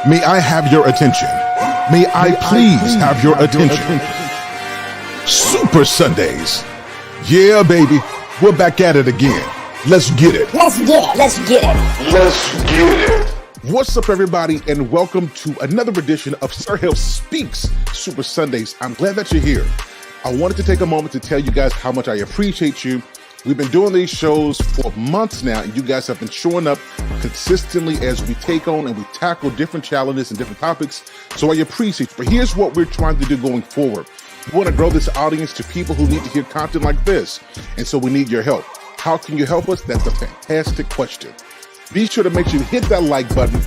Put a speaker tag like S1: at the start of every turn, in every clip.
S1: May I have your attention? May I please have your attention? Super Sundays. Yeah, baby. We're back at it again. Let's get it.
S2: Let's get it. Let's get it.
S1: Let's get it. What's up, everybody, and welcome to another edition of Sir Hill Speaks Super Sundays. I'm glad that you're here. I wanted to take a moment to tell you guys how much I appreciate you. We've been doing these shows for months now, and you guys have been showing up consistently as we take on and we tackle different challenges and different topics. So I appreciate you. But here's what we're trying to do going forward. We want to grow this audience to people who need to hear content like this. And so we need your help. How can you help us? That's a fantastic question. Be sure to make sure you hit that like button.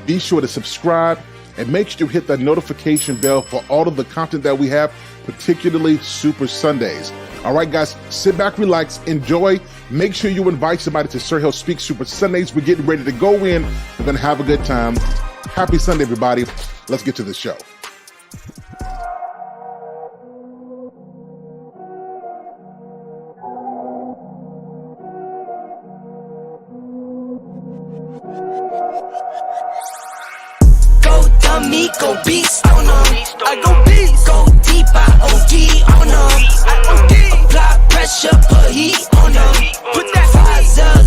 S1: Be sure to subscribe and make sure you hit that notification bell for all of the content that we have, particularly Super Sundays. All right, guys, sit back, relax, enjoy. Make sure you invite somebody to Sir Hill Speaks Super Sundays. We're getting ready to go in. We're going to have a good time. Happy Sunday, everybody. Let's get to the show.
S3: Me go beast on them. I go beast. Go deep, I OD on them. Apply pressure, put heat on them. Put that 0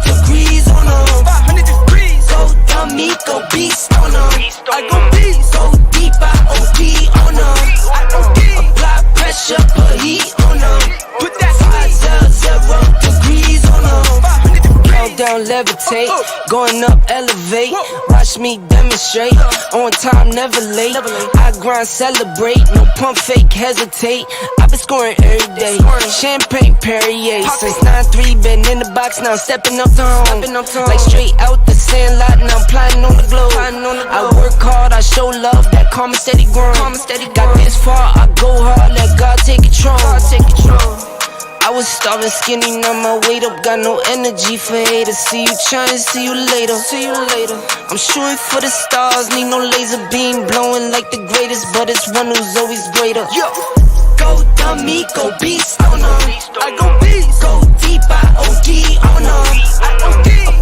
S3: degrees on them. 500 degrees. Go dummy, go beast on them. I go beast. Go deep, I OD on them. Apply pressure, put heat on them. Put that 0 degrees on them. Down, levitate, going up, elevate. Watch me demonstrate. On time, never late. I grind, celebrate. No pump fake, hesitate. I've been scoring every day. Champagne Perrier. Since 9-3, been in the box, now I'm stepping up to home. Like straight out the sandlot, now I'm plotting on the globe. I work hard, I show love, that calm and steady grind. Got this far, I go hard, let God take control. I was starving skinny, now my weight up, got no energy for haters. See you trying, see you later. I'm shooting for the stars, need no laser beam, blowing like the greatest, but it's one who's always greater. Yo, go dummy, go beast on them. I go beast, go deep, I OD on them.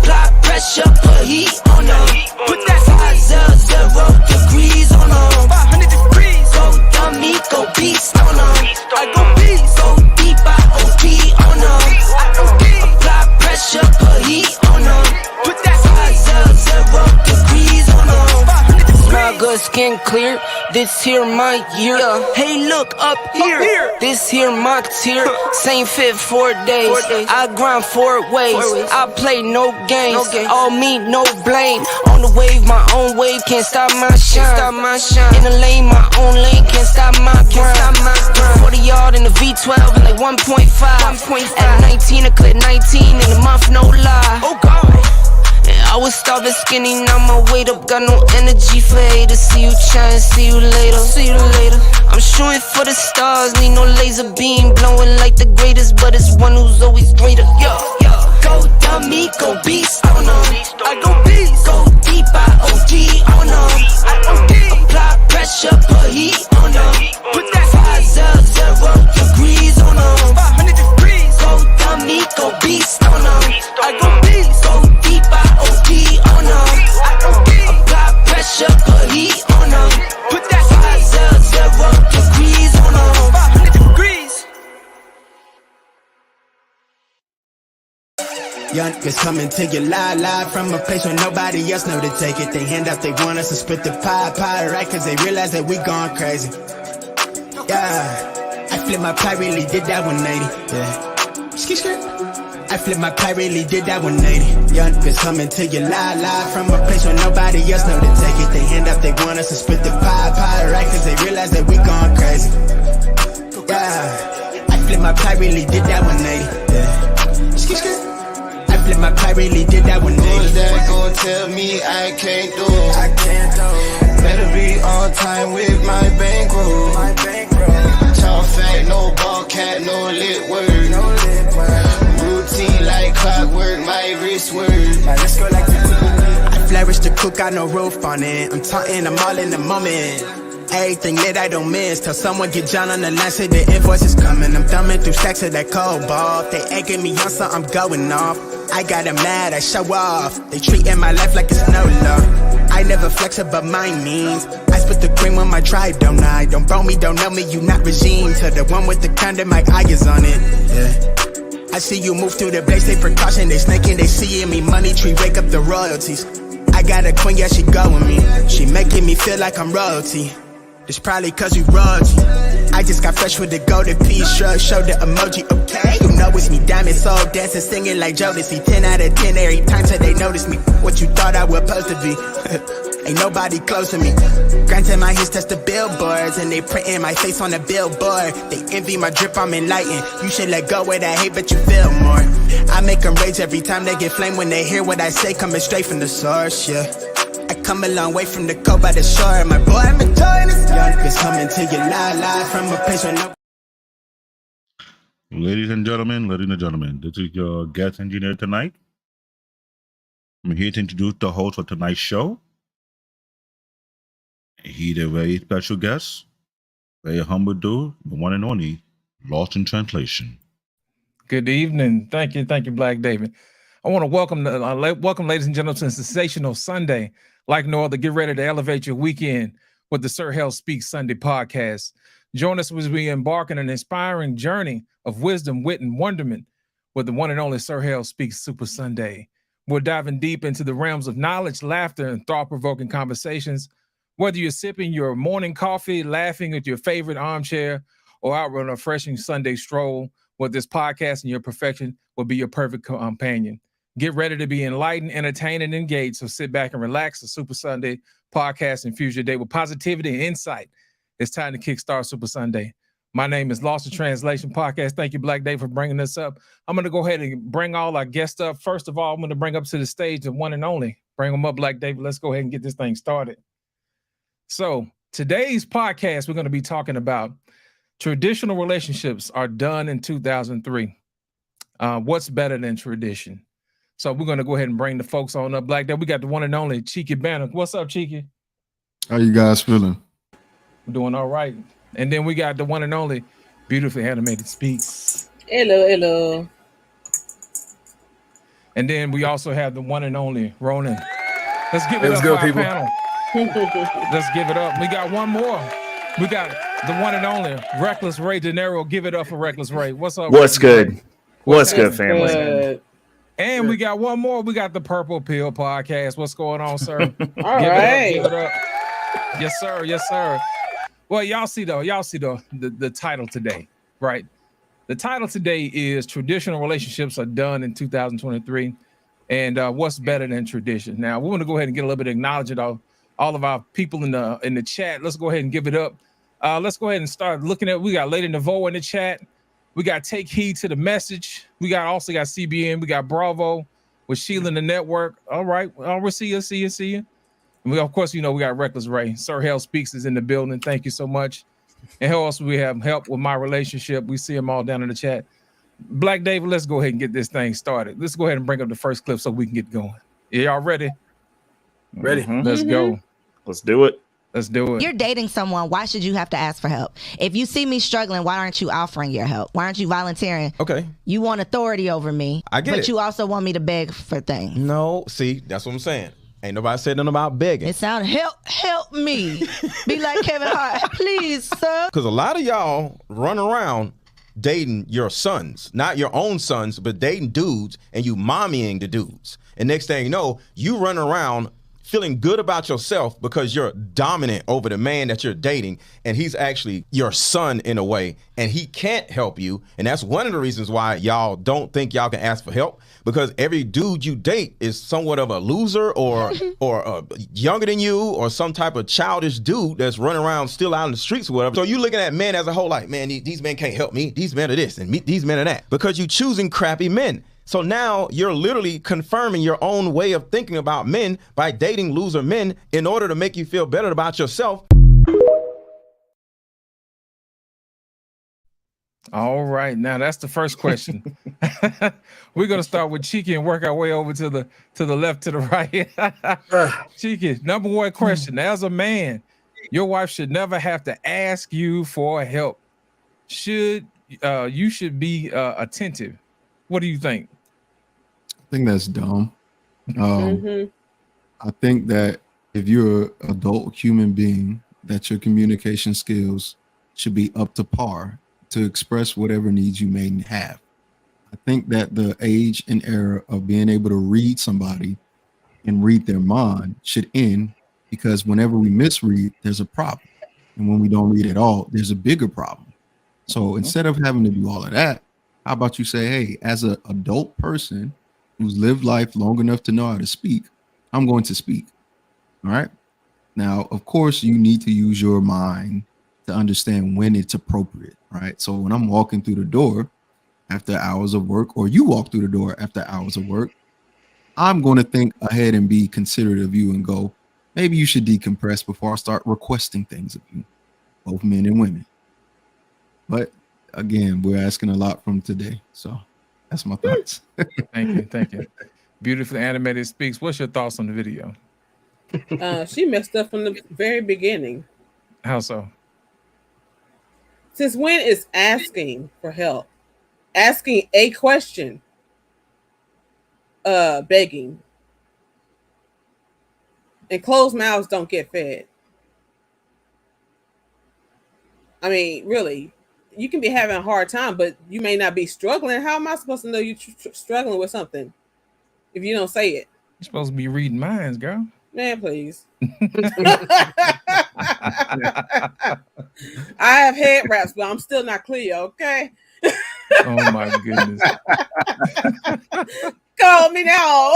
S3: Apply pressure, put heat on them. Put that 0 degrees on them. 500 degrees. Go dummy, go beast on them. I go beast, go deep, I OD on them. Apply pressure, put heat on them. Put that 0 degrees on them. Smell good, skin clear. This here my year. Hey, look up here. This here my tier. Same fit 4 days. I grind 4 ways. I play no games. All me, no blame. On the wave, my own wave. Can't stop my shine. In the lane, my own lane. Can't stop my grind. 40 yard in the V12 and like 1.5. At 19, I cleared 19 in a month, no lie. Oh God. I was starving skinny, now my weight up, got no energy for haters. See you trying, see you later. I'm shooting for the stars, need no laser beam, blowing like the greatest, but it's one who's always greater. Yo, go dummy, go beast on them. I go beast, go deep, I OD on them. Apply pressure, put heat on them. Put that 0 degrees on them. 500 degrees. Go dummy, go beast on them. I go beast, go deep, I OD on them. Apply pressure, put heat on them. Put that 0 degrees on them. 500 degrees.
S4: Young niggas coming to you live from a place where nobody else know to take it. They hand out, they want us to split the pie, right? Cause they realize that we gone crazy. Yeah, I flipped my pie, really did that 180. Yeah, skirt. I flipped my pie, really did that 180. Young niggas coming to you live from a place where nobody else know to take it. They hand out, they want us to split the pie, right? Cause they realize that we gone crazy. Yeah, I flipped my pie, really did that 180. Yeah, skirt. I flipped my pie, really did that 180.
S5: Who's that gon' tell me I can't do it? Better be on time with my bankroll. Talk fat, no ball cat, no lit word. Routine like clockwork, my wrist word.
S4: Let's go like that. I flourish the cook, got no roof on it. I'm taunting, I'm all in the moment. Everything lit, I don't miss. Tell someone get John on the line, say the invoice is coming. I'm thumbing through stacks of that cold ball. If they egging me on, so I'm going off. I got them mad, I show off. They treating my life like it's no law. I never flex above my means. I spit the cream on my tribe, don't I? Don't bro me, don't know me, you not regime. To the one with the condom, my eye is on it. Yeah. I see you move through the base, they precaution, they snaking, they seeing me. Money tree, wake up the royalties. I got a queen, yeah, she go with me. She making me feel like I'm royalty. It's probably cause we royalty. I just got fresh with the golden piece, shrug, show the emoji, okay. You know it's me, diamond soul, dancing, singing like Jodeci. 10 out of 10 every time till they notice me. What you thought I was supposed to be. Ain't nobody close to me. Granted my hits touch the billboards, and they printing my face on the billboard. They envy my drip, I'm enlightened. You should let go of that hate, but you feel more. I make them rage every time they get flame when they hear what I say, coming straight from the source, yeah. I come a long way from the coast by the shore. My boy, I'm enjoying this. Young bitch coming to you live from a place where no.
S1: Ladies and gentlemen, this is your guest engineer tonight. I'm here to introduce the host for tonight's show. He's a very special guest, very humble dude, the one and only, Lost in Translation.
S6: Good evening. Thank you, Black David. I want to welcome, ladies and gentlemen, to a sensational Sunday. Like no other, get ready to elevate your weekend with the Sir Hell Speaks Sunday podcast. Join us as we embark on an inspiring journey of wisdom, wit, and wonderment with the one and only Sir Hell Speaks Super Sunday. We're diving deep into the realms of knowledge, laughter, and thought-provoking conversations. Whether you're sipping your morning coffee, laughing at your favorite armchair, or out on a refreshing Sunday stroll, with this podcast and your perfection will be your perfect companion. Get ready to be enlightened, entertained, and engaged. So sit back and relax. The Super Sunday podcast infuse your day with positivity and insight. It's time to kickstart Super Sunday. My name is Lost in Translation Podcast. Thank you, Black Dave, for bringing this up. I'm going to go ahead and bring all our guests up. First of all, I'm going to bring up to the stage the one and only. Bring them up, Black David. Let's go ahead and get this thing started. So today's podcast, we're going to be talking about traditional relationships are done in 2003. What's better than tradition? So we're going to go ahead and bring the folks on up. Black Dave, we got the one and only Cheeky Banner. What's up, Cheeky?
S7: How you guys feeling?
S6: We're doing all right. And then we got the one and only Beautifully Animated Speaks.
S8: Hello.
S6: And then we also have the one and only Ronan. Let's give it up
S9: go,
S6: for our
S9: people.
S6: panel. Let's give it up. We got one more. We got the one and only Reckless Ray De Niro. Give it up for Reckless Ray. What's up?
S9: What's
S6: Reckless
S9: good?
S6: Ray?
S9: What's good, family?
S8: Good.
S6: And we got one more. We got the Purple Pill Podcast. What's going on, sir?
S8: All right.
S6: Give it up. Yes, sir. Yes, sir. Well, y'all see the title today, right? The title today is Traditional Relationships Are Done in 2023. And what's better than tradition? Now, we want to go ahead and get a little bit of acknowledgement of all of our people in the chat. Let's go ahead and give it up. Let's go ahead and start looking at. We got Lady Navo in the chat. We got Take Heed to the Message. We also got CBN. We got Bravo with Sheila in the network. All right. We'll see you. And we, of course, we got Reckless Ray. Sir Hell Speaks is in the building. Thank you so much. And who else we have? Help with my relationship. We see them all down in the chat. Black David, let's go ahead and get this thing started. Let's go ahead and bring up the first clip so we can get going. Y'all ready?
S9: Ready.
S6: Let's go.
S9: Let's do it.
S6: Let's do it.
S10: You're dating someone. Why should you have to ask for help? If you see me struggling, why aren't you offering your help? Why aren't you volunteering?
S11: Okay.
S10: You want authority over me.
S11: I get
S10: but
S11: it.
S10: you also want me to beg for things.
S11: No, see, that's what I'm saying. Ain't nobody said nothing about begging.
S10: It sounds help me. Be like Kevin Hart. Please, sir.
S11: Because a lot of y'all run around dating your sons, not your own sons, but dating dudes, and you mommying the dudes. And next thing you know, you run around feeling good about yourself because you're dominant over the man that you're dating, and he's actually your son in a way, and he can't help you. And that's one of the reasons why y'all don't think y'all can ask for help, because every dude you date is somewhat of a loser or younger than you, or some type of childish dude that's running around still out in the streets or whatever. So you looking at men as a whole like, man, these men can't help me. These men are this and these men are that, because you choosing crappy men. So now you're literally confirming your own way of thinking about men by dating loser men in order to make you feel better about yourself.
S6: All right, now that's the first question. We're gonna start with Cheeky and work our way over to the left, to the right. Cheeky, number one question: as a man, your wife should never have to ask you for help. You should be attentive. What do you think?
S7: think that's dumb.
S8: Mm-hmm.
S7: I think that if you're an adult human being, that your communication skills should be up to par to express whatever needs you may have. I think that the age and era of being able to read somebody and read their mind should end, because whenever we misread, there's a problem. And when we don't read at all, there's a bigger problem. So instead of having to do all of that, how about you say, hey, as an adult person who's lived life long enough to know how to speak, I'm going to speak. All right. Now, of course, you need to use your mind to understand when it's appropriate. Right. So when I'm walking through the door after hours of work, or you walk through the door after hours of work, I'm going to think ahead and be considerate of you and go, maybe you should decompress before I start requesting things of you, both men and women. But again, we're asking a lot from today. So that's my thoughts.
S6: Thank you. Thank you. Beautifully animated speaks. What's your thoughts on the video?
S8: She messed up from the very beginning.
S6: How so?
S8: Since when is asking for help, asking a question, begging? And closed mouths don't get fed. I mean, really, you can be having a hard time, but you may not be struggling. How am I supposed to know you're struggling with something if you don't say it?
S6: You're supposed to be reading minds, girl.
S8: Man, please. I have head wraps, but I'm still not clear, okay?
S6: Oh my goodness.
S8: Call me now.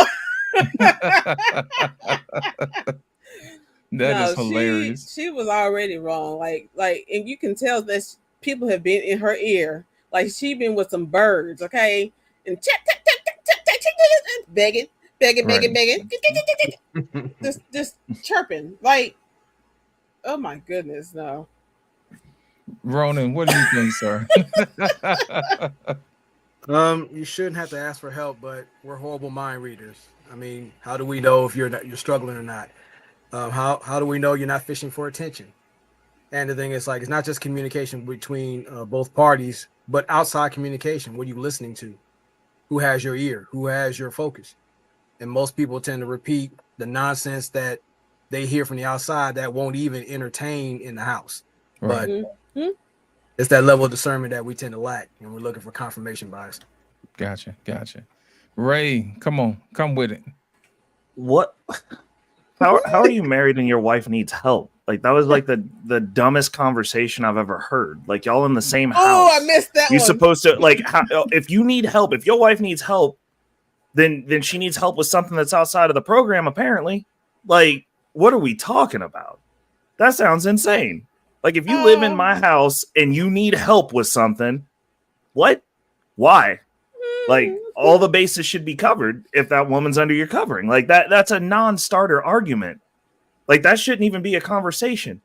S6: That is hilarious.
S8: She was already wrong. Like, and you can tell that people have been in her ear. Like, she been with some birds, okay? And begging. Just chirping. Like, oh my goodness, no.
S6: Ronan, what do you think, sir?
S12: You shouldn't have to ask for help, but we're horrible mind readers. I mean, how do we know if you're struggling or not? How do we know you're not fishing for attention? And the thing is, like, it's not just communication between both parties, but outside communication. What are you listening to? Who has your ear? Who has your focus? And most people tend to repeat the nonsense that they hear from the outside that won't even entertain in the house.
S6: Right.
S12: But it's that level of discernment that we tend to lack, and we're looking for confirmation bias.
S6: Gotcha. Ray, come on, come with it.
S9: What? How are you married and your wife needs help? Like, that was like the dumbest conversation I've ever heard. Like, y'all in the same house.
S8: Oh, I missed that.
S9: You're supposed to, like, if you need help, if your wife needs help, then she needs help with something that's outside of the program, apparently. Like, what are we talking about? That sounds insane. Like, if you live in my house and you need help with something, what? Why? Like, all the bases should be covered if that woman's under your covering. Like, that's a non-starter argument. Like, that shouldn't even be a conversation.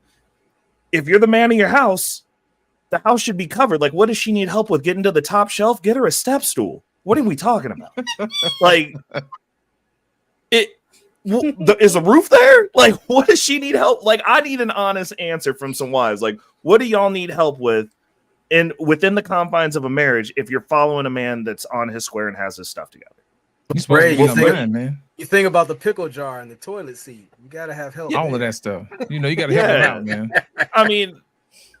S9: If you're the man of your house, the house should be covered. Like, what does she need help with? Getting to the top shelf? Get her a step stool. What are we talking about? Like, is the roof there? Like, what does she need help? Like, I need an honest answer from some wives. Like, what do y'all need help with? And within the confines of a marriage, if you're following a man that's on his square and has his stuff together.
S12: Ray, you think about the pickle jar and the toilet seat. You gotta have help.
S6: All of that stuff. You gotta help him out, man.
S9: I mean,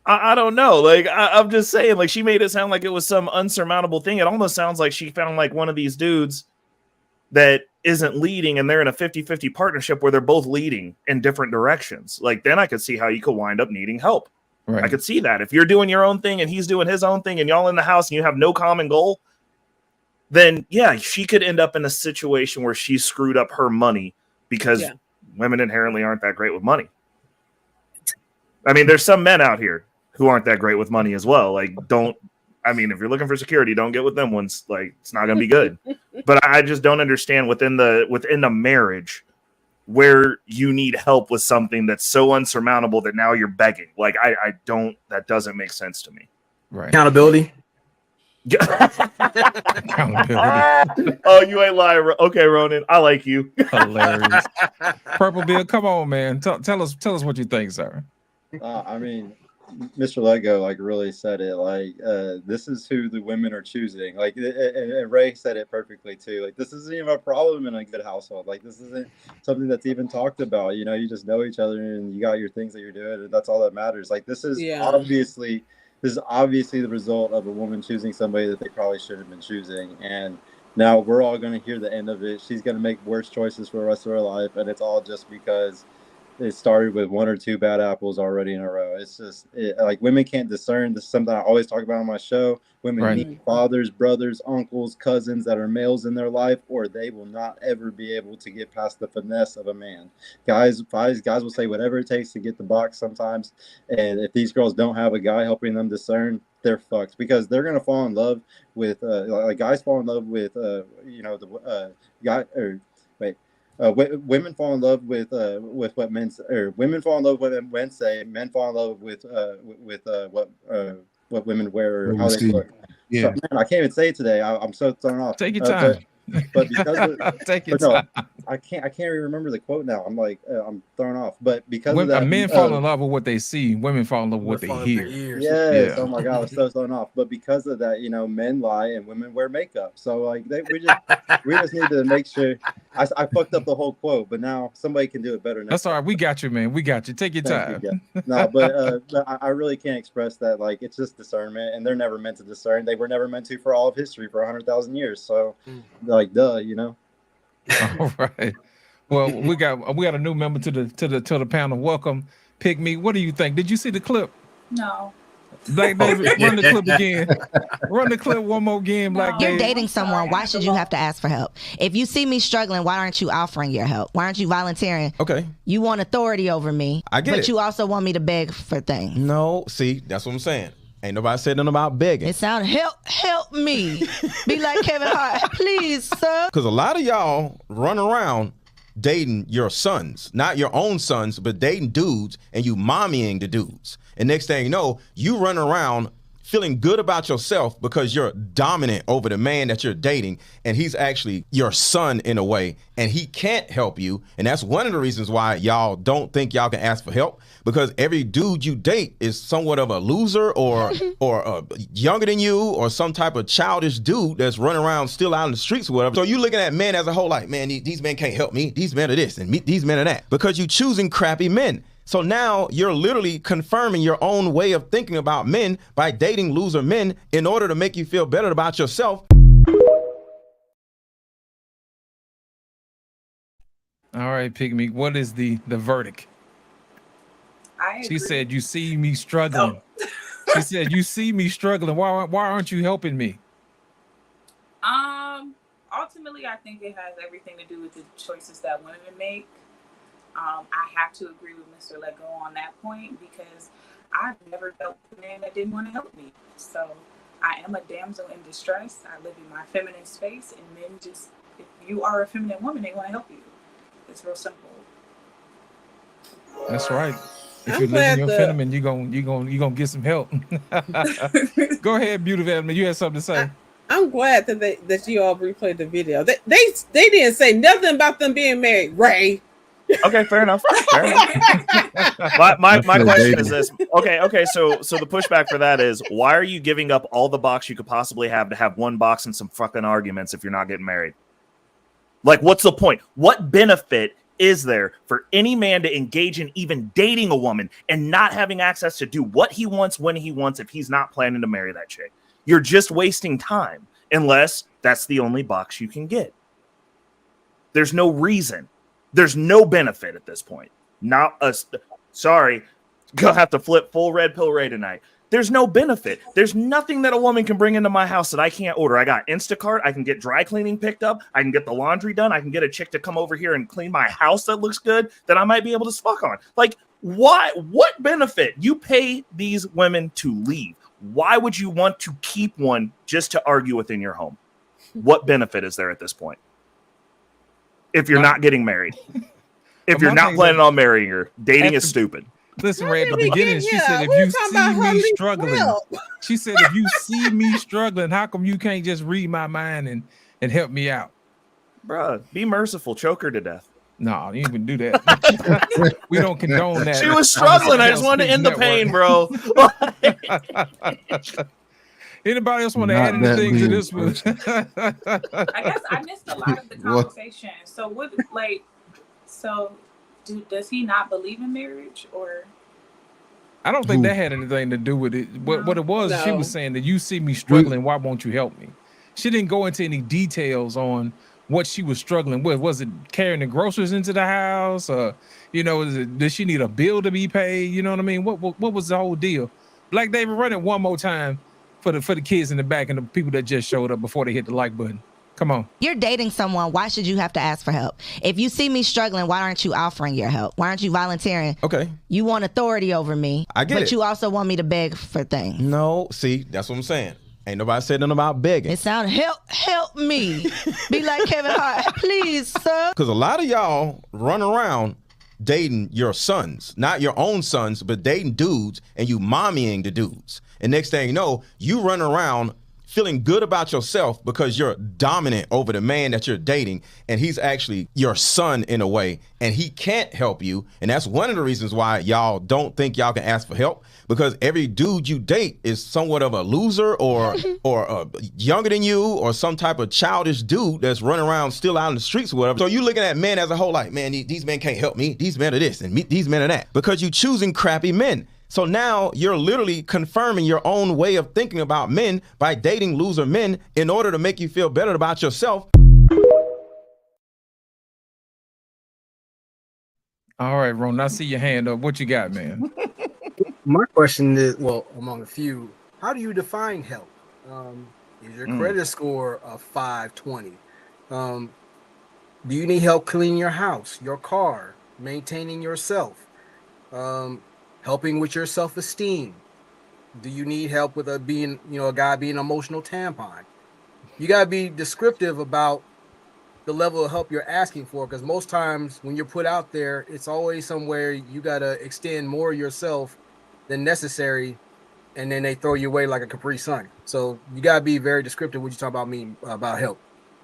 S9: I don't know. Like, I'm just saying, like, she made it sound like it was some unsurmountable thing. It almost sounds like she found like one of these dudes that isn't leading and they're in a 50-50 partnership where they're both leading in different directions. Like, then I could see how you could wind up needing help. Right. I could see that. If you're doing your own thing and he's doing his own thing and y'all in the house and you have no common goal, then yeah, she could end up in a situation where she screwed up her money because women inherently aren't that great with money. I mean, there's some men out here who aren't that great with money as well. Like, if you're looking for security, don't get with them ones. Like, it's not going to be good. But I just don't understand within the marriage where you need help with something that's so unsurmountable that now you're begging. Like, that doesn't make sense to me.
S6: Right.
S12: Accountability.
S9: Oh, you ain't lying. Okay, Ronan, I like you.
S6: Hilarious. Purple Bill, come on, man. Tell us what you think, sir.
S13: I mean, Mr. Lego like really said it. Like this is who the women are choosing. Like and Ray said it perfectly too. Like this isn't even a problem in a good household. Like this isn't something that's even talked about. You know, you just know each other and you got your things that you're doing, and that's all that matters. Like this is obviously the result of a woman choosing somebody that they probably shouldn't have been choosing. And now we're all going to hear the end of it. She's going to make worse choices for the rest of her life, and it's all just because it started with one or two bad apples already in a row. It's just like women can't discern. This is something I always talk about on my show. Women need fathers, brothers, uncles, cousins that are males in their life, or they will not ever be able to get past the finesse of a man. Guys will say whatever it takes to get the box sometimes. And if these girls don't have a guy helping them discern, they're fucked, because they're gonna fall in love with like guys fall in love with women fall in love with what men say, or women fall in love with what men say. Men fall in love with what women wear or how they look. Yeah, so, man, I can't even say it today. I'm so thrown off.
S6: Take your time.
S13: But because
S6: take your time.
S13: I can't even remember the quote now. I'm like I'm thrown off. But because of that,
S6: men fall in love with what they see. Women fall in love with what they hear.
S13: Yes. Oh my God, I was so thrown off. But because of that, you know, men lie and women wear makeup. So like we just need to make sure. I fucked up the whole quote, but now somebody can do it better.
S6: That's all right. We got you, man. We got you. Take your time.
S13: No, but I really can't express that. Like it's just discernment, and they're never meant to discern. They were never meant to for all of history for 100,000 years. So, like, duh, you know.
S6: All right. Well, we got a new member to the panel. Welcome, Pygmy. What do you think? Did you see the clip?
S14: No.
S6: Black David, run the clip again. Run the clip one more again, Black David.
S10: You're dating someone. Why should you have to ask for help? If you see me struggling, why aren't you offering your help? Why aren't you volunteering?
S11: Okay.
S10: You want authority over me.
S11: I get it.
S10: But you also want me to beg for things.
S11: No, see, that's what I'm saying. Ain't nobody said nothing about begging.
S10: It sounds help me. Be like Kevin Hart, please, sir.
S11: Because a lot of y'all run around dating your sons, not your own sons, but dating dudes, and you mommying the dudes. And next thing you know, you run around feeling good about yourself because you're dominant over the man that you're dating, and he's actually your son in a way, and he can't help you. And that's one of the reasons why y'all don't think y'all can ask for help, because every dude you date is somewhat of a loser or younger than you, or some type of childish dude that's running around still out in the streets or whatever. So you're looking at men as a whole like, man, these men can't help me. These men are this and these men are that, because you're choosing crappy men. So now you're literally confirming your own way of thinking about men by dating loser men in order to make you feel better about yourself.
S6: All right, Pygmy, what is the verdict? She said, you see me struggling. Oh. She said, you see me struggling. Why aren't you helping me?
S14: Ultimately, I think it has everything to do with the choices that women make. I have to agree with Mr. Lego on that point, because I've never dealt with a man that didn't want to help me. So I am a damsel in distress. I live in my feminine space, and men just, if you are a feminine woman, they want to help you. It's real simple.
S6: That's right. If you're living your feminine, you're gonna get some help. Go ahead, beautiful Edmund. You had something to say.
S8: I'm glad that you all replayed the video. They didn't say nothing about them being married, Ray.
S9: Okay, fair enough. Fair enough. My question is this. Okay. So the pushback for that is, why are you giving up all the box you could possibly have to have one box and some fucking arguments if you're not getting married? Like, what's the point? What benefit is there for any man to engage in even dating a woman and not having access to do what he wants when he wants if he's not planning to marry that chick? You're just wasting time, unless that's the only box you can get. There's no reason. There's no benefit at this point. Sorry, gonna have to flip full red pill Ray tonight. There's no benefit. There's nothing that a woman can bring into my house that I can't order. I got Instacart. I can get dry cleaning picked up. I can get the laundry done. I can get a chick to come over here and clean my house that looks good that I might be able to fuck on. Like, why? What benefit? You pay these women to leave. Why would you want to keep one just to argue within your home? What benefit is there at this point? If you're not getting married, if you're not planning on marrying her, dating is stupid.
S6: Listen, Ray, at the beginning, she said, if you see me struggling, she said, if you see me struggling, how come you can't just read my mind and help me out?
S9: Bruh, be merciful. Choke her to death.
S6: No, you even do that. We don't condone that.
S9: She was struggling. I just wanted to end the pain, bro.
S6: Anybody else want to add anything to this one?
S14: I guess I missed a lot of the conversation. So what, like, does he not believe in marriage, or?
S6: I don't think that had anything to do with it. What it was, she was saying that you see me struggling, why won't you help me? She didn't go into any details on what she was struggling with. Was it carrying the groceries into the house? Did she need a bill to be paid? You know what I mean? What was the whole deal? Black David, run it one more time for the kids in the back and the people that just showed up before they hit the like button. Come on.
S10: You're dating someone. Why should you have to ask for help? If you see me struggling, why aren't you offering your help? Why aren't you volunteering?
S11: Okay.
S10: You want authority over me.
S11: I get it.
S10: But you also want me to beg for things.
S11: No, see, that's what I'm saying. Ain't nobody said nothing about begging.
S10: It sounded, help me. Be like Kevin Hart. Please, sir.
S11: Because a lot of y'all run around dating your sons, not your own sons, but dating dudes, and you mommying the dudes. And next thing you know, you run around feeling good about yourself because you're dominant over the man that you're dating, and he's actually your son in a way, and he can't help you. And that's one of the reasons why y'all don't think y'all can ask for help, because every dude you date is somewhat of a loser or younger than you, or some type of childish dude that's running around still out in the streets or whatever. So you're looking at men as a whole like, man, these men can't help me. These men are this and these men are that, because you're choosing crappy men. So now you're literally confirming your own way of thinking about men by dating loser men in order to make you feel better about yourself.
S6: All right, Ron, I see your hand up. What you got, man?
S12: My question is, well, among a few, how do you define help? Is your credit score a 520? Do you need help cleaning your house, your car, maintaining yourself? Helping with your self-esteem? Do you need help with a guy being an emotional tampon? You gotta be descriptive about the level of help you're asking for, because most times when you're put out there, it's always somewhere you gotta extend more yourself than necessary, and then they throw you away like a Capri Sun. So you gotta be very descriptive when you talk about help.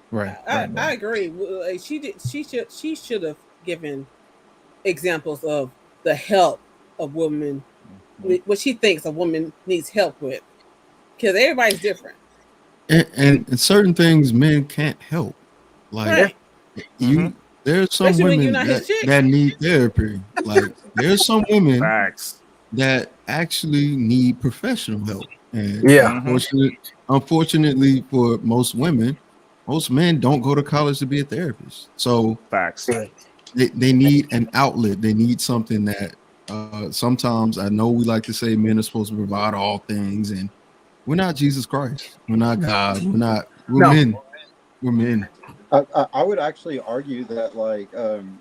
S6: Right.
S8: I agree. She should have given examples of the help of women, what she thinks a woman needs help with, because everybody's different,
S7: and certain things men can't help. Like there's some women that need therapy. Like there's some women that actually need professional help, and unfortunately for most women, most men don't go to college to be a therapist. So they need an outlet. They need something that sometimes, I know we like to say men are supposed to provide all things, and we're not Jesus Christ. We're not God. We're men. We're men.
S13: I would actually argue that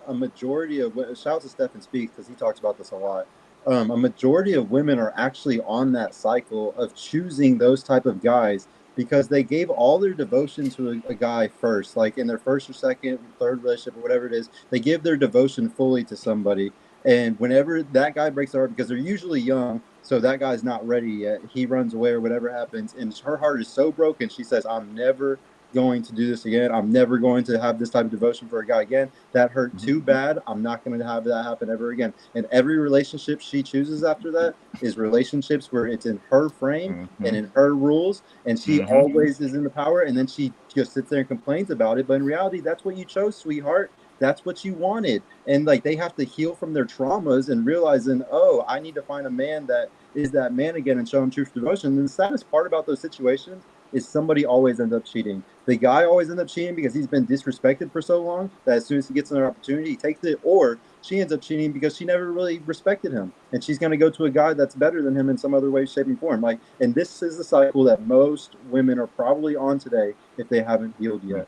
S13: a majority of shout out to Stephen Speaks, because he talks about this a lot. A majority of women are actually on that cycle of choosing those type of guys because they gave all their devotion to a guy first, like in their first or second, third relationship or whatever it is. They give their devotion fully to somebody. And whenever that guy breaks her heart, because they're usually young, so that guy's not ready yet, he runs away or whatever happens, and her heart is so broken, she says, I'm never going to do this again. I'm never going to have this type of devotion for a guy again. That hurt too bad. I'm not going to have that happen ever again. And every relationship she chooses after that is relationships where it's in her frame and in her rules, and she always is in the power, and then she just sits there and complains about it. But in reality, that's what you chose, sweetheart. That's what you wanted. And they have to heal from their traumas and realizing, oh, I need to find a man that is that man again and show him true devotion. And the saddest part about those situations is somebody always ends up cheating. The guy always ends up cheating because he's been disrespected for so long that as soon as he gets another opportunity, he takes it, or she ends up cheating because she never really respected him. And she's going to go to a guy that's better than him in some other way, shape, and form. And this is the cycle that most women are probably on today if they haven't healed yet.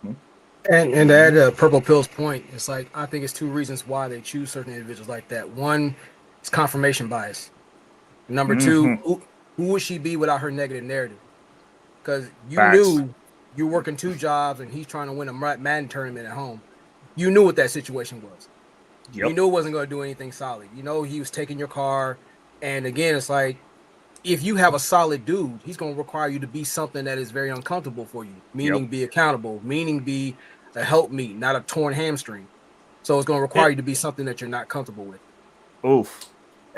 S12: And to add Purple Pill's point, it's I think it's two reasons why they choose certain individuals like that. One, it's confirmation bias. Number two, who would she be without her negative narrative? Because you knew you're working two jobs and he's trying to win a Madden tournament at home. You knew what that situation was. You knew it wasn't going to do anything solid. You know he was taking your car. And again, it's if you have a solid dude, he's going to require you to be something that is very uncomfortable for you, meaning be accountable, meaning be a helpmeet, not a torn hamstring. So it's going to require you to be something that you're not comfortable with.
S9: Oof.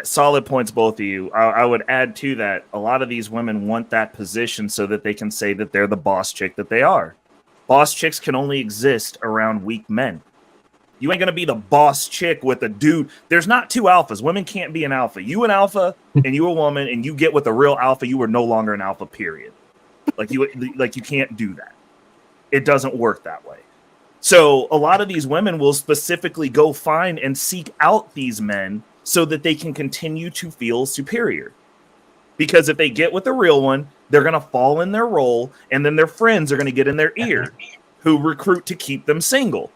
S9: Solid points, both of you. I would add to that, a lot of these women want that position so that they can say that they're the boss chick that they are. Boss chicks can only exist around weak men. You ain't going to be the boss chick with a dude. There's not two alphas. Women can't be an alpha. You an alpha and you a woman and you get with a real alpha, you are no longer an alpha, period. Like you can't do that. It doesn't work that way. So a lot of these women will specifically go find and seek out these men so that they can continue to feel superior. Because if they get with the real one, they're going to fall in their role, and then their friends are going to get in their ear who recruit to keep them single.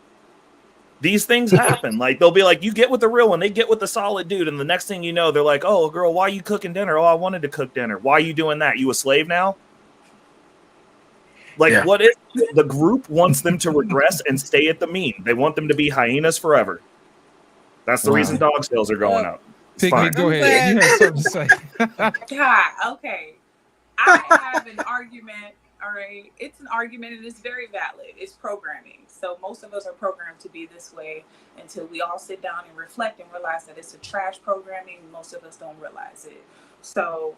S9: These things happen. Like, they'll be like, you get with the real one, they get with the solid dude, and the next thing you know, they're like, oh, girl, why are you cooking dinner? Oh, I wanted to cook dinner. Why are you doing that? You a slave now? Like, what is the group wants them to regress and stay at the mean? They want them to be hyenas forever. That's the reason dog sales are going up.
S6: Piggy, go ahead. You have something to say.
S14: God, okay. I have an argument, all right? It's an argument and it's very valid. It's programming. So most of us are programmed to be this way until we all sit down and reflect and realize that it's a trash programming. Most of us don't realize it. So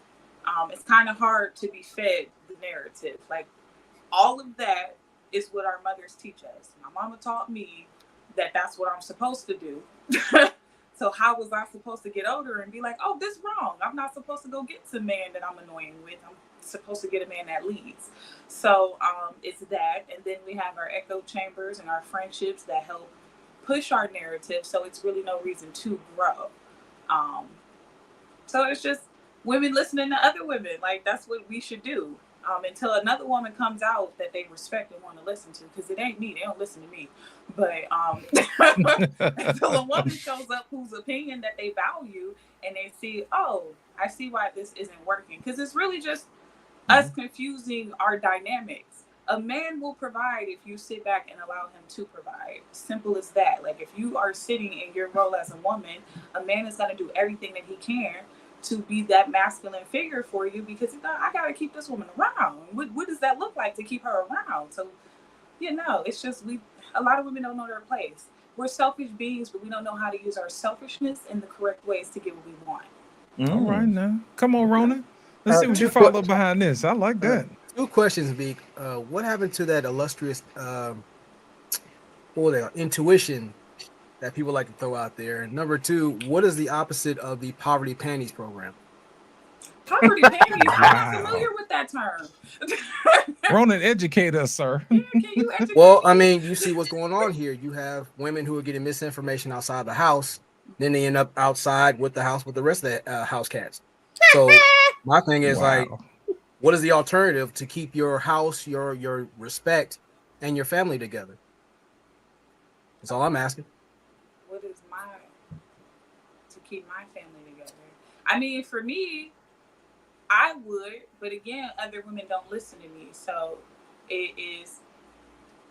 S14: it's kind of hard to be fed the narrative. Like, all of that is what our mothers teach us. My mama taught me that that's what I'm supposed to do. So how was I supposed to get older and be like, oh, this wrong? I'm not supposed to go get some man that I'm annoying with. I'm supposed to get a man that leads. So it's that. And then we have our echo chambers and our friendships that help push our narrative. So it's really no reason to grow. So it's just women listening to other women. Like, that's what we should do. Until another woman comes out that they respect and want to listen to, because it ain't me, they don't listen to me. But until a woman shows up whose opinion that they value and they see, oh, I see why this isn't working. Because it's really just us confusing our dynamics. A man will provide if you sit back and allow him to provide. Simple as that. Like, if you are sitting in your role as a woman, a man is going to do everything that he can to be that masculine figure for you, because I got to keep this woman around. What does that look like to keep her around? So, it's just a lot of women don't know their place. We're selfish beings, but we don't know how to use our selfishness in the correct ways to get what we want.
S6: All right, now. Come on, Ronan. Let's see what you follow behind this. I like that.
S12: 2 questions, Beak. What happened to that illustrious intuition that people like to throw out there? And number 2, what is the opposite of the poverty panties program?
S14: Poverty panties? I'm not familiar with that term.
S6: Ronan, educate us, sir.
S14: Can you educate
S12: Well, I mean, you see what's going on here. You have women who are getting misinformation outside the house, then they end up outside with the house with the rest of the house cats. So my thing is like, what is the alternative to keep your house, your respect, and your family together? That's all I'm asking.
S14: What is to keep my family together? I mean, for me, I would, but again, other women don't listen to me. So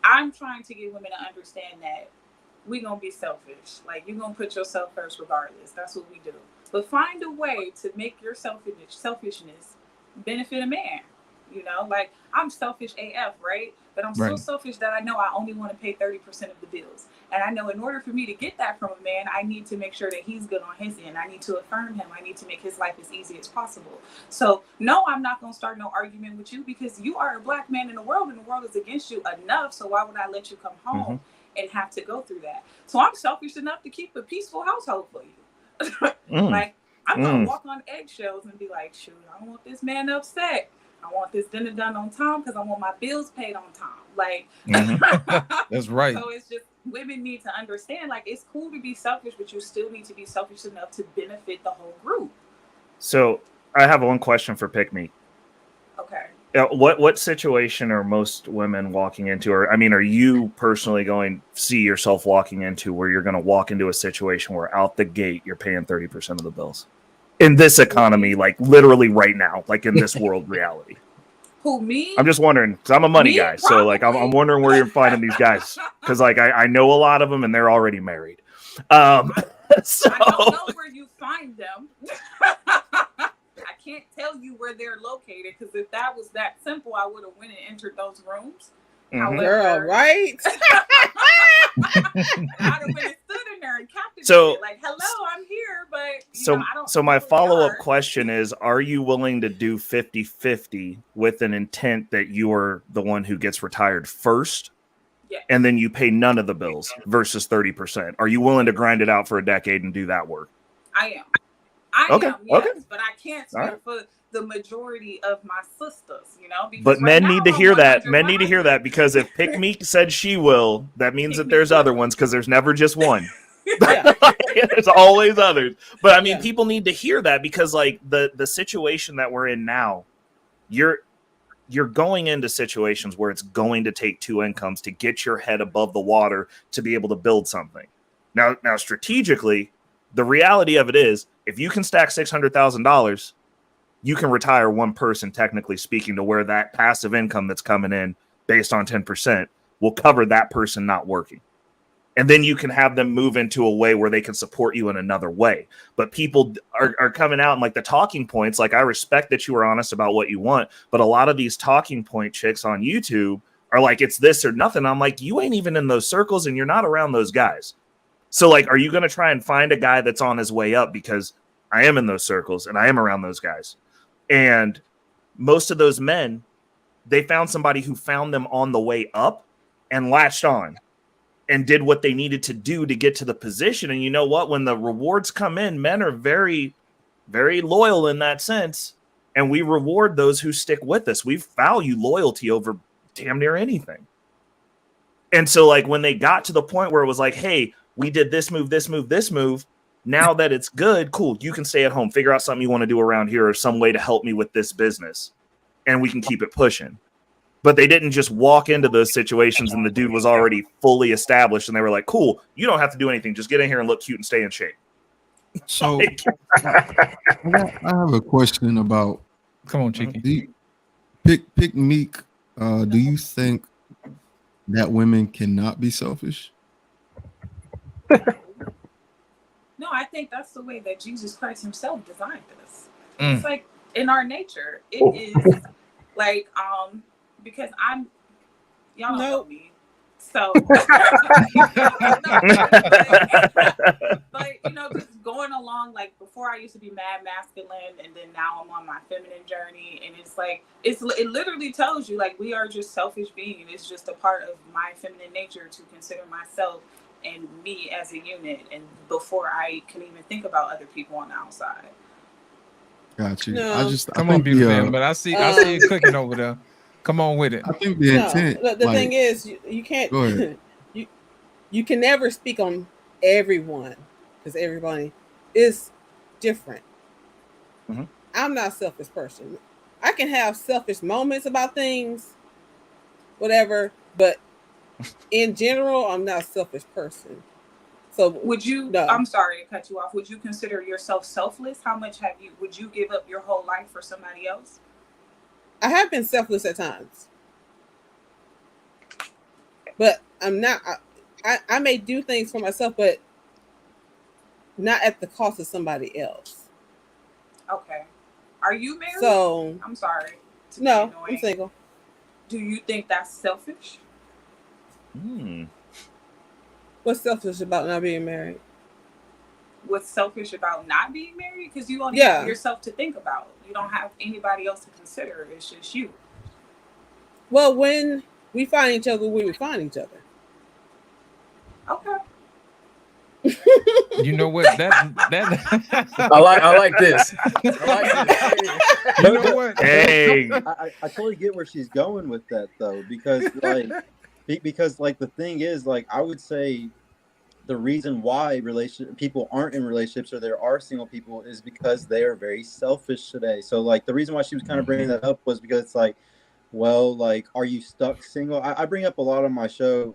S14: I'm trying to get women to understand that we're going to be selfish. Like, you're going to put yourself first regardless. That's what we do. But find a way to make your selfishness benefit a man. Like, I'm selfish AF, right? But I'm so selfish that I know I only want to pay 30% of the bills. And I know in order for me to get that from a man, I need to make sure that he's good on his end. I need to affirm him. I need to make his life as easy as possible. So, no, I'm not going to start no argument with you, because you are a black man in the world, and the world is against you enough. So why would I let you come home and have to go through that? So I'm selfish enough to keep a peaceful household for you. Like, I'm going to walk on eggshells and be like, shoot, I don't want this man upset. I want this dinner done on time because I want my bills paid on time. Like,
S6: that's right.
S14: So it's just, women need to understand, like, it's cool to be selfish, but you still need to be selfish enough to benefit the whole group.
S9: So I have one question for Pick Me.
S14: Okay.
S9: What situation are most women walking into, or I mean, are you personally going to see yourself walking into where you're going to walk into a situation where out the gate you're paying 30% of the bills in this economy, like literally right now, like in this world reality?
S14: Who, me?
S9: I'm just wondering, because I'm a money guy, so like I'm wondering where you're finding these guys, because like I know a lot of them and they're already married. So
S14: I don't know where you find them. I can't tell you where they're located, because if that was that simple, I would have went and entered those rooms.
S8: Girl, right?
S14: I'd have went and stood
S9: So-
S14: like, hello, I'm here, but I don't.
S9: So my
S14: know who they
S9: follow-up
S14: are.
S9: question is, are you willing to do 50-50 with an intent that you are the one who gets retired first?
S14: Yeah.
S9: And then you pay none of the bills versus 30%. Are you willing to grind it out for a decade and do that work?
S14: I am. I
S9: Okay,
S14: am, yes,
S9: okay.
S14: but I can't speak
S9: All right.
S14: for the majority of my sisters, because
S9: But
S14: right
S9: men
S14: now
S9: need to
S14: I'm
S9: hear that.
S14: 100,
S9: Men need to hear that, because if Pick Meek said she will, that means that there's other ones, because there's never just one. There's always others. But I mean, people need to hear that, because like the situation that we're in now, you're going into situations where it's going to take two incomes to get your head above the water to be able to build something. Now strategically, the reality of it is, if you can stack $600,000, you can retire one person, technically speaking, to where that passive income that's coming in based on 10% will cover that person not working. And then you can have them move into a way where they can support you in another way. But people are coming out and like the talking points, like I respect that you are honest about what you want, but a lot of these talking point chicks on YouTube are like, it's this or nothing. I'm like, you ain't even in those circles and you're not around those guys. So like, are you going to try and find a guy that's on his way up? Because I am in those circles and I am around those guys. And most of those men, they found somebody who found them on the way up and latched on and did what they needed to do to get to the position. And you know what? When the rewards come in, men are very, very loyal in that sense. And we reward those who stick with us. We value loyalty over damn near anything. And so like when they got to the point where it was like, hey, we did this move, this move, this move. Now that it's good, cool. You can stay at home, figure out something you want to do around here or some way to help me with this business. And we can keep it pushing. But they didn't just walk into those situations and the dude was already fully established and they were like, cool, you don't have to do anything. Just get in here and look cute and stay in shape.
S7: So I have a question about.
S6: Come on, Cheeky.
S7: Pick Meek. Do you think that women cannot be selfish?
S14: No, I think that's the way that Jesus Christ himself designed us.
S6: Mm.
S14: It's like in our nature. It is like, because y'all don't know me. So, but just going along, like before I used to be mad masculine, and then now I'm on my feminine journey, and it's like it literally tells you like we are just selfish beings. It's just a part of my feminine nature to consider myself and me as a unit, and before I can even think about other people on the outside.
S7: Got you.
S8: No.
S6: Come on, beautiful man. But I see you cooking over there. Come on with it.
S7: I think the intent.
S8: The thing is, you can't.
S7: Go ahead.
S8: You can never speak on everyone because everybody is different.
S9: Mm-hmm.
S8: I'm not a selfish person. I can have selfish moments about things, whatever, but in general, I'm not a selfish person. So
S14: would you?
S8: No.
S14: I'm sorry to cut you off. Would you consider yourself selfless? How much would you give up your whole life for somebody else?
S8: I have been selfless at times, but I'm not. I may do things for myself, but not at the cost of somebody else.
S14: Okay. Are you married?
S8: So
S14: I'm sorry.
S8: No, I'm single.
S14: Do you think that's selfish?
S8: What's selfish about not being married?
S14: What's selfish about not being married? Because you only have yourself to think about. You don't have anybody else to consider. It's just you.
S8: Well, when we find each other, we find each other.
S14: Okay.
S6: You know what? That
S12: I like this.
S6: You know what?
S9: Hey.
S13: I totally get where she's going with that though, because the thing is, like, I would say the reason why people aren't in relationships or there are single people is because they are very selfish today. So like the reason why she was kind of bringing that up was because it's like, well, like, are you stuck single? I bring up a lot on my show,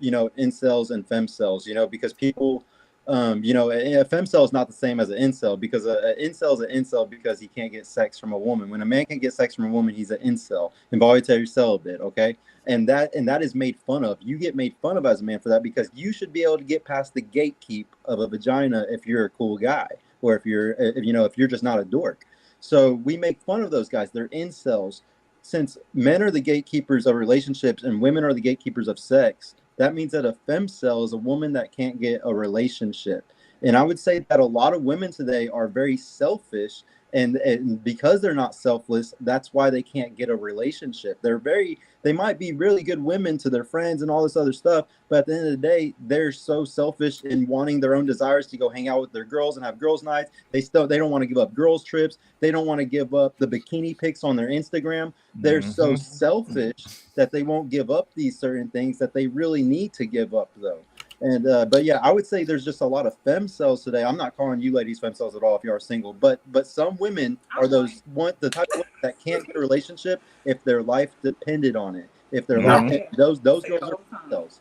S13: incels and femcels, because people, a femcel is not the same as an incel, because an incel is an incel because he can't get sex from a woman. When a man can get sex from a woman, he's an incel, involuntary celibate, okay? And that is made fun of. You get made fun of as a man for that because you should be able to get past the gatekeep of a vagina if you're a cool guy, or if you're just not a dork. So we make fun of those guys. They're incels. Since men are the gatekeepers of relationships and women are the gatekeepers of sex, that means that a femcel is a woman that can't get a relationship. And I would say that a lot of women today are very selfish, and because they're not selfless, that's why they can't get a relationship. They might be really good women to their friends and all this other stuff, but at the end of the day, they're so selfish in wanting their own desires to go hang out with their girls and have girls' nights. They don't want to give up girls' trips. They don't want to give up the bikini pics on their Instagram. They're so selfish that they won't give up these certain things that they really need to give up, though. And but yeah, I would say there's just a lot of femcells today. I'm not calling you ladies femcells at all if you are single, but some women are the type of women that can't get a relationship if their life depended on it. If their life, those girls are femcells.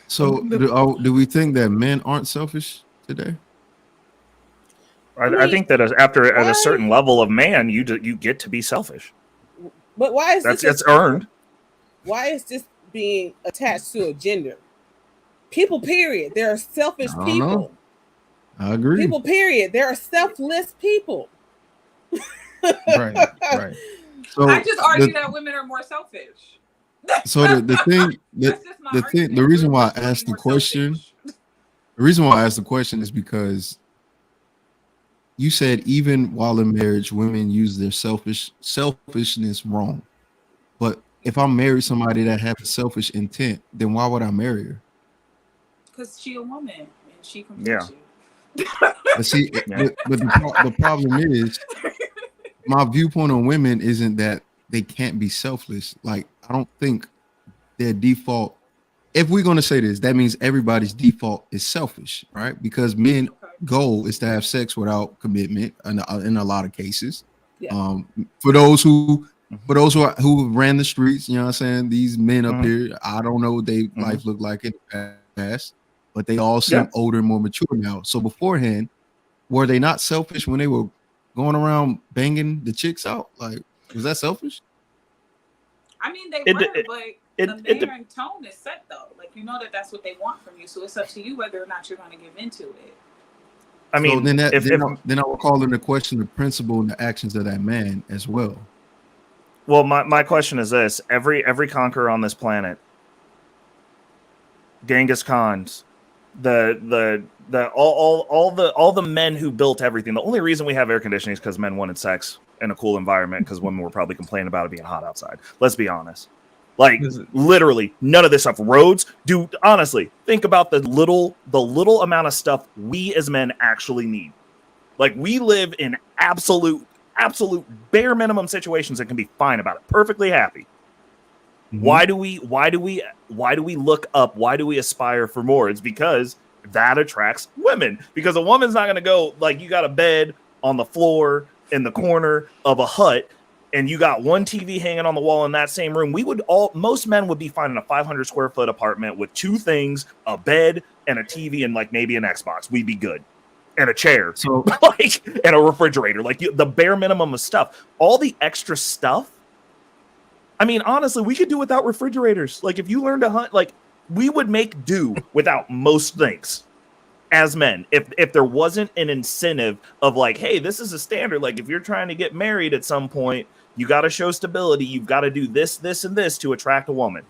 S7: So do we think that men aren't selfish today?
S9: I think that at a certain level of man, you get to be selfish.
S8: But why is
S9: it's earned?
S8: Why is this being attached to a gender? People, period. There are selfish people.
S7: I agree.
S8: People, period. There are selfless people.
S6: Right.
S7: So
S14: I just argue that women are more selfish.
S7: So the reason why I asked the question is because you said even while in marriage, women use their selfishness wrong. But if I marry somebody that has a selfish intent, then why would I marry her?
S14: Because she a woman and she completes you.
S7: But see, but the problem is, my viewpoint on women isn't that they can't be selfless. Like, I don't think their default, if we're going to say this, that means everybody's default is selfish, right? Because men goal is to have sex without commitment in a lot of cases.
S8: Yeah.
S7: For those who ran the streets, you know what I'm saying? These men up here, I don't know what their life looked like in the past, but they all seem older and more mature now. So beforehand, were they not selfish when they were going around banging the chicks out? Like, was that selfish?
S14: I mean, they were, but the manner and tone is set though. Like, you know that's what they want from you. So it's up to you whether or not you're going to give into it.
S9: I mean,
S7: so then I will call into question the principle and the actions of that man as well.
S9: Well, my question is this: every conqueror on this planet, Genghis Khan's, all the men who built everything. The only reason we have air conditioning is because men wanted sex in a cool environment, because women were probably complaining about it being hot outside. Let's be honest. Like, literally none of this stuff. Roads, dude, honestly, think about the little amount of stuff we as men actually need. Like, we live in absolute bare minimum situations and can be fine about it, perfectly happy. Why do we look up? Why do we aspire for more? It's because that attracts women. Because a woman's not going to go, like, you got a bed on the floor in the corner of a hut and you got one TV hanging on the wall in that same room. Most men would be fine in a 500 square foot apartment with two things, a bed and a TV and like maybe an Xbox. We'd be good. And a chair,
S7: so
S9: like, and a refrigerator, like the bare minimum of stuff. All the extra stuff, I mean, honestly, we could do without refrigerators. Like, if you learn to hunt, like, we would make do without most things as men. If there wasn't an incentive of like, hey, this is a standard. Like, if you're trying to get married at some point, you got to show stability. You've got to do this, this, and this to attract a woman.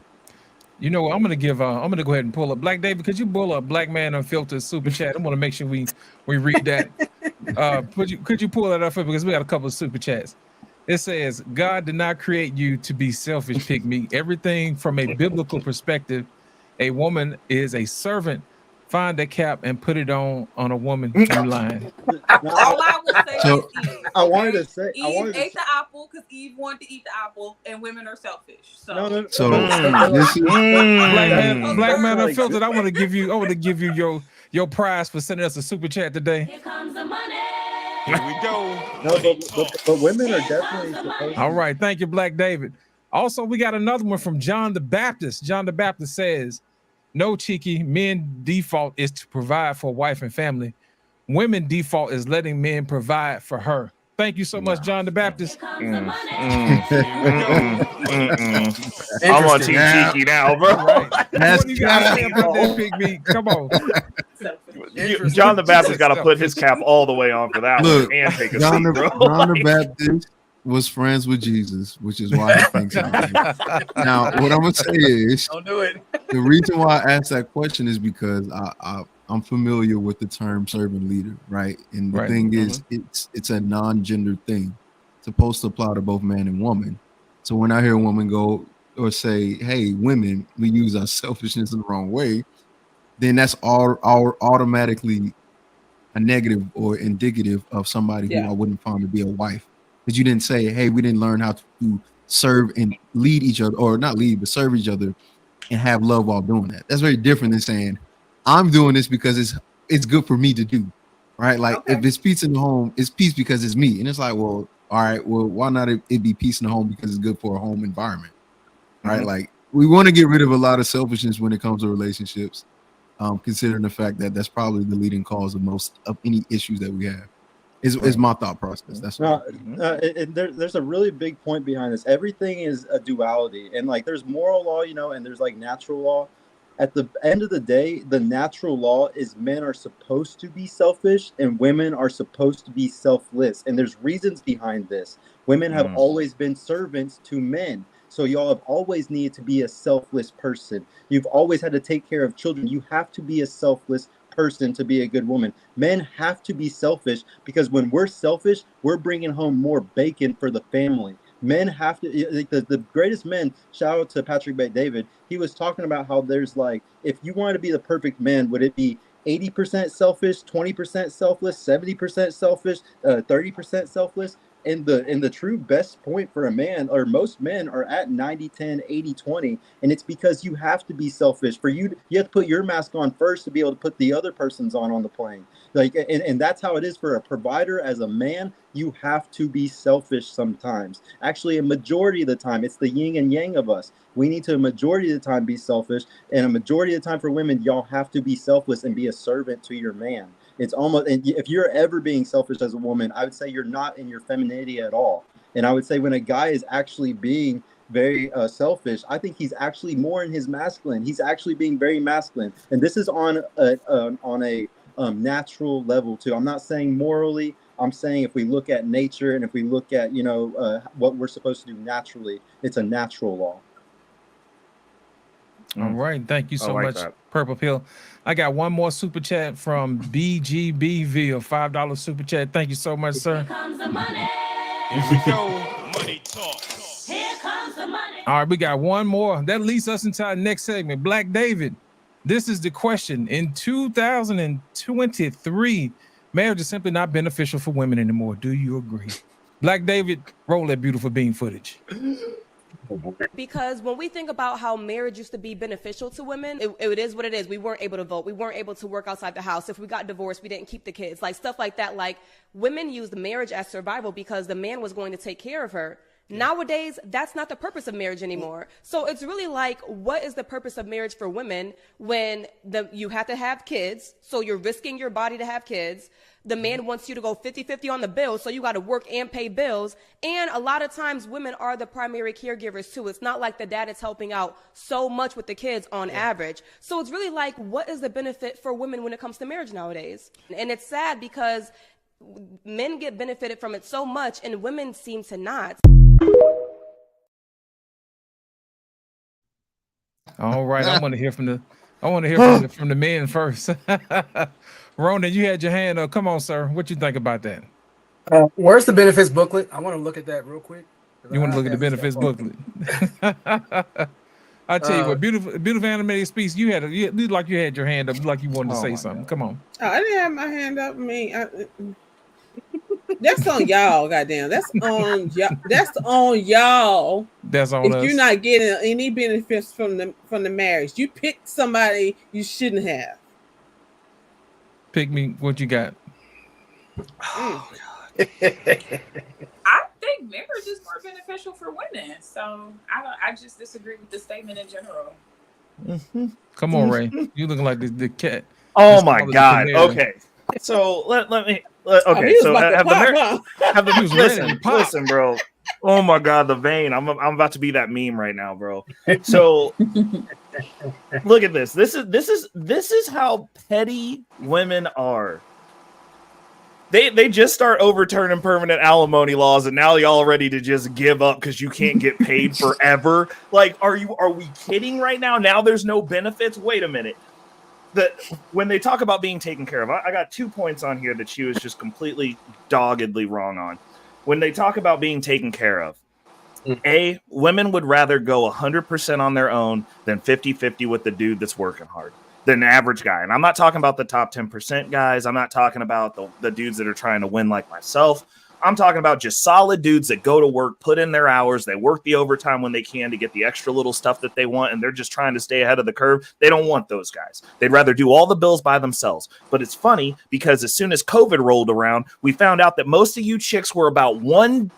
S6: You know what? I'm gonna go ahead and pull up Black David. Could you pull up Black Man Unfiltered super chat? I want to make sure we read that. Could you pull that up for, because we got a couple of super chats. It says, God did not create you to be selfish, pick me. Everything from a biblical perspective, a woman is a servant. Find a cap and put it on a woman. You lying.
S14: All I will say is Eve.
S13: I wanted to say
S14: Eve ate the apple because Eve wanted to eat the apple, and women are selfish. So,
S7: So
S6: Black Man Unfiltered. I want to give you your prize for sending us a super chat today.
S14: Here comes the money.
S6: Here we go.
S13: No, but women are definitely supposed to.
S6: All right, thank you, Black David. Also, we got another one from John the Baptist. John the Baptist says, no, Cheeky, men default is to provide for wife and family. Women default is letting men provide for her. Thank you so much, John the Baptist.
S9: I'm on Team Cheeky now, bro.
S6: What do you guys say about that, Pygmy? Come on.
S9: John the Baptist got to put his cap all the way on for that
S7: Look,
S9: one and take a
S7: John
S9: seat, bro.
S7: the Baptist was friends with Jesus, which is why he thinks I'm Now, what I'm gonna say is,
S12: Don't do it.
S7: the reason why I asked that question is because I I'm familiar with the term servant leader, right? And the
S6: Right.
S7: thing is, it's a non-gender thing. It's supposed to apply to both man and woman. So when I hear a woman go or say, "Hey, women, we use our selfishness in the wrong way," then that's all automatically a negative or indicative of somebody who
S8: Yeah.
S7: I wouldn't find to be a wife. Because you didn't say, "Hey, we didn't learn how to serve and lead each other," or not lead, but serve each other and have love while doing that. That's very different than saying, "I'm doing this because it's good for me to do," right? Like if it's peace in the home, it's peace because it's me. And it's like, well, all right, well, why not it be peace in the home because it's good for a home environment, right? Like we want to get rid of a lot of selfishness when it comes to relationships, considering the fact that that's probably the leading cause of most of any issues that we have. Is my thought process. That's
S13: No, there's a really big point behind this. Everything is a duality, and like there's moral law, you know, and there's like natural law. At the end of the day, the natural law is men are supposed to be selfish and women are supposed to be selfless. And there's reasons behind this. Women have always been servants to men. So y'all have always needed to be a selfless person. You've always had to take care of children. You have to be a selfless person to be a good woman. Men have to be selfish because when we're selfish, we're bringing home more bacon for the family. Men have to, like the greatest men, shout out to Patrick Bet-David, he was talking about how there's like, if you want to be the perfect man, would it be 80% selfish, 20% selfless, 70% selfish, 30% selfless? And the true best point for a man, or most men, are at 90-10, 80-20, and it's because you have to be selfish. For you have to put your mask on first to be able to put the other person's on the plane. Like, and that's how it is for a provider. As a man, you have to be selfish sometimes. Actually, a majority of the time, it's the yin and yang of us. We need to, a majority of the time, be selfish, and a majority of the time for women, y'all have to be selfless and be a servant to your man. It's almost, and if you're ever being selfish as a woman, I would say you're not in your femininity at all. And I would say when a guy is actually being very selfish, I think he's actually more in his masculine. He's actually being very masculine. And this is on a natural level too. I'm not saying morally. I'm saying if we look at nature and if we look at, you know, what we're supposed to do naturally, it's a natural law.
S6: All right. Thank you so
S9: like
S6: much,
S9: that.
S6: Purple Pill. I got one more super chat from BGBV, a $5 super chat. Thank you so much, sir.
S3: Here we go. Money talk. Here comes the money.
S6: All right, we got one more. That leads us into our next segment. Black David, this is the question. In 2023, marriage is simply not beneficial for women anymore. Do you agree? Black David, roll that beautiful bean footage.
S15: Because when we think about how marriage used to be beneficial to women, it is what it is. We weren't able to vote. We weren't able to work outside the house. If we got divorced, we didn't keep the kids. Like stuff like that. Like women used marriage as survival because the man was going to take care of her. Nowadays, that's not the purpose of marriage anymore. So it's really like, what is the purpose of marriage for women when you have to have kids? So you're risking your body to have kids. The man wants you to go 50-50 on the bills, so you got to work and pay bills. And a lot of times women are the primary caregivers too. It's not like the dad is helping out so much with the kids on average. So it's really like, what is the benefit for women when it comes to marriage nowadays? And it's sad because men get benefited from it so much and women seem to not.
S6: All right, I want to hear from the men first. Ronan, you had your hand up. Come on, sir. What you think about that?
S12: Where's the benefits booklet? I want to look at that real quick.
S6: You want to look at the benefits booklet? I tell you what, beautiful animated speech. You looked like you had your hand up, like you wanted to say something.
S8: God.
S6: Come on.
S8: Oh, I didn't have my hand up. That's on y'all. Goddamn, that's on y'all. That's on y'all.
S6: That's on
S8: if
S6: us.
S8: you're not getting any benefits from the marriage, you picked somebody you shouldn't have.
S6: Pick me. What you got?
S14: I think marriage is more beneficial for women. So I just disagree with the statement in general.
S6: Come on, Ray. You looking like the cat.
S9: Oh my God. Okay. So let me. Okay. So listen, bro. Oh my God, the vein. I'm about to be that meme right now, bro. So look at this. This is how petty women are. They just start overturning permanent alimony laws, and now y'all ready to just give up because you can't get paid forever. Like, are we kidding right now? Now there's no benefits. Wait a minute. when they talk about being taken care of, I got 2 points on here that she was just completely doggedly wrong on. When they talk about being taken care of, women would rather go 100% on their own than 50-50 with the dude that's working hard, than the average guy. And I'm not talking about the top 10% guys. I'm not talking about the dudes that are trying to win like myself. I'm talking about just solid dudes that go to work, put in their hours, they work the overtime when they can to get the extra little stuff that they want, and they're just trying to stay ahead of the curve. They don't want those guys. They'd rather do all the bills by themselves. But it's funny because as soon as COVID rolled around, we found out that most of you chicks were about 1-2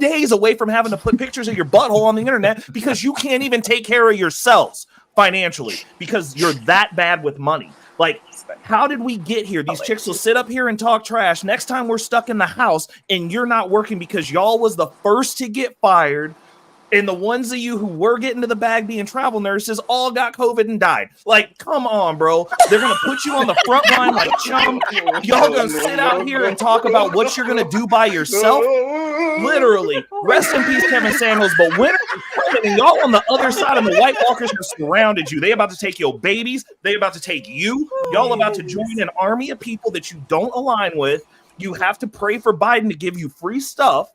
S9: days away from having to put pictures of your butthole on the internet because you can't even take care of yourselves financially because you're that bad with money. Like, how did we get here? These chicks will sit up here and talk trash. Next time we're stuck in the house and you're not working because y'all was the first to get fired. And the ones of you who were getting to the bag being travel nurses all got COVID and died. Like, come on, bro. They're going to put you on the front line like chum. Y'all going to sit out here and talk about what you're going to do by yourself? Literally. Rest in peace, Kevin Samuels. But when and y'all on the other side of the White Walkers have surrounded you. They about to take your babies. They about to take you. Y'all about to join an army of people that you don't align with. You have to pray for Biden to give you free stuff,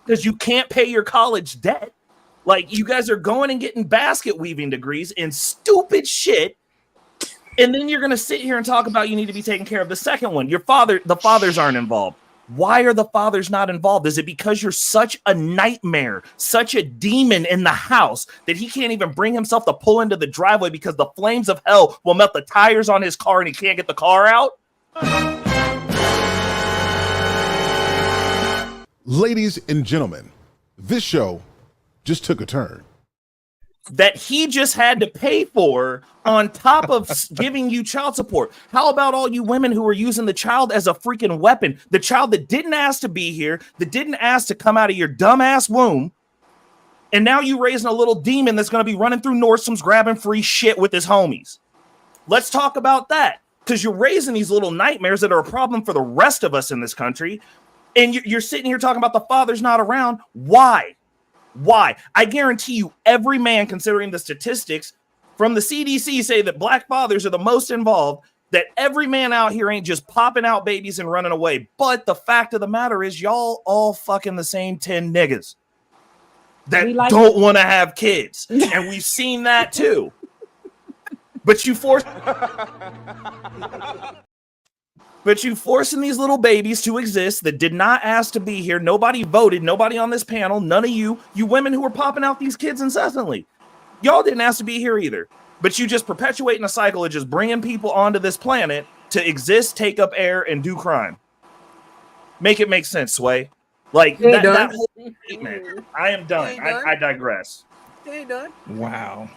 S9: because you can't pay your college debt. Like, you guys are going and getting basket weaving degrees and stupid shit. And then you're going to sit here and talk about you need to be taken care of. The second one, the fathers aren't involved. Why are the fathers not involved? Is it because you're such a nightmare, such a demon in the house that he can't even bring himself to pull into the driveway because the flames of hell will melt the tires on his car and he can't get the car out?
S1: Ladies and gentlemen, this show just took a turn.
S9: That he just had to pay for on top of giving you child support. How about all you women who are using the child as a freaking weapon? The child that didn't ask to be here, that didn't ask to come out of your dumbass womb, and now you raising a little demon that's going to be running through Nordstrom's grabbing free shit with his homies. Let's talk about that, because you're raising these little nightmares that are a problem for the rest of us in this country. And you're sitting here talking about the father's not around. Why? Why? I guarantee you every man, considering the statistics from the CDC say that black fathers are the most involved, that every man out here ain't just popping out babies and running away. But the fact of the matter is y'all all fucking the same 10 niggas that don't want to have kids. And we've seen that too. But you forcing these little babies to exist that did not ask to be here. Nobody voted. Nobody on this panel. None of you women who were popping out these kids incessantly. Y'all didn't ask to be here either. But you just perpetuating a cycle of just bringing people onto this planet to exist, take up air, and do crime. Make it make sense, Sway. Like, that whole statement. I am done. I digress.
S8: You ain't done.
S6: Wow.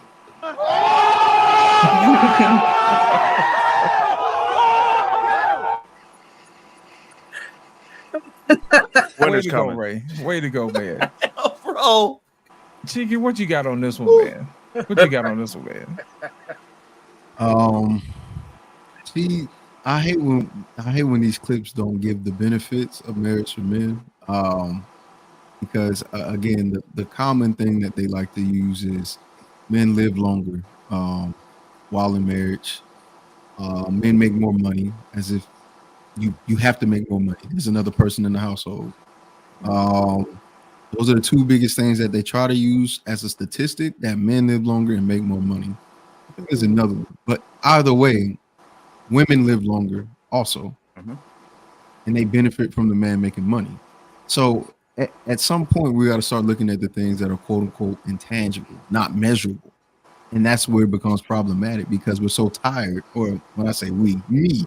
S6: Way to go, Ray. Way to go, man.
S9: Bro.
S6: Cheeky, what you got on this one, man? What you got on this one, man?
S7: See, I hate when these clips don't give the benefits of marriage for men. Because again, the common thing that they like to use is men live longer while in marriage. Men make more money, as if you have to make more money. There's another person in the household. Those are the two biggest things that they try to use as a statistic, that men live longer and make more money. I think there's another one, but either way, women live longer also, and they benefit from the man making money. So at some point, we got to start looking at the things that are quote unquote intangible, not measurable. And that's where it becomes problematic, because we're so tired, or when I say me,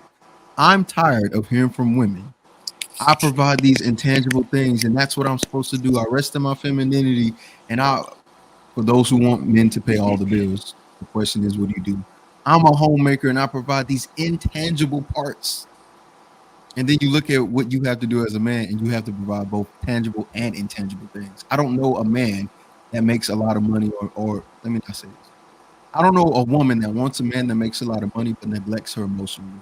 S7: I'm tired of hearing from women. I provide these intangible things, and that's what I'm supposed to do. I rest in my femininity, and for those who want men to pay all the bills, the question is, what do you do? I'm a homemaker, and I provide these intangible parts. And then you look at what you have to do as a man, and you have to provide both tangible and intangible things. I don't know a man that makes a lot of money, or let me not say this. I don't know a woman that wants a man that makes a lot of money but neglects her emotionally.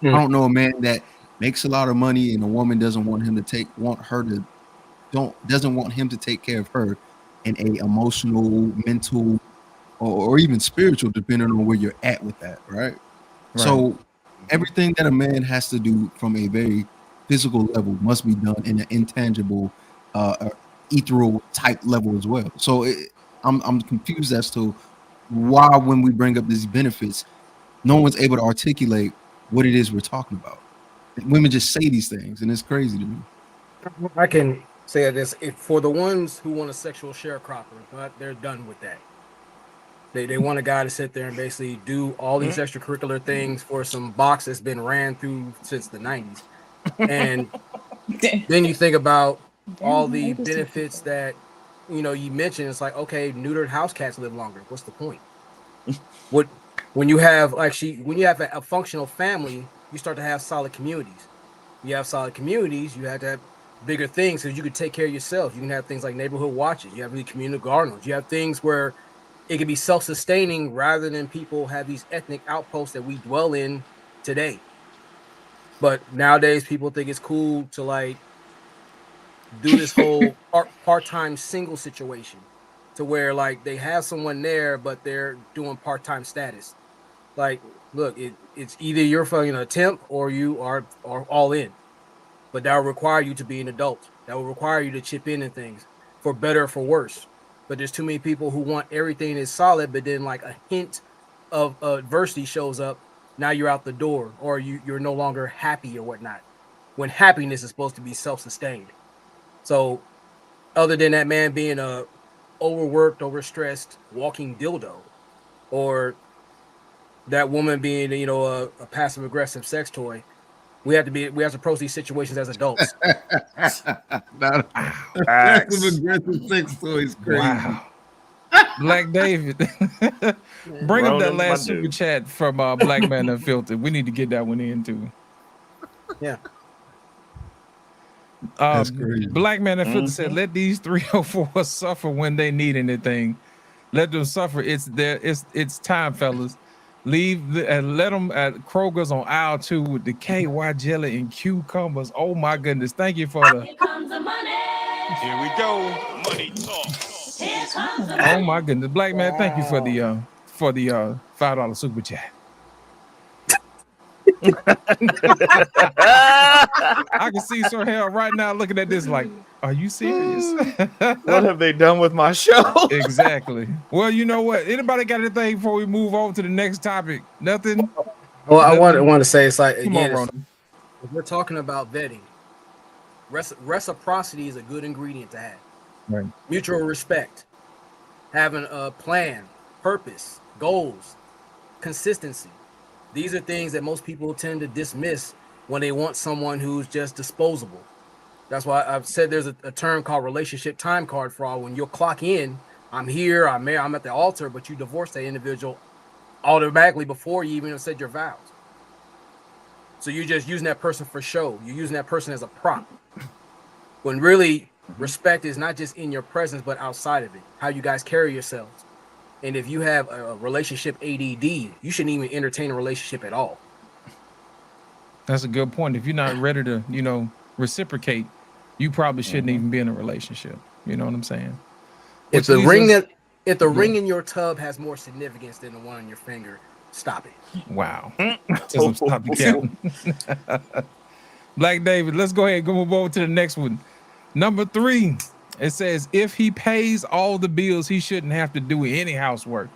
S7: I don't know a man that makes a lot of money and a woman doesn't want him to take care of her in a emotional, mental, or even spiritual, depending on where you're at with that, right? So everything that a man has to do from a very physical level must be done in an intangible, ethereal type level as well. So I'm confused as to why, when we bring up these benefits, no one's able to articulate what it is we're talking about. Women just say these things, and it's crazy to me.
S12: I can say this: for the ones who want a sexual sharecropper, but they're done with that. They want a guy to sit there and basically do all these extracurricular things for some box that's been ran through since the 90s. And then you think about all the benefits that, you know, you mentioned. It's like, okay, neutered house cats live longer. What's the point? When you have when you have a functional family, you start to have solid communities. You have solid communities, you have to have bigger things so you can take care of yourself. You can have things like neighborhood watches. You have really communal gardens. You have things where it can be self-sustaining rather than people have these ethnic outposts that we dwell in today. But nowadays people think it's cool to like do this whole part-time single situation to where like they have someone there, but they're doing part-time status. Like, look, it's either you're fucking a temp or you are all in. But that will require you to be an adult. That will require you to chip in things, for better or for worse. But there's too many people who want everything is solid, but then like a hint of adversity shows up. Now you're out the door, or you're no longer happy or whatnot. When happiness is supposed to be self-sustained. So, other than that man being a overworked, overstressed walking dildo, or that woman being, you know, a passive aggressive sex toy, we have to approach these situations as adults.
S7: Passive aggressive sex toy is crazy.
S6: Wow. Black David, bring up that last super chat from Black Man Unfiltered. We need to get that one in too.
S12: Yeah.
S7: That's crazy.
S6: Black Man Unfiltered said, "Let these 304 suffer when they need anything. Let them suffer. It's time, fellas. Let them at Kroger's on aisle 2 with the KY jelly and cucumbers. Oh my goodness! Thank you for the.
S3: Here comes the money.
S16: Here we go. Money talk.
S3: Here comes the
S6: Oh my goodness, Black Man! Thank you for the $5 super chat. I can see Sir Hell right now looking at this like, are you serious?
S9: What have they done with my show?
S6: Exactly. Well, you know what? Anybody got anything before we move on to the next topic? Nothing?
S12: Well, I want to say, it's like, again,
S6: Come on,
S12: if we're talking about vetting, reciprocity is a good ingredient to have.
S6: Right.
S12: Mutual respect, having a plan, purpose, goals, consistency. These are things that most people tend to dismiss when they want someone who's just disposable. That's why I've said there's a term called relationship time card fraud. When you'll clock in, I'm here, I'm there, I'm at the altar, but you divorce that individual automatically before you even have said your vows. So you're just using that person for show. You're using that person as a prop. When really respect is not just in your presence, but outside of it, how you guys carry yourselves. And if you have a relationship ADD, you shouldn't even entertain a relationship at all.
S6: That's a good point. If you're not ready to, reciprocate, you probably shouldn't even be in a relationship. You know what I'm saying?
S12: If the ring ring in your tub has more significance than the one on your finger, stop it.
S6: Wow. Stop the counting. Black David, let's go ahead and move over to the next one. Number 3, it says, if he pays all the bills, he shouldn't have to do any housework.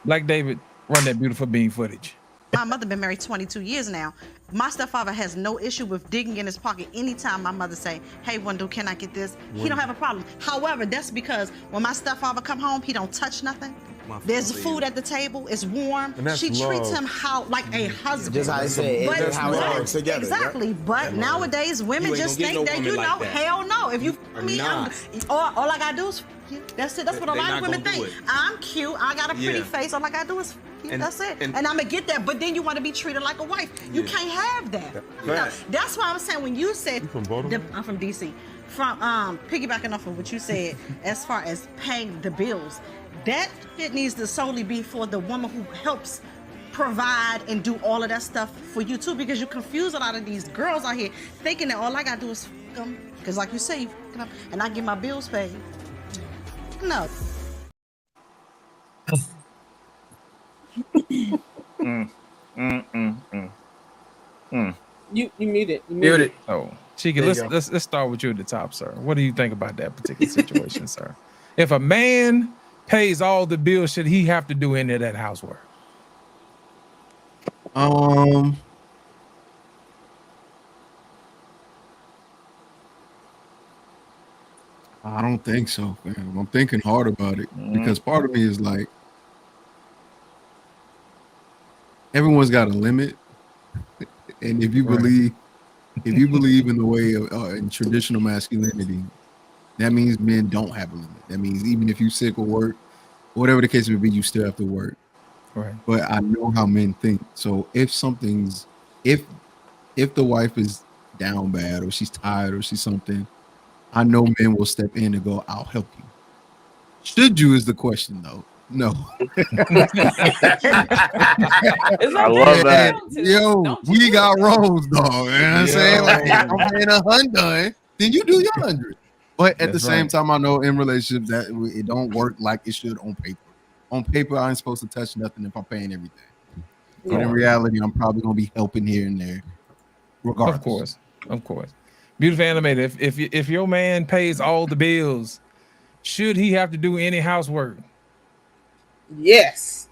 S6: Black David, run that beautiful bean footage.
S17: My mother been married 22 years now. My stepfather has no issue with digging in his pocket anytime my mother say, hey, Wendell, can I get this? He don't have a problem. However, that's because when my stepfather come home, he don't touch nothing. There's food at the table. It's warm. She treats him like a husband.
S18: Just how I said, that's how it works together.
S17: Exactly. But nowadays, women just think that, hell no. If you me, all I gotta do is that's it. That's what a lot of women think. I'm cute. I got a pretty face. All I gotta do is that's it. And I'm gonna get that. But then you want to be treated like a wife. You can't have that. No, that's why I'm saying when you said I'm from DC. From piggybacking off of what you said as far as paying the bills. That shit needs to solely be for the woman who helps provide and do all of that stuff for you too, because you confuse a lot of these girls out here thinking that all I gotta do is f them, because like you say, you f them and I get my bills paid. No.
S8: You muted.
S12: Muted.
S6: Oh, Chica, let's start with you at the top, sir. What do you think about that particular situation, sir? If a man pays all the bills, should he have to do any of that housework?
S7: I don't think so, man. I'm thinking hard about it because part of me is like, everyone's got a limit, and if you believe in the way of in traditional masculinity, that means men don't have a limit. That means even if you're sick or work, whatever the case may be, you still have to work.
S6: Right.
S7: But I know how men think. So if the wife is down bad or she's tired or she's something, I know men will step in and go, "I'll help you." Should you is the question, though. No.
S9: I love that.
S7: Yo, we got roles, dog. You know what I'm saying? Like, if I'm paying $100, then you do your 100. But at the same time, I know in relationships that it don't work like it should on paper. On paper, I ain't supposed to touch nothing if I'm paying everything. But in reality, I'm probably gonna be helping here and there, regardless.
S6: Of course. Beautiful animated. If your man pays all the bills, should he have to do any housework?
S8: Yes.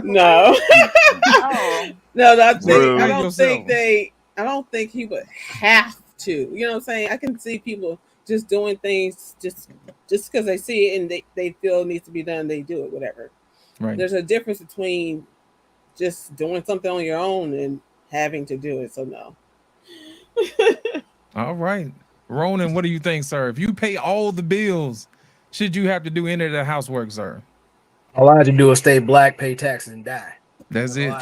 S8: No. No, I don't think he would have to. You know what I'm saying? I can see people just doing things just because they see it and they feel it needs to be done, they do it, whatever.
S6: Right.
S8: There's a difference between just doing something on your own and having to do it. So no.
S6: All right. Ronan, what do you think, sir? If you pay all the bills, should you have to do any of the housework, sir?
S12: All I have to do is stay black, pay taxes, and die.
S6: That's it.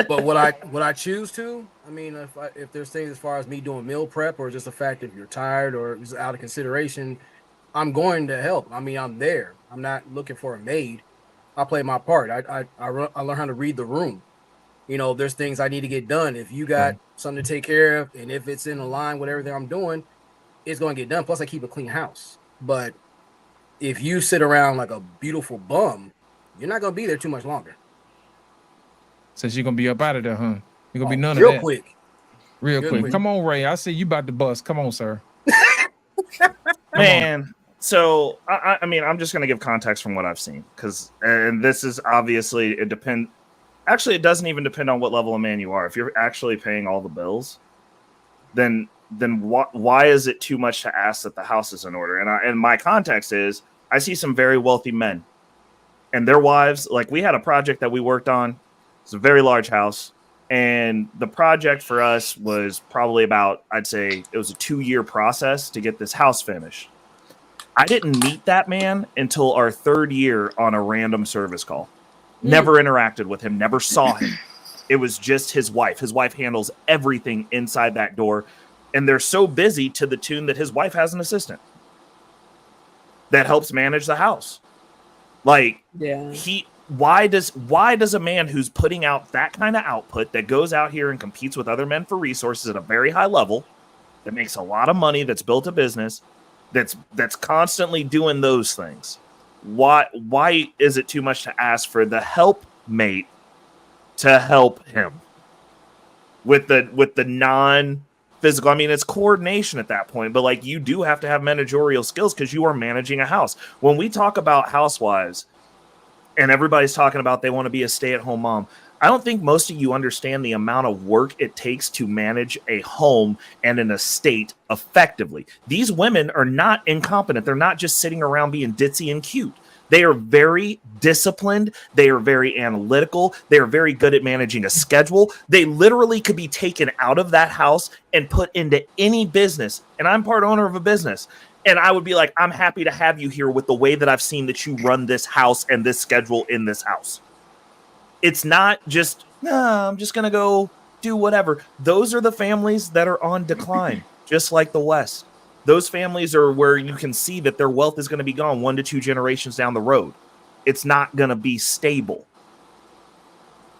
S12: But would I choose to? I mean, if there's things as far as me doing meal prep or just the fact if you're tired or it's out of consideration, I'm going to help. I mean, I'm there. I'm not looking for a maid. I play my part. I learn how to read the room. You know, there's things I need to get done. If you got something to take care of, and if it's in line with everything I'm doing, it's going to get done. Plus, I keep a clean house. But if you sit around like a beautiful bum, you're not going to be there too much longer.
S6: Since you're going to be up out of there, huh? You're going to be none of
S12: real
S6: that.
S12: Real
S6: quick.
S12: quick.
S6: Come on, Ray. I see you about to bust. Come on, sir.
S9: Man, so I mean, I'm just going to give context from what I've seen and this is obviously actually, it doesn't even depend on what level of man you are. If you're actually paying all the bills, then why is it too much to ask that the house is in order? And my context is I see some very wealthy men and their wives. Like, we had a project that we worked on. It's a very large house. And the project for us was probably about, I'd say it was a 2-year process to get this house finished. I didn't meet that man until our 3rd year on a random service call. Never interacted with him, never saw him. It was just his wife. His wife handles everything inside that door. And they're so busy to the tune that his wife has an assistant that helps manage the house. Like, why does a man who's putting out that kind of output, that goes out here and competes with other men for resources at a very high level, that makes a lot of money, that's built a business, that's constantly doing those things, why is it too much to ask for the helpmate to help him with the non-physical? I mean, it's coordination at that point, but like, you do have to have managerial skills because you are managing a house. When we talk about housewives and everybody's talking about they want to be a stay-at-home mom, I don't think most of you understand the amount of work it takes to manage a home and an estate effectively. These women are not incompetent. They're not just sitting around being ditzy and cute. They are very disciplined. They are very analytical. They are very good at managing a schedule. They literally could be taken out of that house and put into any business. And I'm part owner of a business. And I would be like, I'm happy to have you here with the way that I've seen that you run this house and this schedule in this house. It's not just, I'm just going to go do whatever. Those are the families that are on decline, just like the West. Those families are where you can see that their wealth is going to be gone 1 to 2 generations down the road. It's not going to be stable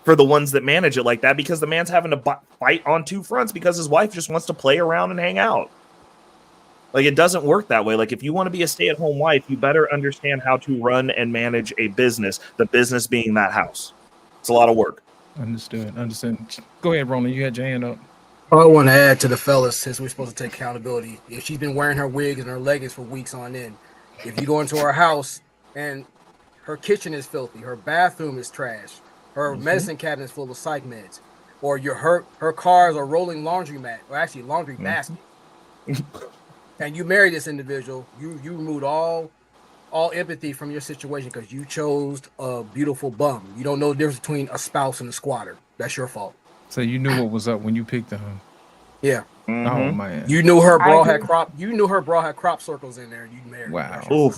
S9: for the ones that manage it like that, because the man's having to fight on 2 fronts because his wife just wants to play around and hang out. Like, it doesn't work that way. Like, if you want to be a stay-at-home wife, you better understand how to run and manage a business, the business being that house. It's a lot of work.
S6: Understood. Go ahead, Roland. You had your hand up.
S12: I want to add to the fellas, since we're supposed to take accountability. If she's been wearing her wig and her leggings for weeks on end, if you go into her house and her kitchen is filthy, her bathroom is trash, her medicine cabinet is full of psych meds, or her cars are rolling laundry basket, and you marry this individual, you removed all empathy from your situation because you chose a beautiful bum. You don't know the difference between a spouse and a squatter. That's your fault.
S6: So you knew what was up when you picked her.
S12: Yeah.
S6: Oh man.
S12: You knew her bra had crop. You knew her bra had crop circles in there. And you married.
S6: Wow.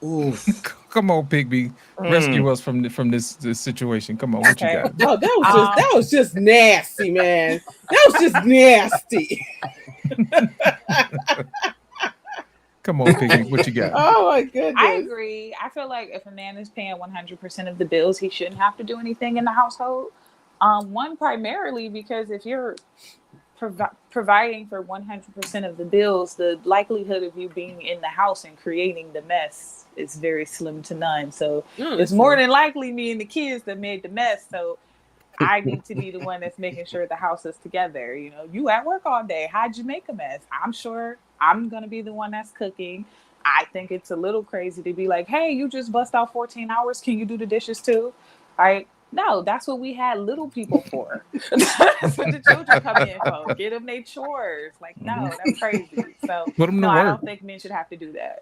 S12: Oof.
S6: Come on, Pigby. Rescue us from this situation. Come on, what you got?
S8: Oh, that was just nasty, man. That was just nasty.
S6: Come on, Piggy. What you got?
S8: Oh my goodness.
S14: I agree. I feel like if a man is paying 100% of the bills, he shouldn't have to do anything in the household. One, primarily because if you're providing for 100% of the bills, the likelihood of you being in the house and creating the mess is very slim to none. So it's more than likely me and the kids that made the mess. So I need to be the one that's making sure the house is together. You know, you at work all day. How'd you make a mess? I'm sure I'm going to be the one that's cooking. I think it's a little crazy to be like, hey, you just bust out 14 hours. Can you do the dishes too? Right? No, that's what we had little people for. That's what the children come in for. Get them their chores. Like, no, that's crazy. So,
S6: Put them to
S14: I
S6: work.
S14: don't think men should have to do that.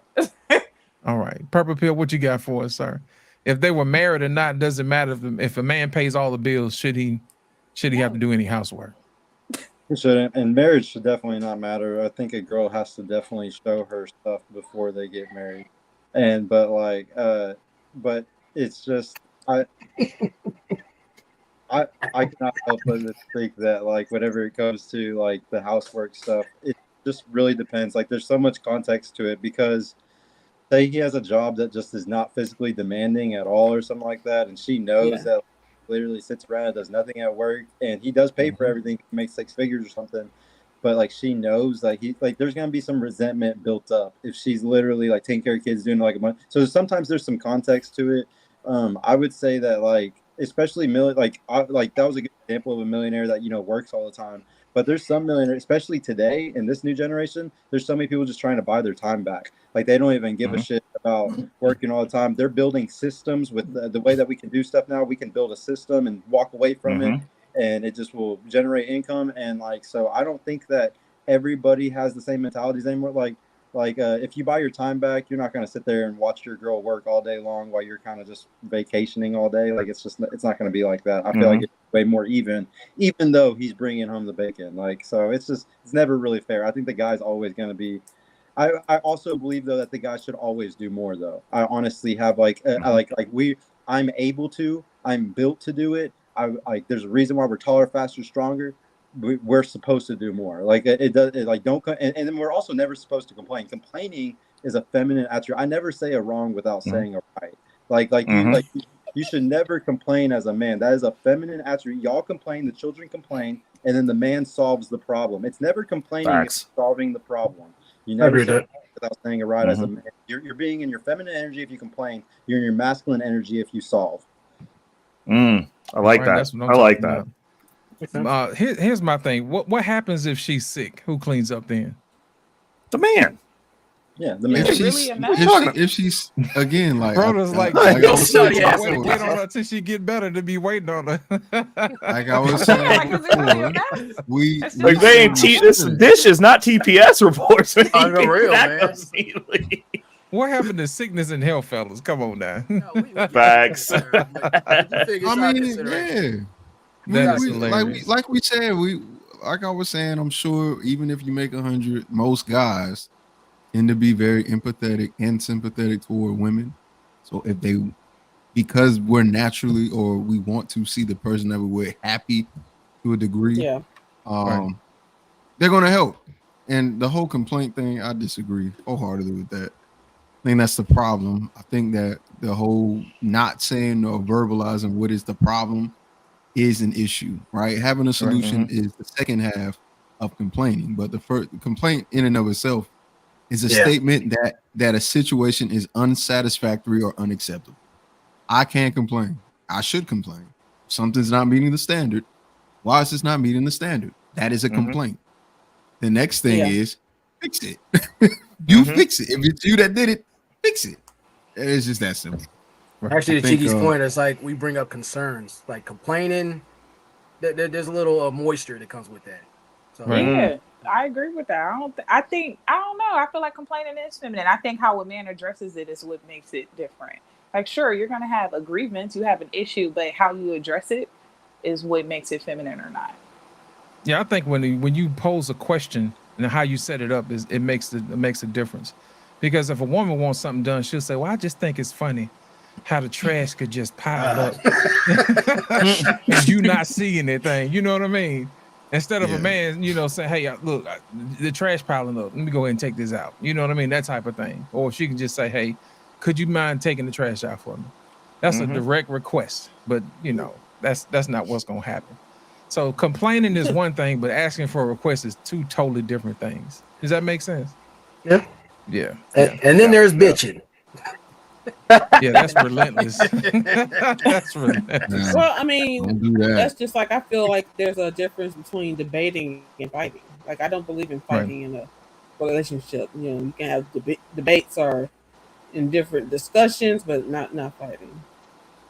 S6: All right. Purple Pill, what you got for us, sir? If they were married or not, doesn't matter. If a man pays all the bills, should he have to do any housework?
S13: It shouldn't, and marriage should definitely not matter. I think a girl has to definitely show her stuff before they get married. But it's just I cannot help but to think that like whenever it comes to like the housework stuff, it just really depends. Like there's so much context to it because say he has a job that just is not physically demanding at all or something like that, and she knows that literally sits around and does nothing at work, and he does pay for everything, makes 6 figures or something, but like she knows like there's gonna be some resentment built up if she's literally like taking care of kids, doing like a month. So sometimes there's some context to it. I would say that like especially that was a good example of a millionaire that works all the time. But there's some millionaires, especially today in this new generation, there's so many people just trying to buy their time back. Like they don't even give a shit about working all the time. They're building systems with the way that we can do stuff now. We can build a system and walk away from it, and it just will generate income. And like, so I don't think that everybody has the same mentalities anymore. Like if you buy your time back, you're not going to sit there and watch your girl work all day long while you're kind of just vacationing all day. Like it's not going to be like that. I feel like it's way more even though he's bringing home the bacon. Like, so it's never really fair. I think the guy's always going to be, I also believe though that the guy should always do more though. I honestly have I'm able to, I'm built to do it. There's a reason why we're taller, faster, stronger. We're supposed to do more. Like and then we're also never supposed to complain. Complaining is a feminine attribute. I never say a wrong without saying a right. You should never complain as a man. That is a feminine attribute. Y'all complain, the children complain, and then the man solves the problem. It's never complaining, it's solving the problem. You never say without saying it right as a man. You're being in your feminine energy if you complain. You're in your masculine energy if you solve.
S9: I like that. I like that.
S6: Here's my thing. What happens if she's sick? Who cleans up then?
S9: The man.
S13: Yeah, the man.
S7: If she's again like
S6: brothers like
S7: wait
S6: on her till she get better to be waiting on her.
S7: Like I was saying before,
S9: this dish is not TPS reports.
S12: Unreal, man.
S6: What happened to sickness and health, fellas? Come on now.
S9: Facts.
S7: I mean, yeah. Like we said, like I was saying, I'm sure even if you make 100, most guys tend to be very empathetic and sympathetic toward women. So because we're naturally, or we want to see the person that we're happy to a degree, they're going to help. And the whole complaint thing, I disagree wholeheartedly with that. I think that's the problem. I think that the whole not saying or verbalizing what is the problem is an issue, right? Having a solution is the second half of complaining, but the first complaint in and of itself is a statement that a situation is unsatisfactory or unacceptable. I can't complain. I should complain. Something's not meeting the standard. Why is this not meeting the standard? That is a complaint. The next thing is fix it. You fix it. If it's you that did it, fix it. It's just that simple.
S12: Actually, to Chiki's point, it's like we bring up concerns, like complaining. There's a little moisture that comes with that. So,
S14: yeah, I agree with that. I don't know. I feel like complaining is feminine. I think how a man addresses it is what makes it different. Like, sure, you're gonna have a grievance, you have an issue, but how you address it is what makes it feminine or not.
S6: Yeah, I think when you pose a question and how you set it up it makes a difference. Because if a woman wants something done, she'll say, "Well, I just think it's funny how the trash could just pile up and you not see anything." You know what I mean? Instead of a man, saying, "Hey, look, the trash piling up. Let me go ahead and take this out." You know what I mean? That type of thing. Or she can just say, "Hey, could you mind taking the trash out for me?" That's a direct request, but that's not what's gonna happen. So complaining is one thing, but asking for a request is two totally different things. Does that make sense?
S12: Yeah.
S6: Yeah.
S12: And then there's bitching.
S6: Yeah, that's relentless. That's relentless.
S8: Well, I mean, that's just like I feel like there's a difference between debating and fighting. Like I don't believe in fighting in a relationship. You can have debates or in different discussions, but not fighting.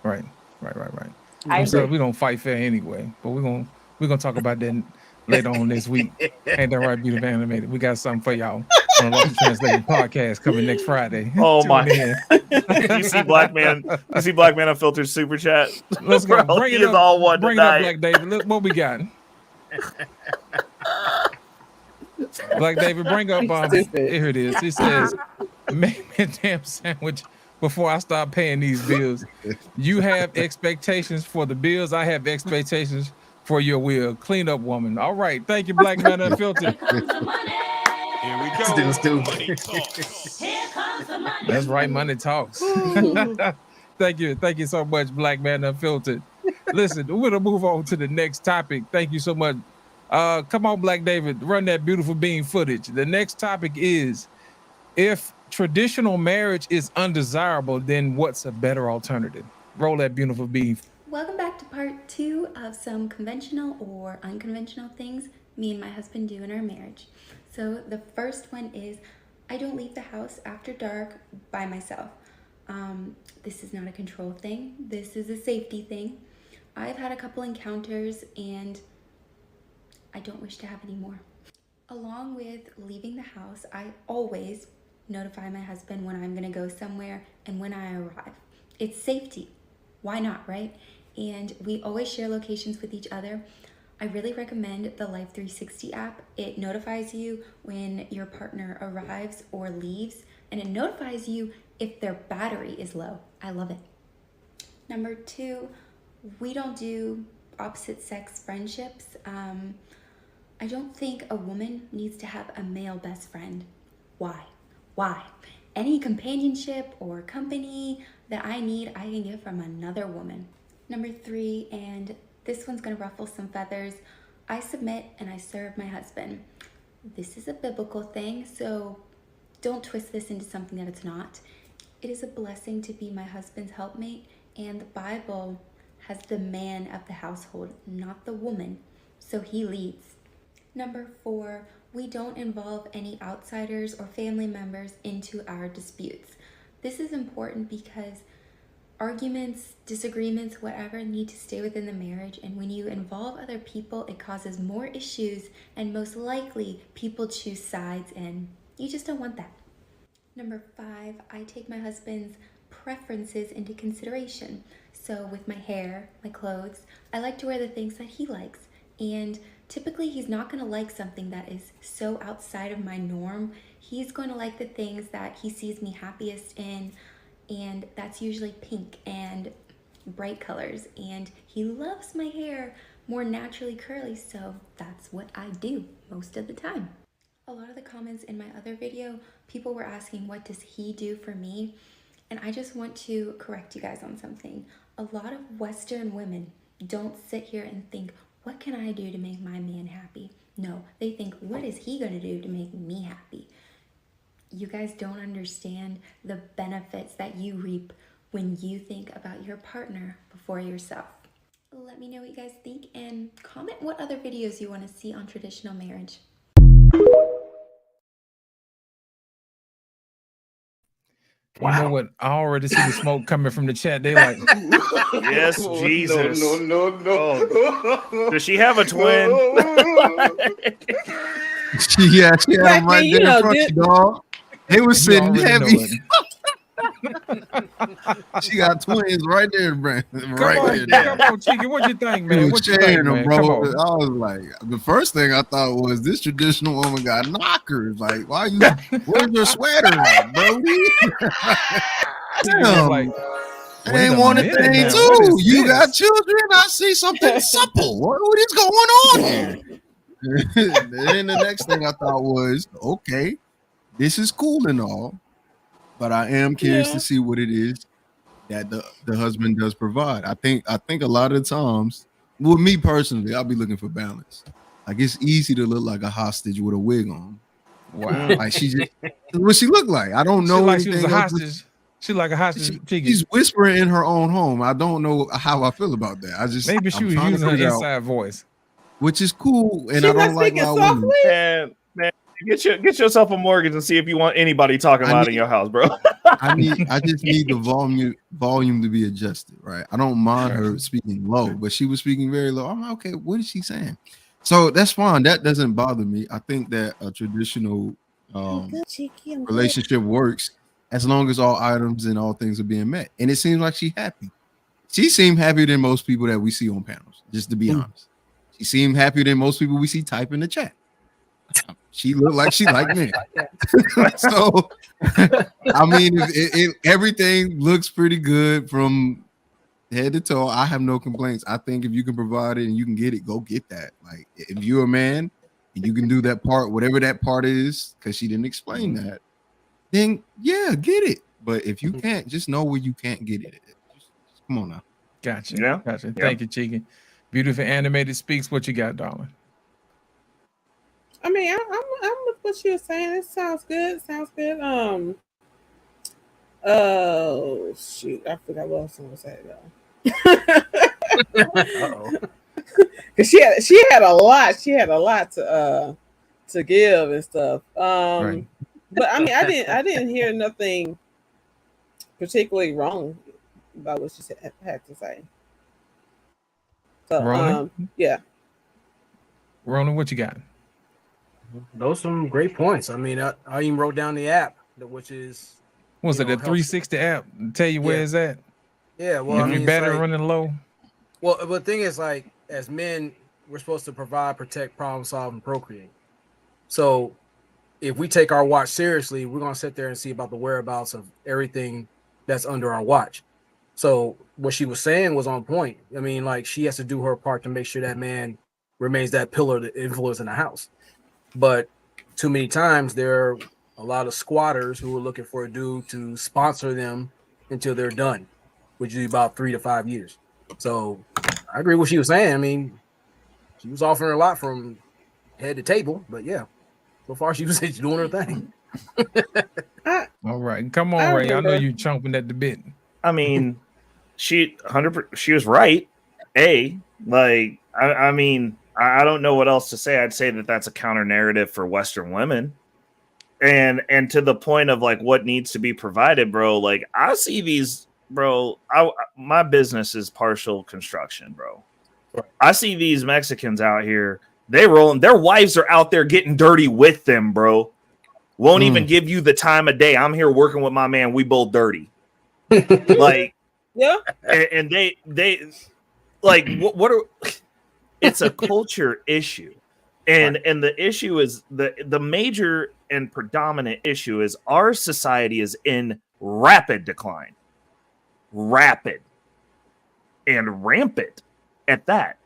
S6: Right. We don't fight fair anyway, but we're gonna talk about that later on this week. Ain't that right, Beautiful Animated? We got something for y'all on the Lost Translated podcast coming next Friday.
S9: Oh my! You see Black Man Unfiltered super chat.
S6: Let's go.
S9: Bro,
S6: Bring it up.
S9: All one
S6: Bring
S9: tonight.
S6: it up, Black David. Look what we got. Black David, bring up. Here it is. He says, "Make me a damn sandwich before I start paying these bills. You have expectations for the bills. I have expectations for your will. Clean up, woman." All right. Thank you, Black Man Unfiltered.
S16: Here we go. Money talks.
S6: That's right. Money talks. Thank you. Thank you so much, Black Man Unfiltered. Listen, we're going to move on to the next topic. Thank you so much. Come on, Black David. Run that beautiful bean footage. The next topic is, if traditional marriage is undesirable, then what's a better alternative? Roll that beautiful bean.
S19: Welcome back to part 2 of some conventional or unconventional things me and my husband do in our marriage. So the first one is, I don't leave the house after dark by myself. This is not a control thing. This is a safety thing. I've had a couple encounters and I don't wish to have any more. Along with leaving the house, I always notify my husband when I'm gonna go somewhere and when I arrive. It's safety. Why not, right? And we always share locations with each other. I really recommend the Life 360 app. It notifies you when your partner arrives or leaves, and it notifies you if their battery is low. I love it. Number 2, we don't do opposite sex friendships. I don't think a woman needs to have a male best friend. Why? Any companionship or company that I need, I can get from another woman. Number 3, and this one's gonna ruffle some feathers. I submit and I serve my husband. This is a biblical thing, so don't twist this into something that it's not. It is a blessing to be my husband's helpmate, and the Bible has the man of the household, not the woman, so he leads. Number 4, we don't involve any outsiders or family members into our disputes. This is important because arguments, disagreements, whatever, need to stay within the marriage, and when you involve other people, it causes more issues, and most likely people choose sides, and you just don't want that. Number 5, I take my husband's preferences into consideration. So with my hair, my clothes, I like to wear the things that he likes, and typically he's not going to like something that is so outside of my norm. He's going to like the things that he sees me happiest in, and that's usually pink and bright colors, and he loves my hair more naturally curly, so that's what I do most of the time. A lot of the comments in my other video, people were asking, what does he do for me? And I just want to correct you guys on something. A lot of Western women don't sit here and think, what can I do to make my man happy? No, they think, what is he gonna do to make me happy? You guys don't understand the benefits that you reap when you think about your partner before yourself. Let me know what you guys think and comment what other videos you want to see on traditional marriage.
S6: You know what? I already see the smoke coming from the chat. They like,
S9: yes, Jesus.
S5: No.
S9: Does she have a twin?
S7: She had them right there in front of you, dog. They were sitting heavy. She got twins right there, Brandon.
S6: Come on, Cheeky. What you think, man? What you think, man?
S7: Bro.
S6: Come on.
S7: I was like, the first thing I thought was this traditional woman got knockers. Like, where's your sweater at, bro? Damn.
S6: Like,
S7: it ain't one thing too. You got children. I see something supple. What is going on here? Then the next thing I thought was, okay, this is cool and all, but I am curious to see what it is that the husband does provide. I think a lot of times, with me personally, I'll be looking for balance. Like, it's easy to look like a hostage with a wig on.
S6: Wow.
S7: Like, she just what she look like. I don't know.
S6: She like she was a hostage. She like a hostage.
S7: She's whispering in her own home. I don't know how I feel about that.
S6: Maybe she was using her inside voice,
S7: which is cool. And I don't like loud women.
S9: Man, get yourself a mortgage and see if you want anybody talking loud in your house, bro.
S7: I just need the volume to be adjusted, right? I don't mind her speaking low, but she was speaking very low. I'm like, okay, what is she saying? So that's fine. That doesn't bother me. I think that a traditional relationship works as long as all items and all things are being met. And it seems like she's happy. She seemed happier than most people that we see on panels, just to be honest. She seemed happier than most people we see type in the chat. She looked like she liked me. So, I mean, if everything looks pretty good from head to toe, I have no complaints. I think if you can provide it and you can get it, go get that. Like, if you're a man and you can do that part, whatever that part is, because she didn't explain that, then yeah, get it. But if you can't, just know where you can't get it. Just come on now.
S6: Gotcha.
S9: Yeah.
S6: Gotcha. Thank you, Cheeky. Beautiful Animated Speaks. What you got, darling?
S8: I mean, I'm with what you're saying. It sounds good. Oh shoot, I forgot what else I was saying though. Cause she had a lot. She had a lot to give and stuff.
S6: Right.
S8: But I mean, I didn't hear nothing particularly wrong about what she had to say. So
S6: Ronan?
S8: yeah.
S6: Ronan, what you got?
S12: Those are some great points. I mean, I even wrote down the app, which is
S6: What's it? The 360 app tell you where it's at.
S12: Yeah, well,
S6: if
S12: I mean,
S6: your battery running low.
S12: Well, the thing is, like, as men, we're supposed to provide, protect, problem solve, and procreate. So, if we take our watch seriously, we're gonna sit there and see about the whereabouts of everything that's under our watch. So, what she was saying was on point. I mean, like, she has to do her part to make sure that man remains that pillar of influence in the house. But too many times there are a lot of squatters who are looking for a dude to sponsor them until they're done, which is about 3 to 5 years. So I agree with what she was saying. I mean, she was offering a lot from head to table, but yeah, so far she was doing her thing.
S6: All right, come on, Ray. I know you chomping at the bit.
S9: I mean, she was right. I mean, I don't know what else to say. I'd say that that's a counter narrative for Western women. And to the point of like what needs to be provided, bro. Like I see these, bro. My business is partial construction, bro. I see these Mexicans out here. They rolling. Their wives are out there getting dirty with them, bro. Won't even give you the time of day. I'm here working with my man. We both dirty. Like
S8: yeah.
S9: And they like what are? It's a culture issue. And the issue is the major and predominant issue is our society is in rapid decline. Rapid and rampant at that.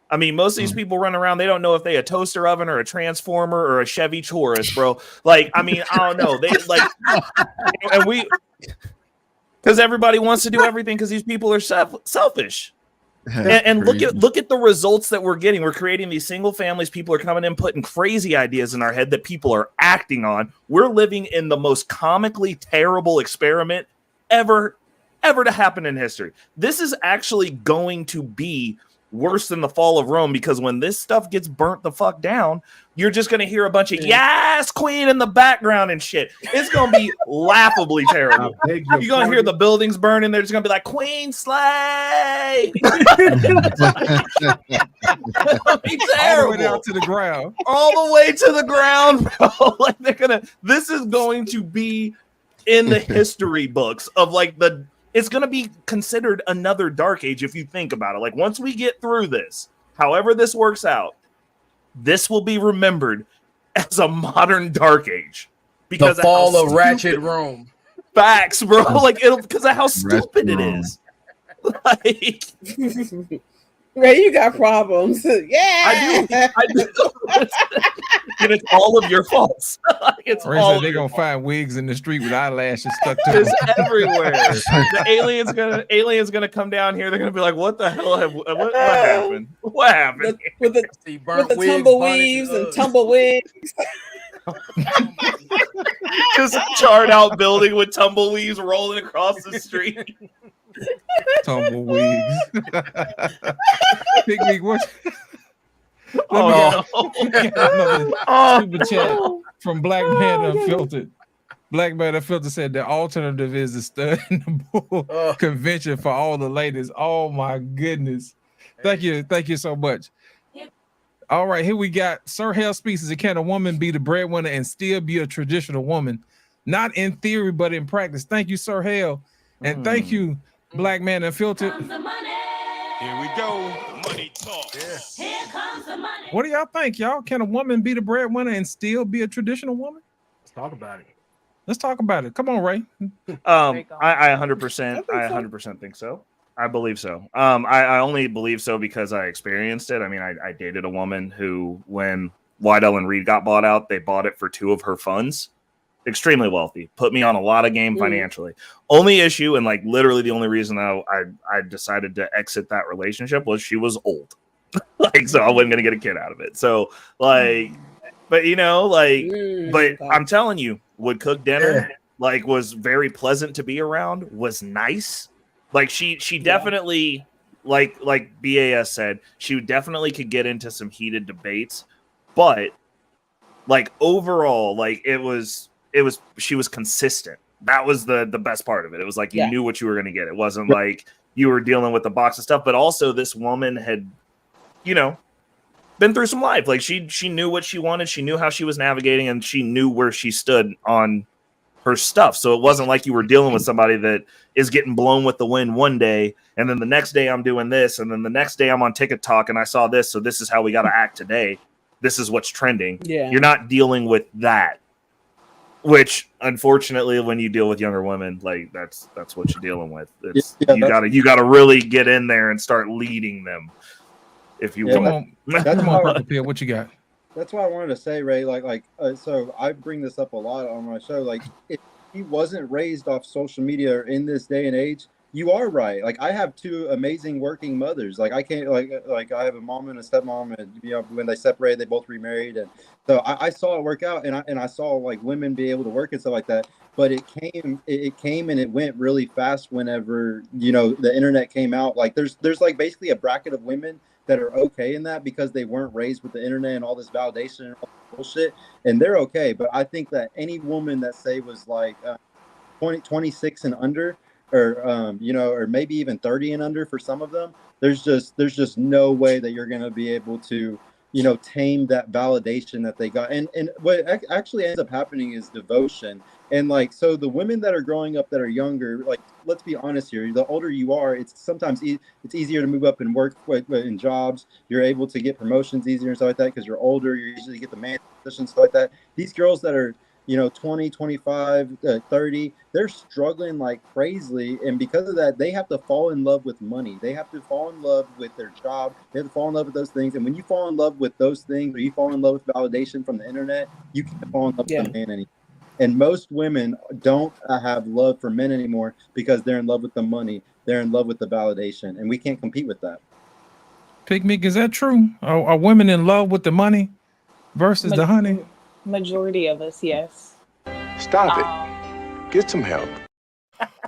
S9: I mean, most of these people run around, they don't know if they a toaster oven or a transformer or a Chevy Taurus, bro. Like, I mean, I don't know. They like, and because everybody wants to do everything because these people are selfish. And look at the results that we're getting. We're creating these single families. People are coming in, putting crazy ideas in our head that people are acting on. We're living in the most comically terrible experiment ever to happen in history. This is actually going to be worse than the fall of Rome, because when this stuff gets burnt the fuck down, you're just going to hear a bunch of yes queen in the background and shit. It's going to be laughably terrible. You're going to hear the buildings burning. They're just going to be like, queen slay. It'll be terrible.
S6: All the way down to the ground.
S9: All the way to the ground, bro. Like this is going to be in the history books of like it's going to be considered another dark age if you think about it. Like once we get through this, however this works out, this will be remembered as a modern dark age because
S20: the fall of ratchet Rome.
S9: Facts, bro. Like it'll because of how stupid it is. Like
S8: Ray, you got problems. Yeah,
S9: I do. And it's all of your faults. It's
S6: Ray
S9: all
S6: said they're gonna find wigs in the street with eyelashes stuck to
S9: It's
S6: them.
S9: everywhere. The alien's gonna come down here. They're gonna be like, "What the hell? What happened? What happened?"
S8: With the tumbleweaves and tumblewigs.
S9: Just a charred out building with tumbleweeds rolling across the street.
S6: Tumbleweeds. Pigmeat, what? Super chat from Black Man Unfiltered. Black Man Unfiltered said the alternative is the Stud in the Bull convention for all the ladies. Oh my goodness. Thank you so much. All right, here we got Sir Hell Speaks. Can a woman be the breadwinner and still be a traditional woman? Not in theory, but in practice. Thank you, Sir Hell. And thank you, Black Man Unfiltered.
S16: Here we go. Money talk. Yeah. Here comes the money.
S6: What do y'all think, y'all? Can a woman be the breadwinner and still be a traditional woman?
S12: Let's talk about it.
S6: Let's talk about it. Come on, Ray.
S9: I 100% think so. I believe so. I only believe so because I experienced it. I mean, I dated a woman who, when Waddell and Reed got bought out, they bought it for 2 of her funds. Extremely wealthy, put me on a lot of game financially. Only issue, and like literally the only reason I decided to exit that relationship was she was old. Like, so I wasn't gonna get a kid out of it. So like, but you know, like, but I'm telling you, would cook dinner, like was very pleasant to be around, was nice. Like she definitely, like BAS said, she definitely could get into some heated debates, but like overall, like she was consistent. That was the best part of it. It was like you knew what you were going to get. It wasn't like you were dealing with a box of stuff, but also this woman had, been through some life. Like she knew what she wanted. She knew how she was navigating, and she knew where she stood on her stuff. So it wasn't like you were dealing with somebody that is getting blown with the wind one day, and then the next day I'm doing this, and then the next day I'm on TikTok and I saw this, so this is how we got to act today. This is what's trending. Yeah. You're not dealing with that. Which, unfortunately, when you deal with younger women, like that's what you're dealing with. You gotta really get in there and start leading them. If you want,
S1: That's
S6: what you got?
S13: That's why I wanted to say, Ray. So I bring this up a lot on my show. Like, if he wasn't raised off social media or in this day and age, you are right. Like, I have 2 amazing working mothers. Like, I can't like I have a mom and a stepmom, and when they separated, they both remarried, and so I saw it work out, and I saw like women be able to work and stuff like that. But it came and it went really fast whenever the internet came out. Like, there's like basically a bracket of women that are okay in that because they weren't raised with the internet and all this validation and all this bullshit, and they're okay. But I think that any woman that say was like 26 and under, or or maybe even 30 and under for some of them, there's just no way that you're going to be able to tame that validation that they got. And what actually ends up happening is devotion. And like, so the women that are growing up that are younger, like, let's be honest here, the older you are, it's sometimes it's easier to move up and work in jobs. You're able to get promotions easier and stuff like that because you're older. You usually get the man position, stuff like that. These girls that are 20, 25, 30, they're struggling like crazily. And because of that, they have to fall in love with money. They have to fall in love with their job. They have to fall in love with those things. And when you fall in love with those things, or you fall in love with validation from the internet, you can't fall in love with a man anymore. And most women don't have love for men anymore because they're in love with the money. They're in love with the validation. And we can't compete with that.
S6: Picnic, is that true? Are women in love with the money versus the honey?
S14: Majority of us, yes.
S16: Stop it. Get some help.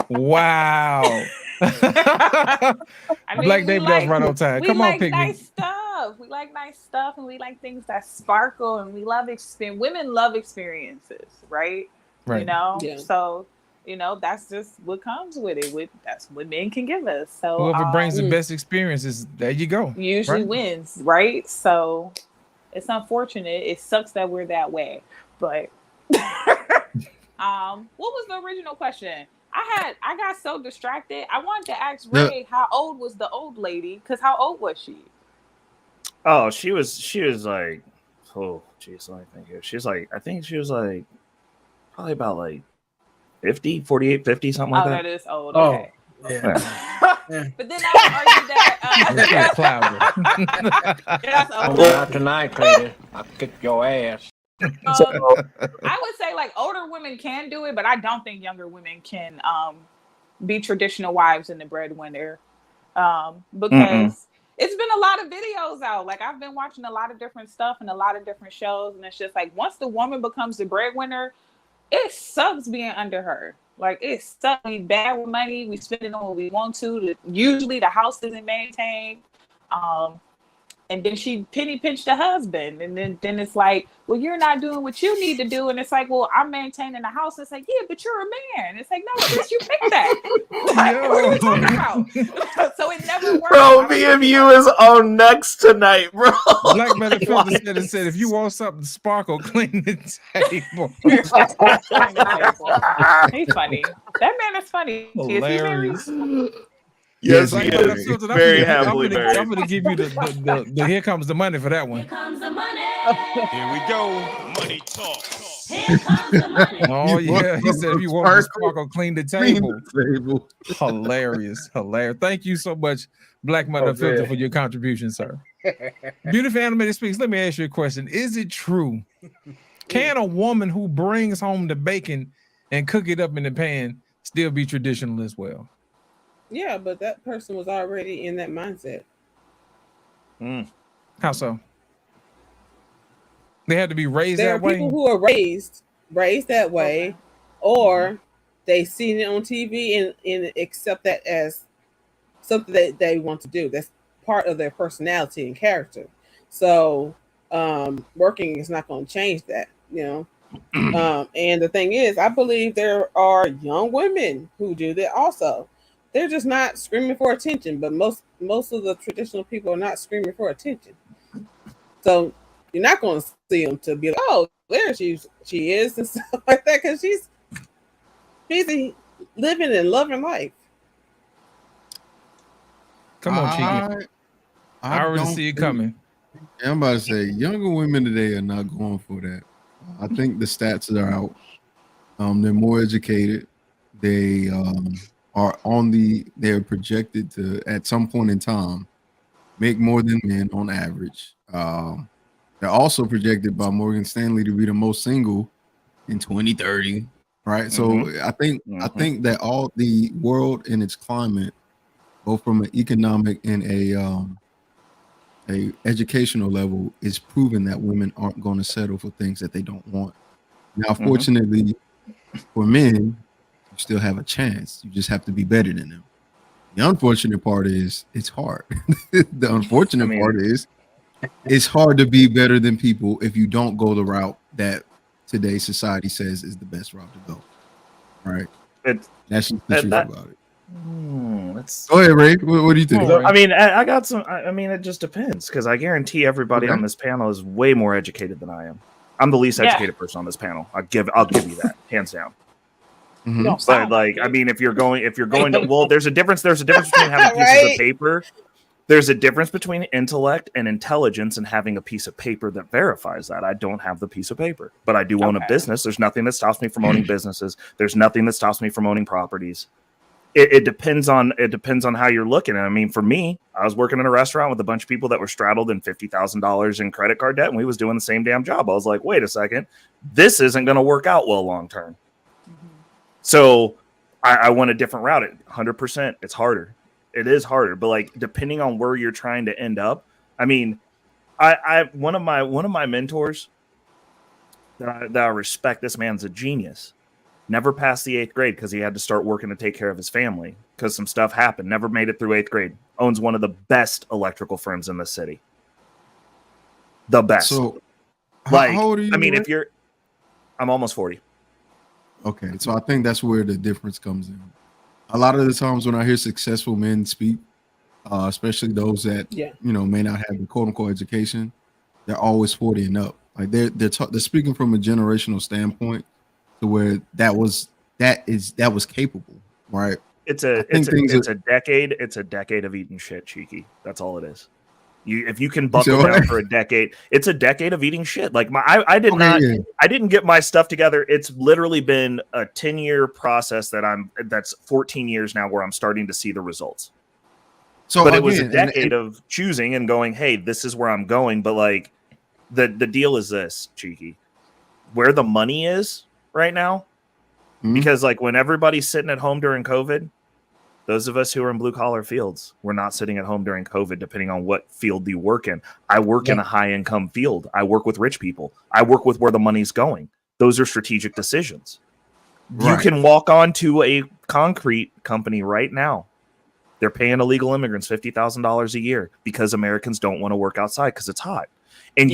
S6: Wow.
S14: I mean,
S6: Black
S14: we
S6: David, that's right on time.
S14: We
S6: Come on,
S14: like
S6: Picnic.
S14: nice stuff. We like nice stuff, and we like things that sparkle, and we love experience. Women love experiences, right?
S6: Right.
S14: You know,
S8: Yeah.
S14: so that's just what comes with it. That's what men can give us. So
S6: Whoever brings the best experiences, there you go.
S14: usually
S6: Right?
S14: wins, right? So it's unfortunate. It sucks that we're that way, but what was the original question? I got so distracted. I wanted to ask Ray how old was the old lady? Because how old was she?
S9: Oh, she was like, oh, geez, let me think here. She's like, I think she was like, probably about like 50, 48, 50, something like that.
S14: That is old.
S12: Oh,
S14: Okay.
S12: yeah.
S14: But then I would argue that that's old.
S20: Not tonight, lady. I'll kick your ass.
S14: I would say like older women can do it, but I don't think younger women can be traditional wives and the breadwinner. Because it's been a lot of videos out. Like I've been watching a lot of different stuff and a lot of different shows, and it's just like once the woman becomes the breadwinner, it sucks being under her. Like it sucks. We bad with money. We spend it on what we want to. Usually the house isn't maintained. And then she penny pinched the husband. And then it's like, well, you're not doing what you need to do. And it's like, well, I'm maintaining the house. It's like, yeah, but you're a man. It's like, no, sis, you picked that. Like, what are you talking about? So it never works.
S9: Bro, BMU is on next tonight, bro.
S6: Black Man said, if you want something to sparkle, clean the table.
S14: He's funny. That man is funny.
S6: Hilarious.
S14: Is he married?
S9: Yes,
S6: Like,
S9: he is.
S6: Very
S9: happily married.
S6: I'm gonna give you the here comes the money for that one.
S16: Here we go. Money talk.
S6: Oh yeah, he said if you want to sparkle, clean the table. Hilarious. Thank you so much, Black Mother Filter, for your contribution, sir. Beautiful Animated Speaks. Let me ask you a question. Is it true? Can a woman who brings home the bacon and cook it up in the pan still be traditional as well?
S8: Yeah, but that person was already in that mindset.
S6: How so? They had to be raised
S8: There
S6: that
S8: are
S6: way.
S8: people who are raised that way, or they seen it on TV and accept that as something that they want to do. That's part of their personality and character. So working is not going to change that, you know. And the thing is, I believe there are young women who do that also. They're just not screaming for attention, but most of the traditional people are not screaming for attention. So you're not going to see them to be like, oh, there she is and stuff like that, because she's busy living and loving life.
S6: Come on, Cheeky. I already see it coming.
S7: I'm about to say younger women today are not going for that. I think the stats are out. They're more educated. They they're projected to at some point in time make more than men on average. They're also projected by Morgan Stanley to be the most single in 2030, right? So I think that all the world and its climate, both from an economic and a educational level, is proving that women aren't going to settle for things that they don't want. Now, fortunately for men, you still have a chance. You just have to be better than them. The unfortunate part is it's hard. The unfortunate part is it's hard to be better than people if you don't go the route that today's society says is the best route to go. Right? That's just the truth about it. Go ahead, Ray. What do you think?
S9: I mean, I got some. I mean, it just depends, because I guarantee everybody on this panel is way more educated than I am. I'm the least educated person on this panel. I'll give you that, hands down. But like, I mean, if you're going to, well, there's a difference between having pieces of paper. There's a difference between intellect and intelligence and having a piece of paper that verifies that. I don't have the piece of paper, but I do own a business. There's nothing that stops me from owning businesses. There's nothing that stops me from owning properties. It depends on how you're looking. I mean, for me, I was working in a restaurant with a bunch of people that were straddled in $50,000 in credit card debt, and we was doing the same damn job. I was like, wait a second, this isn't going to work out well long term. So I went a different route. 100%, it's harder. It is harder, but like depending on where you're trying to end up, I mean, I one of my mentors that I respect. This man's a genius. Never passed the 8th grade because he had to start working to take care of his family because some stuff happened. Never made it through 8th grade. Owns one of the best electrical firms in the city. The best.
S7: So,
S9: like,
S7: how old are you?
S9: I mean,
S7: Ray?
S9: if you're, I'm almost 40.
S7: Okay, so I think that's where the difference comes in. A lot of the times when I hear successful men speak, especially those that may not have the quote unquote education, they're always 40 and up. Like they're speaking from a generational standpoint to where that was capable, right?
S9: It's a decade. It's a decade of eating shit, Cheeky. That's all it is. If you can buckle down for a decade, it's a decade of eating shit. Like I didn't get my stuff together. It's literally been a 10-year process that's 14 years now where I'm starting to see the results. So, but it was a decade of choosing and going, hey, this is where I'm going. But like the deal is this, Cheeky, where the money is right now, because like when everybody's sitting at home during COVID, those of us who are in blue collar fields, we're not sitting at home during COVID, depending on what field you work in. I work in a high income field. I work with rich people. I work with where the money's going. Those are strategic decisions. Right. You can walk onto a concrete company right now. They're paying illegal immigrants $50,000 a year because Americans don't want to work outside because it's hot. And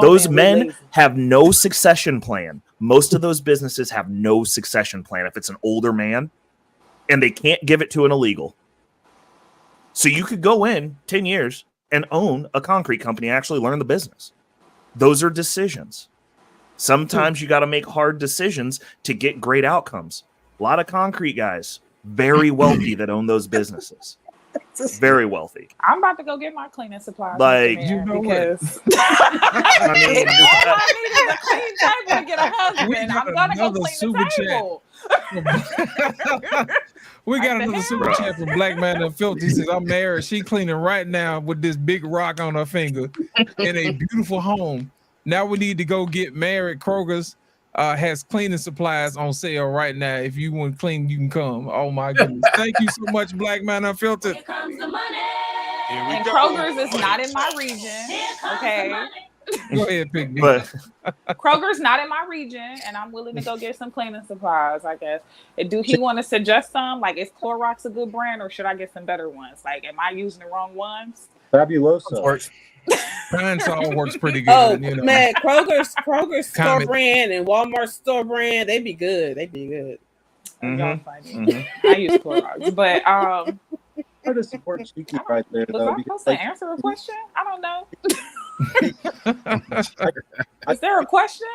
S9: those men have no succession plan. Most of those businesses have no succession plan. If it's an older man, and they can't give it to an illegal. So you could go in 10 years and own a concrete company and actually learn the business. Those are decisions. Sometimes you got to make hard decisions to get great outcomes. A lot of concrete guys, very wealthy that own those businesses. Very wealthy.
S14: I'm about to go get my cleaning supplies.
S9: Like,
S14: because
S9: I mean,
S14: all I need is a clean table to get a husband. I'm gonna go clean the table.
S6: We got another super chat from Black Man and Filthy. He says, I'm married. She cleaning right now with this big rock on her finger in a beautiful home. Now we need to go get married. Kroger's has cleaning supplies on sale right now. If you want to clean, you can come. Oh my goodness. Thank you so much, Black Man Unfiltered.
S14: Here comes the money. And Kroger's is not in my region. Okay.
S6: Go ahead, pick me.
S14: Kroger's not in my region, and I'm willing to go get some cleaning supplies, I guess. Do he want to suggest some? Like, is Clorox a good brand, or should I get some better ones? Like, am I using the wrong ones?
S13: Fabuloso.
S6: Pine-Sol works pretty good.
S8: Oh,
S6: you know.
S8: man, Kroger's store
S6: Comment.
S8: brand and Walmart store brand, they be good. They be good.
S14: Y'all funny. I use Clorox, but
S13: to support Cheeky right there,
S14: was
S13: though.
S14: I supposed to answer a question? I don't know. Is there a question?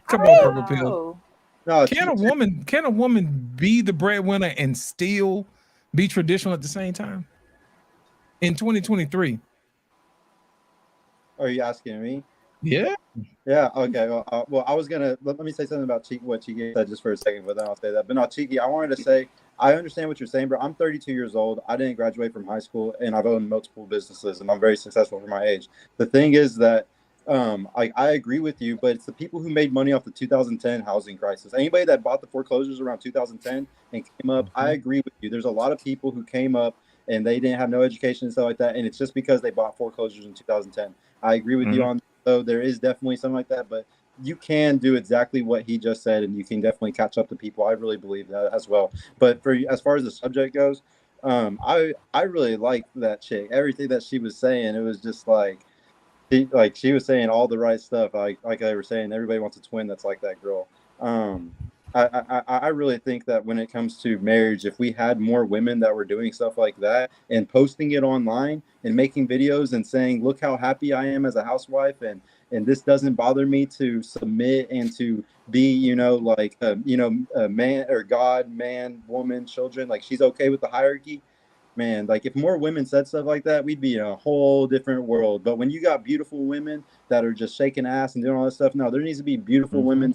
S6: Come on, Purple Pill.
S13: No,
S6: Can a woman be the breadwinner and still be traditional at the same time? In 2023.
S13: Are you asking me?
S6: Yeah.
S13: Yeah. Okay. Well, I was gonna let me say something about Cheeky, what Cheeky said just for a second, but then I'll say that. But no, Cheeky, I wanted to say I understand what you're saying, bro. I'm 32 years old. I didn't graduate from high school, and I've owned multiple businesses, and I'm very successful for my age. The thing is that I agree with you, but it's the people who made money off the 2010 housing crisis. Anybody that bought the foreclosures around 2010 and came up, I agree with you. There's a lot of people who came up and they didn't have no education and stuff like that, and it's just because they bought foreclosures in 2010. I agree with you on that, though. There is definitely something like that, but you can do exactly what he just said, and you can definitely catch up to people. I really believe that as well. But for as far as the subject goes, I really liked that chick. Everything that she was saying, it was just like she was saying all the right stuff. Like they were saying, everybody wants a twin that's like that girl. I really think that when it comes to marriage, if we had more women that were doing stuff like that and posting it online and making videos and saying, look how happy I am as a housewife, and this doesn't bother me to submit and to be, a man or God, man, woman, children, like she's okay with the hierarchy. Man, like if more women said stuff like that, we'd be in a whole different world. But when you got beautiful women that are just shaking ass and doing all that stuff, no, there needs to be beautiful women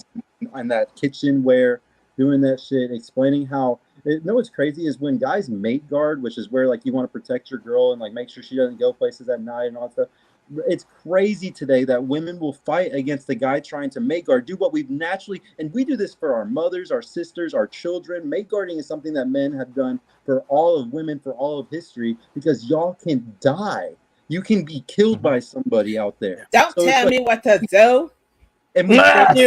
S13: in that kitchenware doing that shit, explaining how. You know what's crazy is when guys mate guard, which is where like you want to protect your girl and like make sure she doesn't go places at night and all that stuff. It's crazy today that women will fight against the guy trying to mate guard, do what we've naturally, and we do this for our mothers, our sisters, our children. Mate guarding is something that men have done for all of women, for all of history, because y'all can die. You can be killed by somebody out there.
S8: Don't
S13: So it's
S8: tell
S13: like-
S8: me what to do.
S13: And we
S9: Facts.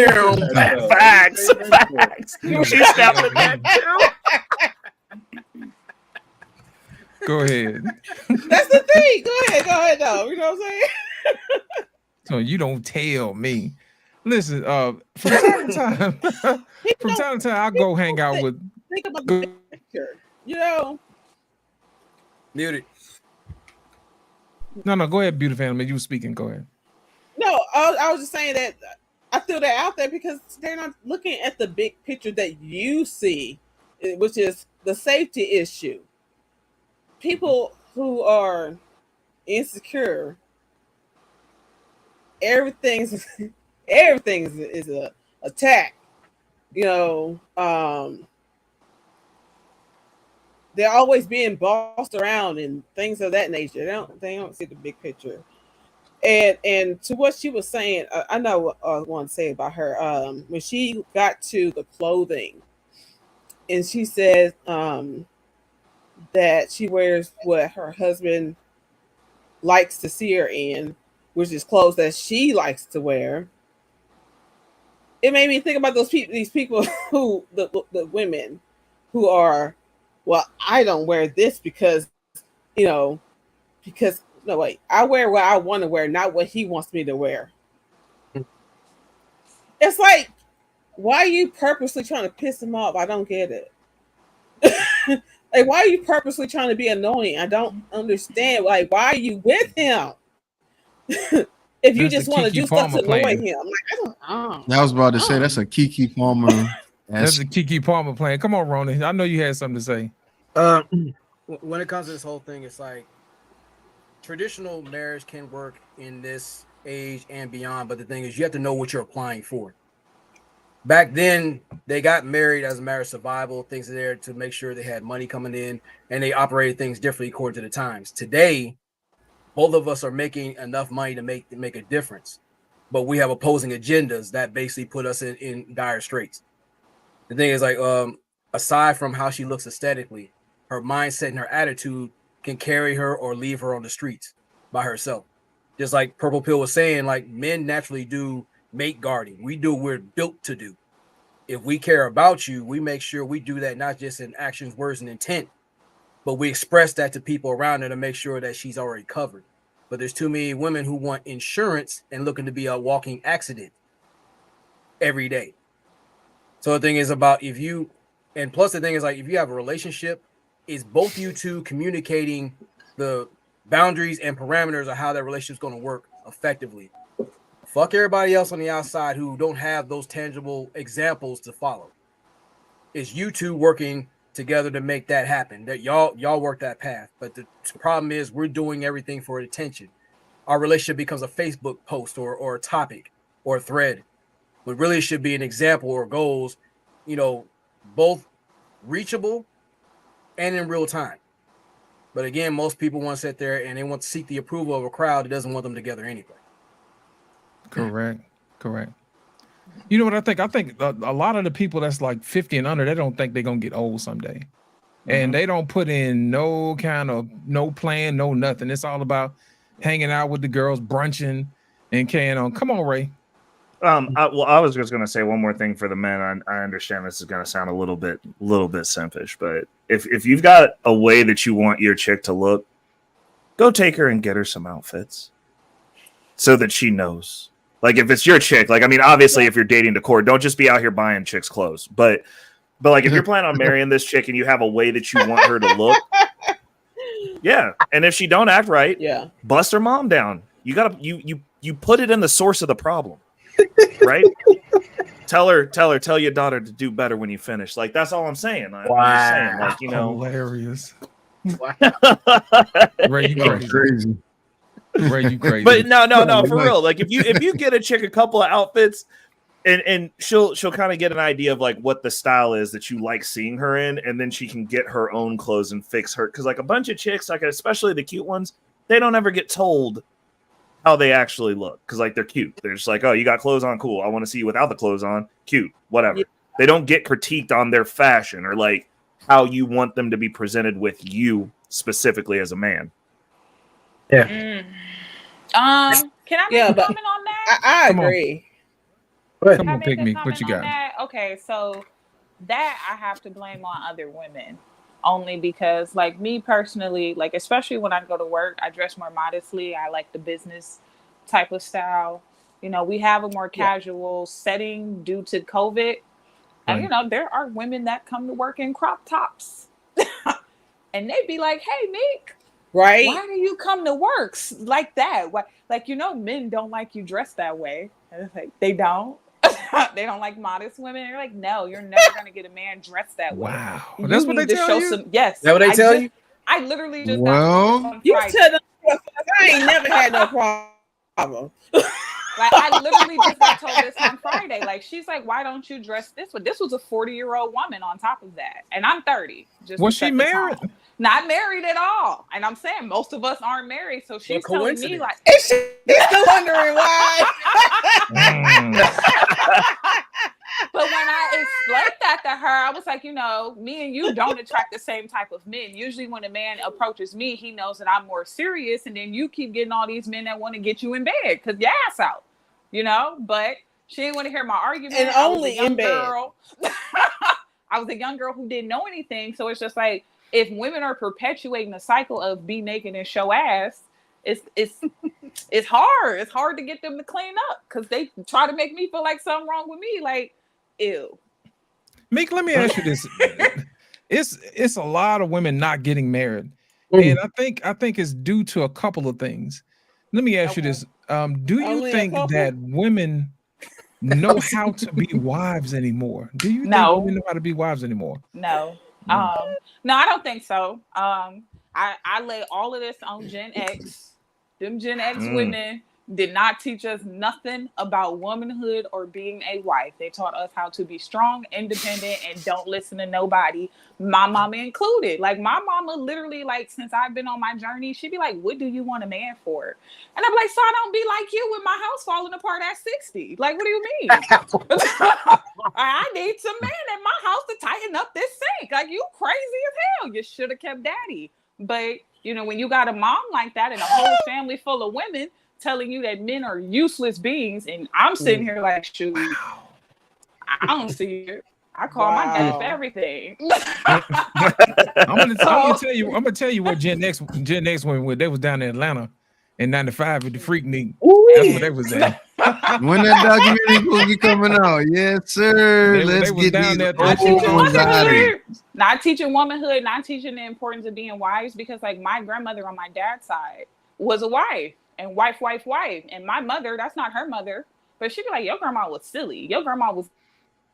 S9: She snapped at that too.
S6: Go ahead.
S8: That's the thing. Go ahead, though. You know what I'm saying?
S6: So you don't tell me. Listen, from time to time, I go hang out with.
S8: Think about the big picture. You know.
S12: Muted.
S6: No, go ahead, beautiful animal. You were speaking. Go ahead.
S8: No, I was just saying that I threw that out there because they're not looking at the big picture that you see, which is the safety issue. People who are insecure, everything's is a attack. You know, they're always being bossed around and things of that nature. They don't see the big picture. And to what she was saying, I know what I want to say about her. When she got to the clothing, and she said that she wears what her husband likes to see her in, which is clothes that she likes to wear. It made me think about these people who the women who are, well, I don't wear this because no wait, I wear what I want to wear, not what he wants me to wear. It's like, why are you purposely trying to piss him off? I don't get it. Like, why are you purposely trying to be annoying? I don't understand. Like, why are you with him? If you just want to do stuff to annoy him. Like,
S7: I was about to say that's a Kiki Palmer.
S6: That's a Kiki Palmer plan. Come on, Ronnie. I know you had something to say.
S12: When it comes to this whole thing, it's like traditional marriage can work in this age and beyond, but the thing is, you have to know what you're applying for. Back then, they got married as a matter of survival, things are there to make sure they had money coming in, and they operated things differently according to the times. Today, both of us are making enough money to make a difference, but we have opposing agendas that basically put us in dire straits. The thing is, like, aside from how she looks aesthetically, her mindset and her attitude can carry her or leave her on the streets by herself. Just like Purple Pill was saying, like, men naturally do mate guarding. We do what we're built to do. If we care about you, we make sure we do that, not just in actions, words, and intent, but we express that to people around her to make sure that she's already covered. But there's too many women who want insurance and looking to be a walking accident every day. So the thing is about if you have a relationship, is both you two communicating the boundaries and parameters of how that relationship is going to work effectively. Fuck everybody else on the outside who don't have those tangible examples to follow. It's you two working together to make that happen. That y'all work that path. But the problem is we're doing everything for attention. Our relationship becomes a Facebook post or a topic or a thread. But really it should be an example or goals, both reachable and in real time. But again, most people want to sit there and they want to seek the approval of a crowd that doesn't want them together anyway.
S6: Correct. You know what I think? I think a lot of the people that's like 50 and under, they don't think they're going to get old someday. And they don't put in no plan, no nothing. It's all about hanging out with the girls, brunching and carrying on. Come on, Ray.
S9: I was just going to say one more thing for the men. I understand this is going to sound a little bit simpish, but if you've got a way that you want your chick to look, go take her and get her some outfits so that she knows. Like, if it's your chick, like, I mean, obviously, if you're dating to court, don't just be out here buying chicks clothes. But like, if you're planning on marrying this chick and you have a way that you want her to look, yeah. And if she don't act right, bust her mom down. You gotta you put it in the source of the problem, right? Tell your daughter to do better when you finish. Like, that's all I'm saying. I'm just saying, like,
S6: hilarious.
S7: Ray, you crazy.
S6: Ray, you crazy.
S9: But no, for real. Like, if you get a chick a couple of outfits, and she'll kind of get an idea of like what the style is that you like seeing her in, and then she can get her own clothes and fix her. Because like a bunch of chicks, like especially the cute ones, they don't ever get told how they actually look because like they're cute. They're just like, oh, you got clothes on, cool. I want to see you without the clothes on, cute, whatever. Yeah. They don't get critiqued on their fashion or like how you want them to be presented with you specifically as a man.
S12: Yeah.
S14: Can I make a comment on that?
S8: I agree.
S6: Come on, pick me. What you got?
S14: That? Okay, so that I have to blame on other women. Only because, like, me personally, like, especially when I go to work, I dress more modestly. I like the business type of style. You know, we have a more casual setting due to COVID. And, you know, there are women that come to work in crop tops. And they'd be like, hey, Meek,
S8: right?
S14: Why do you come to work like that? Why? Like, you know, men don't like you dressed that way. And it's like, they don't. They don't like modest women. You're like, no, you're never gonna get a man dressed that way.
S6: Wow,
S14: You
S6: that's what they
S14: need to
S6: tell
S14: show
S6: you?
S14: some. Yes,
S12: That what they tell you?
S14: I literally just
S7: Well,
S8: You tell them I ain't never had no problem.
S14: like I literally just got told this on Friday. Like, she's like, why don't you dress this way? This was a 40-year-old woman on top of that, and I'm 30. Just
S6: Was
S14: to
S6: she
S14: set the
S6: married?
S14: tone. Not married at all. And I'm saying most of us aren't married, so she's telling me like,
S8: Is she still wondering why?
S14: But when I explained that to her, I was like, you know, me and you don't attract the same type of men. Usually when a man approaches me, he knows that I'm more serious, and then you keep getting all these men that want to get you in bed because your ass out, you know? But she didn't want to hear my argument.
S8: And
S14: I was
S8: only
S14: a young
S8: in bed.
S14: girl. I was a young girl who didn't know anything. So it's just like, if women are perpetuating the cycle of be naked and show ass, it's hard. It's hard to get them to clean up because they try to make me feel like something wrong with me. Like, ew.
S6: Meek, let me ask you this. It's a lot of women not getting married. And I think it's due to a couple of things. Let me ask you this. Do you
S8: Only a
S6: think
S8: couple?
S6: that women know how to be wives anymore? Do you think women know how to be wives anymore?
S14: No. No, I don't think so. I lay all of this on Gen X. Them Gen X women did not teach us nothing about womanhood or being a wife. They taught us how to be strong, independent, and don't listen to nobody, my mama included. Like, my mama literally, like, since I've been on my journey, she'd be like, what do you want a man for? And I'm like, so I don't be like you with my house falling apart at 60. Like, what do you mean? I need some man in my house to tighten up this sink. Like, you crazy as hell. You should have kept daddy. But, you know, when you got a mom like that and a whole family full of women telling you that men are useless beings, and I'm sitting here like, shoot, I don't see it. I call my dad for everything.
S6: I'm gonna tell you what Gen X women were. They was down in Atlanta in '95 with the Freaknik. That's where they was at.
S7: When that documentary will be coming out, yes, sir. Let's get
S6: down
S7: these
S6: there.
S7: old ones out of here.
S14: Not teaching womanhood, not teaching the importance of being wives, because like my grandmother on my dad's side was a wife and wife. And my mother, that's not her mother, but she'd be like, your grandma was silly. Your grandma was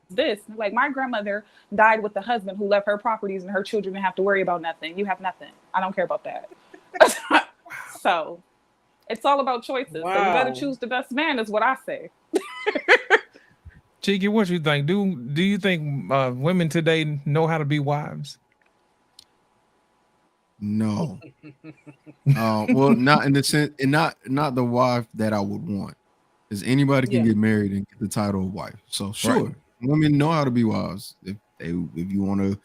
S14: this. Like, my grandmother died with the husband who left her properties and her children didn't have to worry about nothing. You have nothing. I don't care about that. So it's all about choices. So you better choose the best man is what I say.
S6: Cheeky, what you think? Do you think women today know how to be wives?
S7: No. Well, not in the sense, and not the wife that I would want. Because anybody can get married and get the title of wife. So sure, women know how to be wives. If you want to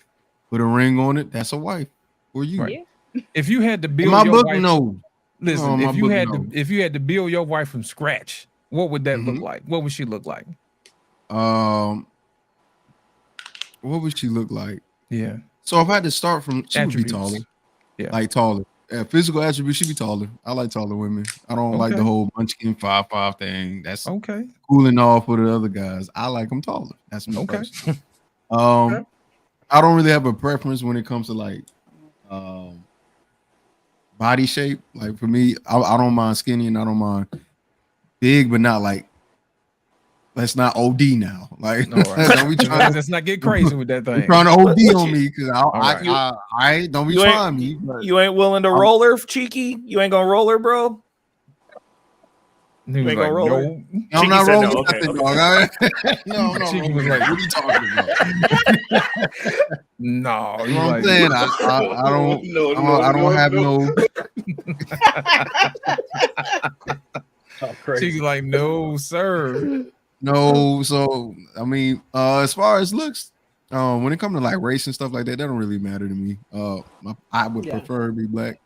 S7: put a ring on it, that's a wife for you.
S6: Right. If you had to build
S7: my
S6: your
S7: book,
S6: wife,
S7: no.
S6: Listen,
S7: No,
S6: if you had to build your wife from scratch, what would that look like? What would she look like?
S7: What would she look like?
S6: Yeah.
S7: So if I had to start from, she would be
S6: Attributes.
S7: taller.
S6: Yeah.
S7: Like taller. Physical attributes, she'd be taller. I like taller women. I don't like the
S6: Okay.
S7: whole munchkin 5'5" thing. That's
S6: okay.
S7: Cooling off for the other guys. I like them taller. That's me
S6: Okay.
S7: personally. I don't really have a preference when it comes to like body shape. Like for me, I don't mind skinny and I don't mind big, but not like, let's not OD now. Like, don't be trying
S6: Let's not get crazy with that thing.
S7: You're trying to OD on me because
S6: right.
S7: I don't be
S9: You
S7: trying me.
S9: ain't, you ain't willing to roll her, Cheeky? You ain't gonna roll her, bro?
S6: He
S9: You
S6: was
S9: ain't
S6: like,
S9: gonna roll her?
S6: no.
S7: I'm
S9: Cheeky
S7: not
S9: said
S7: rolling
S9: no. Okay,
S7: nothing,
S9: okay.
S7: dog. All right? No, no.
S6: Cheeky was like,
S7: what are you talking about?
S6: No,
S7: You know what I'm saying? I don't have no.
S6: Cheeky like, no, sir.
S7: No, so I mean, as far as looks, when it comes to like race and stuff like that, that don't really matter to me. I would prefer to be black.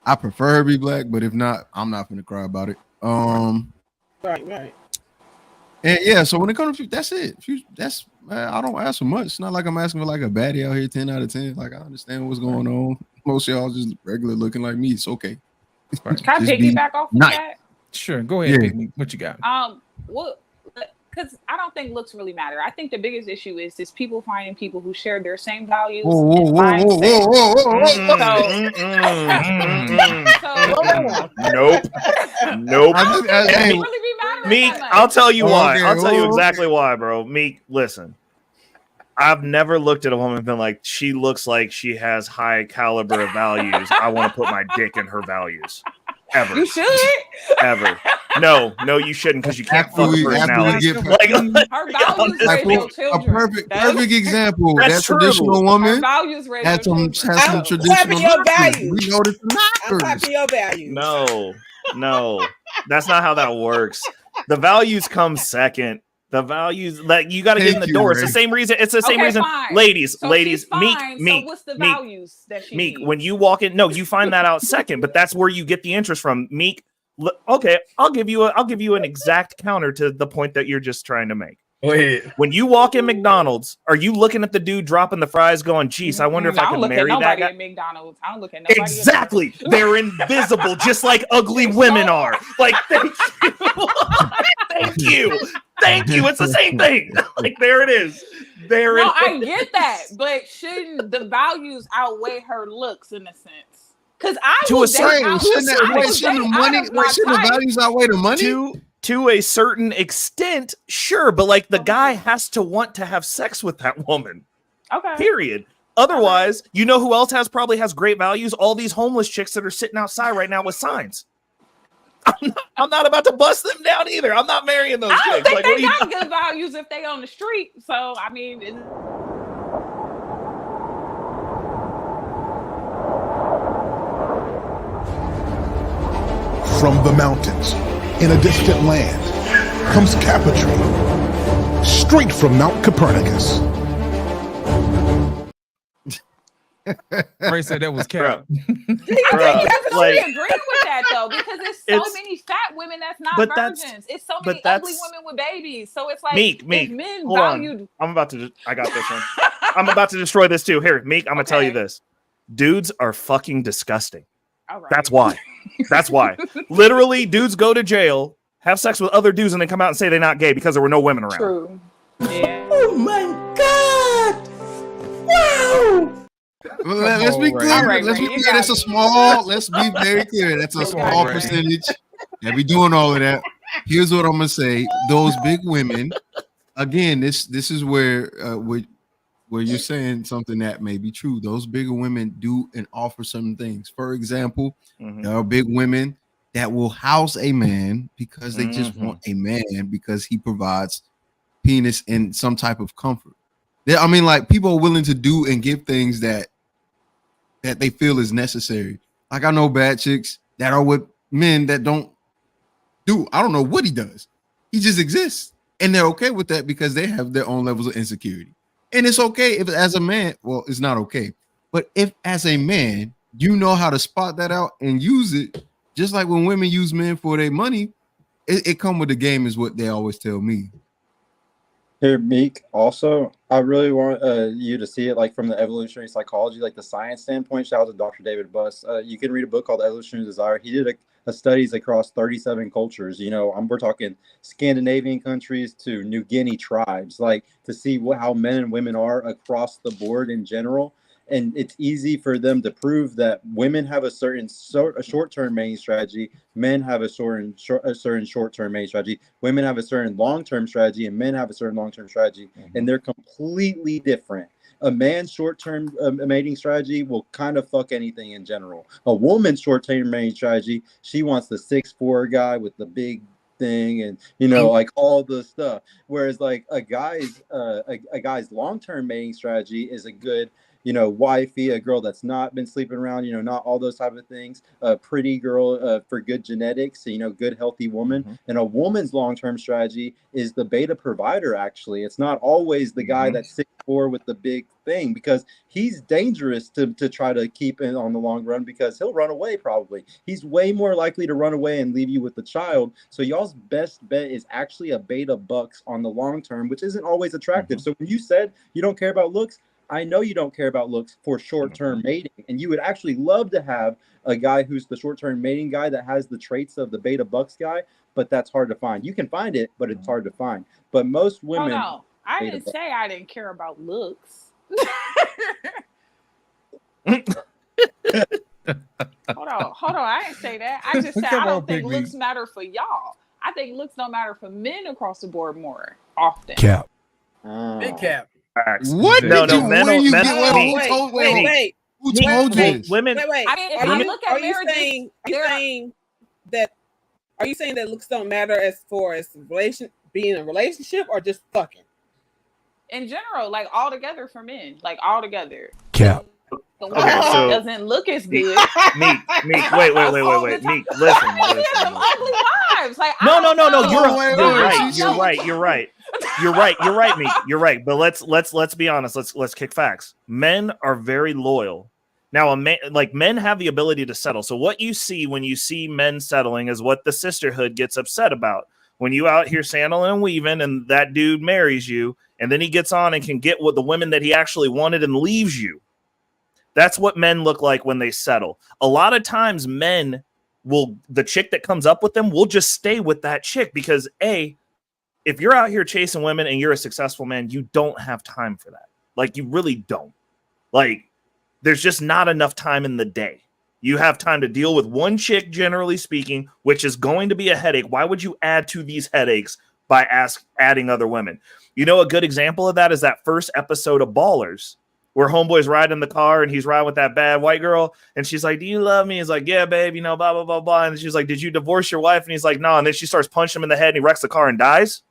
S7: I prefer her be black, but if not, I'm not gonna cry about it.
S8: Right.
S7: And yeah, so when it comes to that's it. That's I don't ask for much. It's not like I'm asking for like a baddie out here 10 out of 10. Like I understand what's going on. Most of y'all just regular looking like me. It's okay.
S14: Can I piggyback off of that?
S6: Sure, go ahead.
S7: Yeah.
S6: Piggy. What you got?
S14: Well, because I don't think looks really matter. I think the biggest issue is just people finding people who share their same values.
S7: Whoa.
S9: Nope.
S14: Hey,
S9: Meek, I'll tell you why.
S7: Okay,
S9: I'll tell you exactly why, bro. Meek, listen. I've never looked at a woman and been like, she looks like she has high caliber of values. I want to put my dick in her values. Ever.
S14: You should.
S9: Ever. No, you shouldn't, because you can't fuck a personality.
S14: Her values raise your children.
S7: Perfect example.
S9: That's
S7: That
S9: true.
S7: traditional woman
S14: Her values raise
S7: had
S14: your
S7: some
S14: children.
S7: traditional
S8: your values.
S7: We know this
S8: I'm clapping your values.
S9: No, that's not how that works. The values come second. The values, like, you got to get in the door. It's the same reason. It's the same reason.
S14: Fine.
S9: Ladies,
S14: So
S9: ladies,
S14: she's fine.
S9: Meek.
S14: So what's the
S9: Meek,
S14: values that she
S9: Meek,
S14: needs?
S9: when you walk in, no, you find that out second, but that's where you get the interest from. Meek, okay, I'll give you an exact counter to the point that you're just trying to make.
S12: Wait.
S9: When you walk in McDonald's, are you looking at the dude dropping the fries going, geez, I wonder if I can marry that
S14: nobody
S9: guy?
S14: at McDonald's. I don't look at nobody.
S9: Exactly. They're invisible, just like ugly women are. Like, thank you. Thank you. It's the same thing. Like, there it is. There it is.
S14: I get that, but shouldn't the values outweigh her looks in a sense? Because
S7: to a certain shouldn't the values outweigh the money?
S9: To a certain extent, sure, but like the guy has to want to have sex with that woman.
S14: Okay.
S9: Period. Otherwise, you know who else probably has great values? All these homeless chicks that are sitting outside right now with signs. I'm not about to bust them down either. I'm not marrying those
S14: I don't
S9: chicks.
S14: think
S9: Like,
S14: they got good values if they on the street. So I mean,
S1: From the mountains, in a distant land, comes Capitry, straight from Mount Copernicus.
S6: Ray said that was Cap.
S14: I definitely agree with that though, because there's so many fat women that's not
S9: but
S14: virgins. It's so many ugly women with babies. So it's like
S9: Meek,
S14: if men
S9: hold
S14: valued.
S9: on. I'm about to. I got this one. I'm about to destroy this too. Here, Meek. I'm gonna tell you this. Dudes are fucking disgusting.
S14: All right.
S9: That's why. That's why. Literally, dudes go to jail, have sex with other dudes, and then come out and say they're not gay because there were no women around.
S14: True. Yeah.
S3: Oh my God! Wow!
S7: Let's be clear. Let's be clear. That's a small. Let's be very clear. That's a small percentage. And we doing all of that. Here's what I'm gonna say. Those big women. Again, this is where you're saying something that may be true. Those bigger women do and offer certain things. For example, there are big women that will house a man because they just want a man because he provides penis and some type of comfort. I mean, like, people are willing to do and give things that they feel is necessary. Like, I know bad chicks that are with men that don't do. I don't know what he does. He just exists, and they're okay with that because they have their own levels of insecurity. And it's okay if, as a man, well, it's not okay, but if as a man you know how to spot that out and use it, just like when women use men for their money, it come with the game, is what they always tell me.
S13: Here, Meek, also, I really want you to see it like from the evolutionary psychology, like the science standpoint. Shout out to Dr. David Buss. You can read a book called Evolutionary Desire. He did a studies across 37 cultures. You know, we're talking Scandinavian countries to New Guinea tribes, like to see how men and women are across the board in general. And it's easy for them to prove that women have a certain short-term mating strategy, men have a certain short-term mating strategy, women have a certain long-term strategy, and men have a certain long-term strategy, and they're completely different. A man's short-term mating strategy will kind of fuck anything in general. A woman's short-term mating strategy, she wants the 6'4" guy with the big thing, and you know, like all the stuff. Whereas like a guy's long-term mating strategy is a good wifey, a girl that's not been sleeping around, not all those type of things, a pretty girl for good genetics, good healthy woman. And a woman's long-term strategy is the beta provider. Actually, it's not always the guy that's 6'4" with the big thing, because he's dangerous to try to keep in on the long run, because he'll run away. Probably he's way more likely to run away and leave you with the child. So y'all's best bet is actually a beta bucks on the long term, which isn't always attractive. So when you said you don't care about looks, I know you don't care about looks for short-term mating, and you would actually love to have a guy who's the short-term mating guy that has the traits of the beta bucks guy, but that's hard to find. You can find it, but it's hard to find. But most women...
S14: Hold on. I didn't say I didn't care about looks. Hold on. I didn't say that. I just said I don't think looks matter for y'all. I think looks don't matter for men across the board more often.
S12: Cap. Big cap.
S9: What? No, men.
S8: Wait.
S7: Who told you?
S9: Women.
S8: Wait.
S14: I mean, if I look at marriages, are you saying that looks don't matter as far as being in a relationship, or just fucking? In general, like all together for men, like all together.
S12: Cap.
S14: The one that doesn't look as good.
S9: Meek. Wait. Meek, listen.
S14: Some ugly wives. Like
S9: No. You're right, Meek. You're right. But let's be honest. Let's kick facts. Men are very loyal. Now, men have the ability to settle. So what you see when you see men settling is what the sisterhood gets upset about. When you out here sandling and weaving, and that dude marries you, and then he gets on and can get with the women that he actually wanted and leaves you. That's what men look like when they settle. A lot of times the chick that comes up with them will just stay with that chick, because if you're out here chasing women and you're a successful man, you don't have time for that. Like, you really don't. Like, there's just not enough time in the day. You have time to deal with one chick, generally speaking, which is going to be a headache. Why would you add to these headaches by adding other women? A good example of that is that first episode of Ballers, where homeboy's riding in the car and he's riding with that bad white girl. And she's like, "Do you love me?" He's like, "Yeah, babe, blah, blah, blah, blah." And she's like, "Did you divorce your wife?" And he's like, "No." And then she starts punching him in the head and he wrecks the car and dies.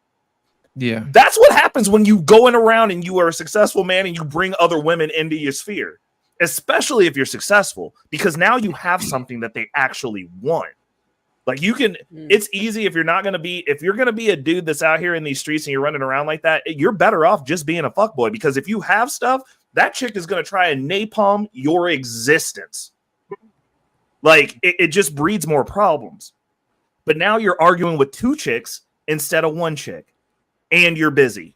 S6: Yeah.
S9: That's what happens when you going around and you are a successful man and you bring other women into your sphere, especially if you're successful, because now you have something that they actually want. Like, you can, it's easy if you're going to be a dude that's out here in these streets and you're running around like that, you're better off just being a fuckboy, because if you have stuff, that chick is going to try and napalm your existence. Like, it just breeds more problems. But now you're arguing with two chicks instead of one chick, and you're busy.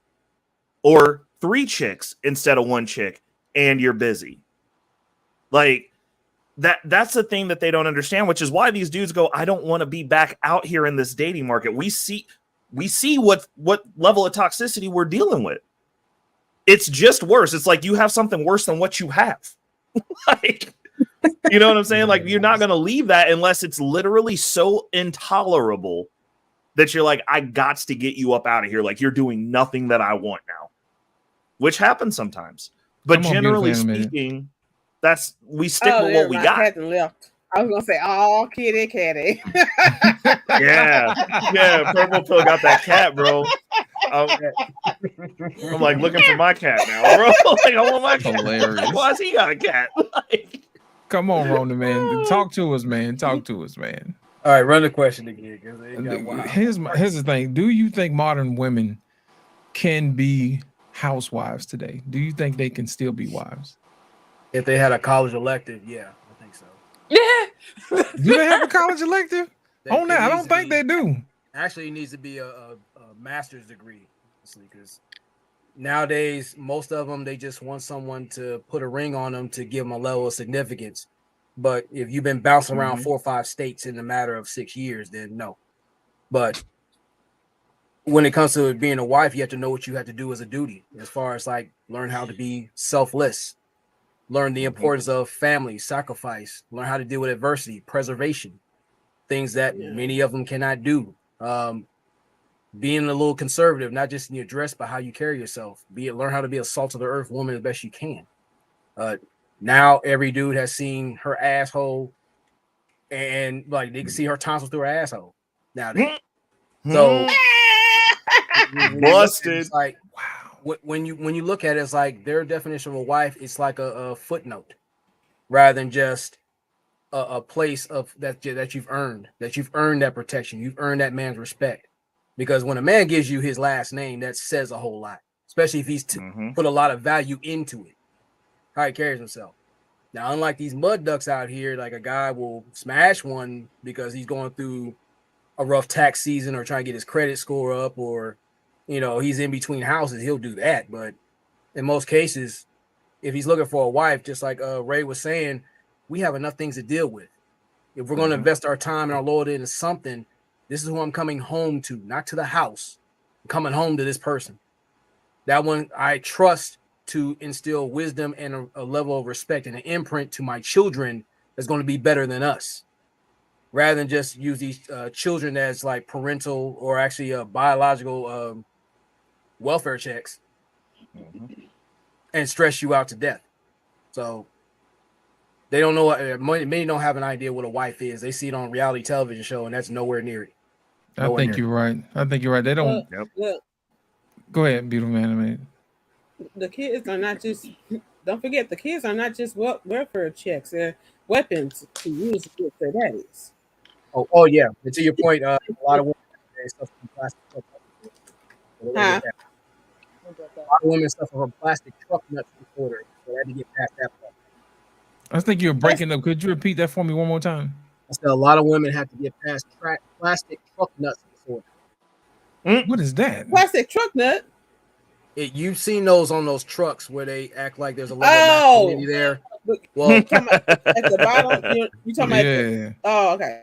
S9: Or three chicks instead of one chick, and you're busy. Like, that's the thing that they don't understand, which is why these dudes go, "I don't want to be back out here in this dating market." We see what level of toxicity we're dealing with. It's just worse. It's like you have something worse than what you have. Like, you know what I'm saying? Like, you're not going to leave that unless it's literally so intolerable that you're like, "I got to get you up out of here. Like, you're doing nothing that I want now," which happens sometimes. But generally speaking, we stick with what we got.
S8: Left. I was gonna say, "Oh, kitty, kitty."
S9: yeah. Purple Pill got that cat, bro. I'm like looking for my cat now, bro. Like, I want my cat.
S6: Hilarious.
S9: Why has he got a cat?
S6: Come on, Rona, man. Talk to us, man.
S12: All right, run the question again.
S6: Here's the thing. Do you think modern women can be housewives today? Do you think they can still be wives?
S12: If they had a college elective, yeah, I think so.
S6: Yeah. Do they have a college elective? On that, I don't think they do.
S12: Actually, it needs to be a master's degree, because nowadays most of them, they just want someone to put a ring on them to give them a level of significance. But if you've been bouncing around 4 or 5 states in a matter of 6 years, then no. But when it comes to being a wife, you have to know what you have to do as a duty, as far as like learn how to be selfless, learn the importance of family, sacrifice, learn how to deal with adversity, preservation, things that many of them cannot do. Being a little conservative, not just in your dress, but how you carry yourself. Learn how to be a salt of the earth woman as best you can. Now every dude has seen her asshole, and like they can see her tonsils through her asshole. Now, so
S9: busted.
S12: Like, when you look at it, it's like their definition of a wife, it's like a footnote rather than just a place of that you've earned that protection. You've earned that man's respect. Because when a man gives you his last name, that says a whole lot, especially if he's put a lot of value into it, how he carries himself. Now, unlike these mud ducks out here, like a guy will smash one because he's going through a rough tax season or trying to get his credit score up, or, you know, he's in between houses, he'll do that. But in most cases, if he's looking for a wife, just like Ray was saying, we have enough things to deal with. If we're going to invest our time and our loyalty into something, this is who I'm coming home to, not to the house. I'm coming home to this person. That one I trust to instill wisdom and a level of respect and an imprint to my children that's going to be better than us. Rather than just use these children as like parental or actually biological welfare checks and stress you out to death. So they don't know. Many don't have an idea what a wife is. They see it on a reality television show, and that's nowhere near it.
S6: I think you're right. They don't.
S8: Well,
S6: Go ahead, beautiful man. I mean,
S8: the kids are not just. Don't forget, the kids are not just welfare checks. They're weapons to use against their daddies.
S12: Oh yeah. And to your point, a lot of women suffer from plastic. A lot of women suffer from plastic truck nuts disorder, so they had to get past that part.
S6: I think you're breaking up. Could you repeat that for me one more time?
S12: I said a lot of women have to get past plastic truck nuts disorder.
S6: What is that?
S8: Plastic truck nut?
S12: You've seen those on those trucks where they act like there's a level of masculinity there. Well,
S8: at the bottom, you talking about? Oh, okay.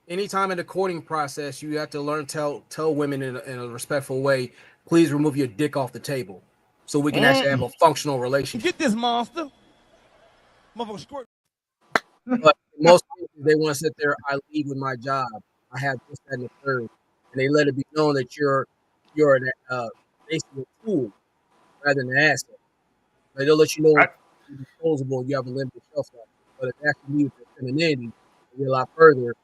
S12: Anytime in the courting process, you have to learn tell women in a respectful way. Please remove your dick off the table, so we can actually have a functional relationship.
S16: Get this monster. Motherfucker squirt.
S12: But most cases, they want to sit there. I lead with my job. I have this, that, and the third, and they let it be known that you're basically a tool rather than an asset. Like they'll let you know you're disposable. You have a limited shelf life, but it's actually used for femininity. You're a lot further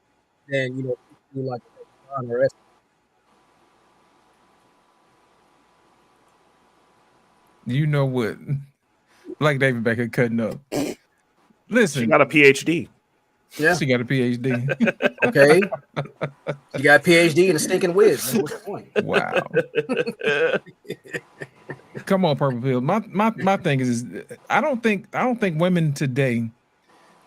S12: than like a or S.
S6: You know what? Black David back here cutting up. Listen,
S9: she got a PhD.
S12: Yeah,
S6: she got a PhD.
S12: Okay, you got a PhD in a stinking whiz. What's the point?
S6: Wow. Come on, Purple Pill. My thing is I don't think women today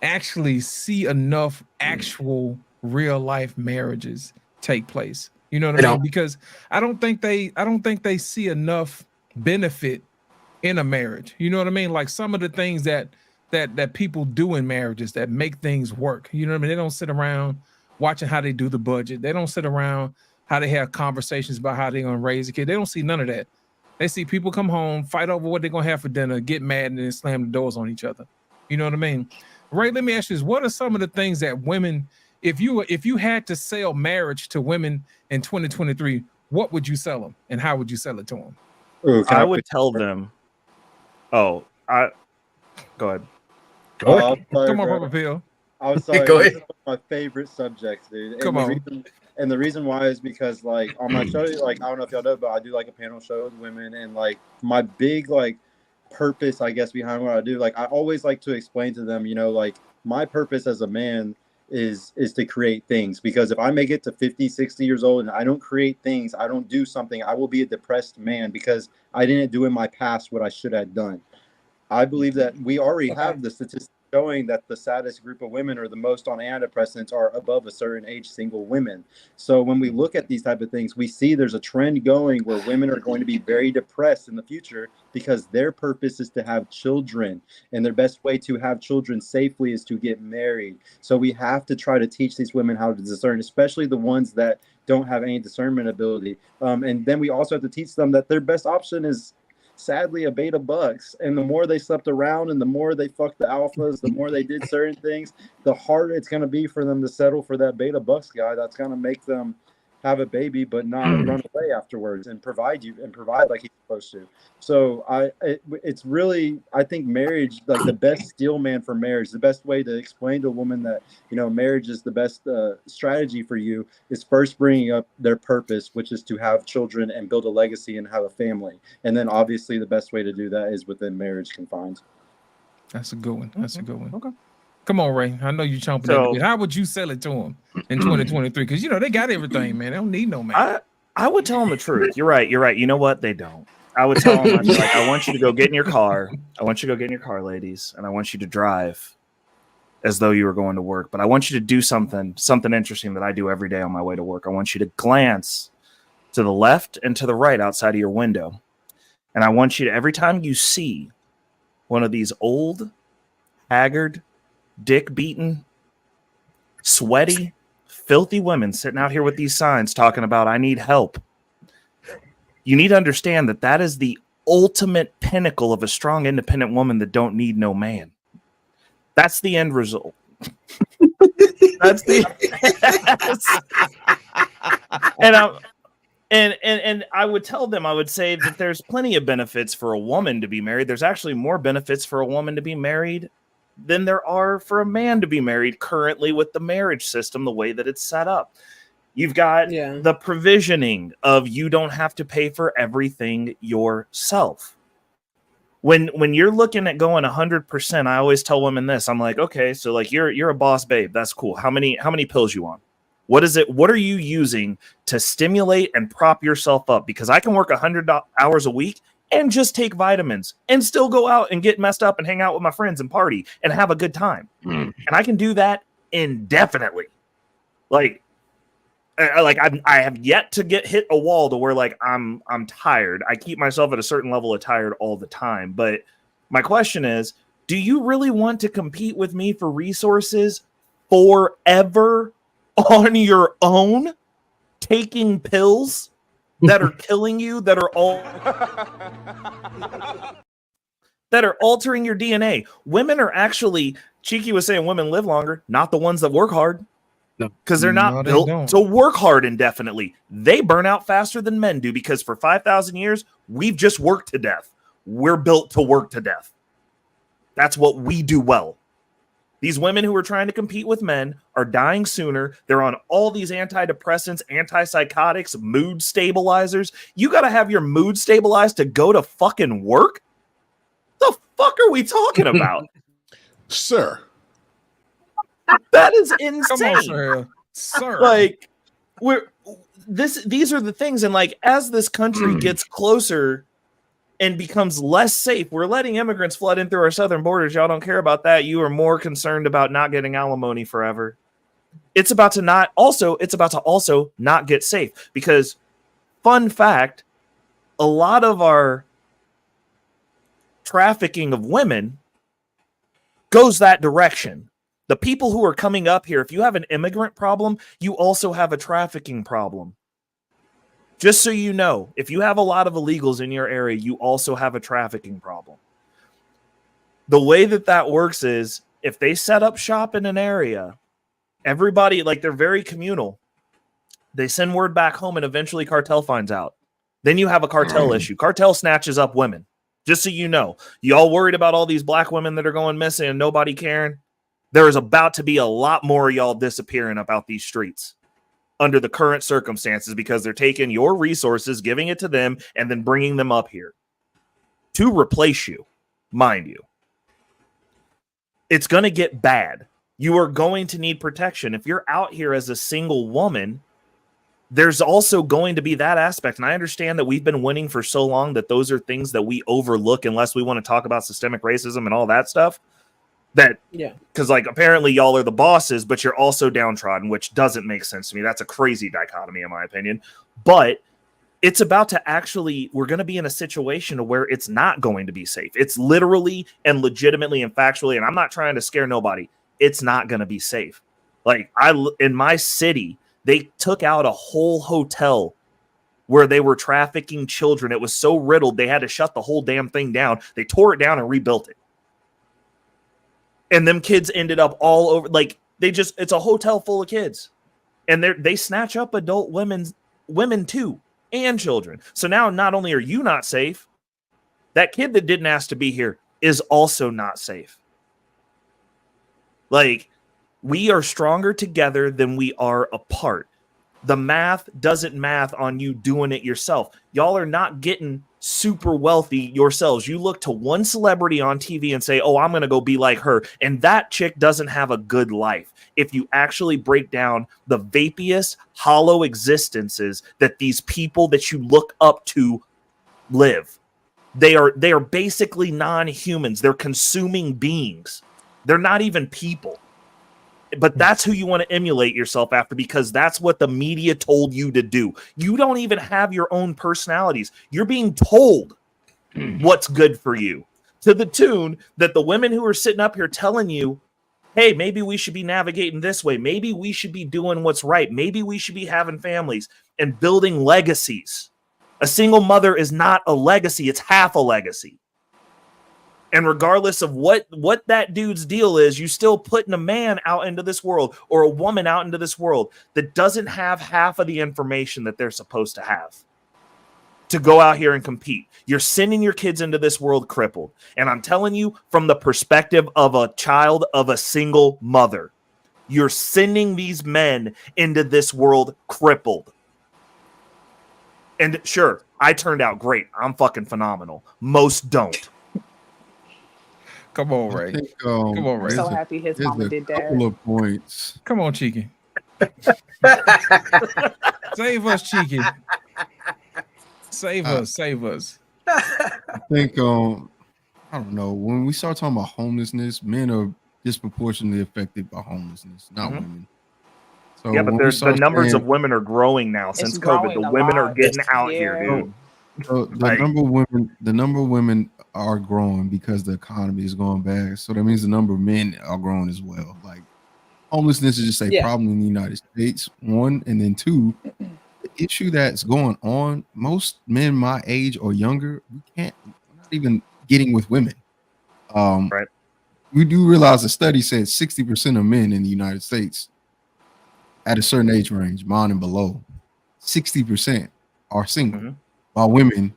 S6: actually see enough actual real life marriages take place. You know what I mean? Because I don't think they see enough benefit in a marriage. You know what I mean? Like some of the things that people do in marriages that make things work. You know what I mean? They don't sit around watching how they do the budget. They don't sit around how they have conversations about how they're gonna raise a kid. They don't see none of that. They see people come home, fight over what they're gonna have for dinner, get mad, and then slam the doors on each other. You know what I mean? Ray, let me ask you this: what are some of the things that women, if you had to sell marriage to women in 2023, what would you sell them, and how would you sell it to them?
S9: Ooh, I would tell them. Go ahead.
S13: Come on,
S6: Purple Pill.
S13: I'm sorry.
S12: Go
S13: This
S12: ahead.
S13: is one of my favorite subjects, dude.
S6: Come on.
S13: And the reason why is because, like, on my show, like, I don't know if y'all know, but I do like a panel show with women, and like my big purpose, I guess, behind what I do, like I always like to explain to them, like my purpose as a man is to create things, because if I make it to 50, 60 years old and I don't create things, I don't do something, I will be a depressed man because I didn't do in my past what I should have done. I believe that we already have the statistics showing that the saddest group of women or the most on antidepressants are above a certain age single women. So when we look at these type of things, we see there's a trend going where women are going to be very depressed in the future because their purpose is to have children, and their best way to have children safely is to get married. So we have to try to teach these women how to discern, especially the ones that don't have any discernment ability. And then we also have to teach them that their best option is sadly a beta bucks, and the more they slept around and the more they fucked the alphas, the more they did certain things, the harder it's going to be for them to settle for that beta bucks guy that's going to make them have a baby, but not run away afterwards and provide like he's supposed to. So it's really, I think marriage, like the best steel man for marriage, the best way to explain to a woman that, you know, marriage is the best strategy for you is first bringing up their purpose, which is to have children and build a legacy and have a family. And then obviously the best way to do that is within marriage confines.
S6: That's a good one. That's a good one. Okay. Come on, Ray. I know you chomping at the bit. How would you sell it to them in 2023? Because, you know, they got everything, man. They don't need no man.
S9: I would tell them the truth. You're right. You're right. You know what? They don't. I would tell them, I'd be like, I want you to go get in your car. I want you to go get in your car, ladies. And I want you to drive as though you were going to work. But I want you to do something interesting that I do every day on my way to work. I want you to glance to the left and to the right outside of your window. And I want you to, every time you see one of these old, haggard, dick-beaten, sweaty, filthy women sitting out here with these signs talking about, I need help. You need to understand that that is the ultimate pinnacle of a strong, independent woman that don't need no man. That's the end result. That's the and I would tell them, I would say that there's plenty of benefits for a woman to be married. There's actually more benefits for a woman to be married than there are for a man to be married currently with the marriage system, the way that it's set up. You've got the provisioning of you don't have to pay for everything yourself. When you're looking at going 100%, I always tell women this. I'm like, okay, so like you're a boss babe. That's cool. How many pills you on? What is it? What are you using to stimulate and prop yourself up? Because I can work 100 hours a week and just take vitamins and still go out and get messed up and hang out with my friends and party and have a good time. And I can do that indefinitely. I have yet to hit a wall to where like I'm tired. I keep myself at a certain level of tired all the time. But my question is, do you really want to compete with me for resources forever on your own, taking pills that are killing you, that are altering your DNA? Women are actually, Cheeky was saying women live longer, not the ones that work hard. Because they're not built to work hard indefinitely. They burn out faster than men do because for 5,000 years, we've just worked to death. We're built to work to death. That's what we do well. These women who are trying to compete with men are dying sooner. They're on all these antidepressants, antipsychotics, mood stabilizers. You got to have your mood stabilized to go to fucking work? The fuck are we talking about?
S1: Sir.
S9: That is insane.
S6: Come on, sir.
S9: Like, these are the things, and like as this country gets closer and becomes less safe, we're letting immigrants flood in through our southern borders. Y'all don't care about that. You are more concerned about not getting alimony forever. It's about to also not get safe, because fun fact, a lot of our trafficking of women goes that direction. The people who are coming up here, if you have an immigrant problem, you also have a trafficking problem. Just so you know, if you have a lot of illegals in your area, you also have a trafficking problem. The way that works is if they set up shop in an area, everybody, like, they're very communal. They send word back home and eventually cartel finds out. Then you have a cartel issue. Cartel snatches up women. Just so you know, y'all worried about all these black women that are going missing and nobody caring? There is about to be a lot more of y'all disappearing about these streets under the current circumstances because they're taking your resources, giving it to them, and then bringing them up here to replace you, mind you. It's going to get bad. You are going to need protection. If you're out here as a single woman, there's also going to be that aspect. And I understand that we've been winning for so long that those are things that we overlook unless we want to talk about systemic racism and all that stuff. Because like apparently y'all are the bosses, but you're also downtrodden, which doesn't make sense to me. That's a crazy dichotomy in my opinion. But it's about to we're going to be in a situation where it's not going to be safe. It's literally and legitimately and factually, and I'm not trying to scare nobody, it's not going to be safe. Like in my city, they took out a whole hotel where they were trafficking children. It was so riddled, they had to shut the whole damn thing down. They tore it down and rebuilt it. And them kids ended up all over, like, it's a hotel full of kids. and they snatch up adult women too, and children. So now not only are you not safe, that kid that didn't ask to be here is also not safe. Like, we are stronger together than we are apart. The math doesn't math on you doing it yourself. Y'all are not getting super wealthy yourselves. You look to one celebrity on TV and say, oh, I'm going to go be like her. And that chick doesn't have a good life. If you actually break down the vapiest, hollow existences that these people that you look up to live, they are basically non-humans. They're consuming beings. They're not even people. But that's who you want to emulate yourself after, because that's what the media told you to do. You don't even have your own personalities. You're being told what's good for you, to the tune that the women who are sitting up here telling you, hey, maybe we should be navigating this way. Maybe we should be doing what's right. Maybe we should be having families and building legacies. A single mother is not a legacy. It's half a legacy. And regardless of what that dude's deal is, you still putting a man out into this world or a woman out into this world that doesn't have half of the information that they're supposed to have to go out here and compete. You're sending your kids into this world crippled. And I'm telling you, from the perspective of a child of a single mother, you're sending these men into this world crippled. And sure, I turned out great. I'm fucking phenomenal. Most don't.
S6: Come on, Ray.
S14: Come on, Ray. So happy his mama did that.
S7: Couple of points.
S6: Come on, Cheeky. Save us, Cheeky. Save us.
S7: I think I don't know, when we start talking about homelessness, men are disproportionately affected by homelessness, not women. So
S9: yeah, but the numbers of women are growing now since COVID. The women are getting out here, dude.
S7: So the number of women are growing because the economy is going bad. So that means the number of men are growing as well. Like, homelessness is just a problem in the United States, one, and then two, the issue that's going on, most men my age or younger, we're not even getting with women.
S9: Right.
S7: We do realize the study said 60% of men in the United States at a certain age range, mine and below, 60% are single, while women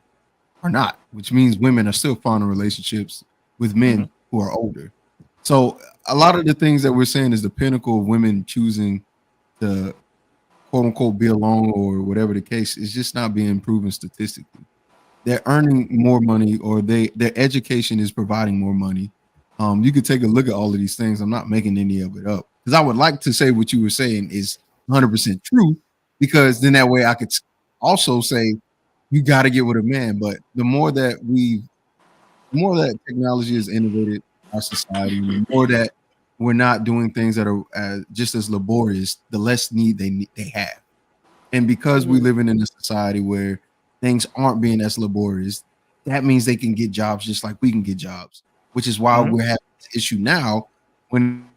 S7: are not, which means women are still finding relationships with men who are older. So a lot of the things that we're saying is the pinnacle of women choosing to quote unquote be alone or whatever the case is just not being proven statistically. They're earning more money, or their education is providing more money. You could take a look at all of these things. I'm not making any of it up, because I would like to say what you were saying is 100% true, because then that way I could also say you got to get with a man. But the more that technology has innovated our society, the more that we're not doing things that are just as laborious, the less need they have. And because we live in a society where things aren't being as laborious, that means they can get jobs just like we can get jobs, which is why we're having this issue now. When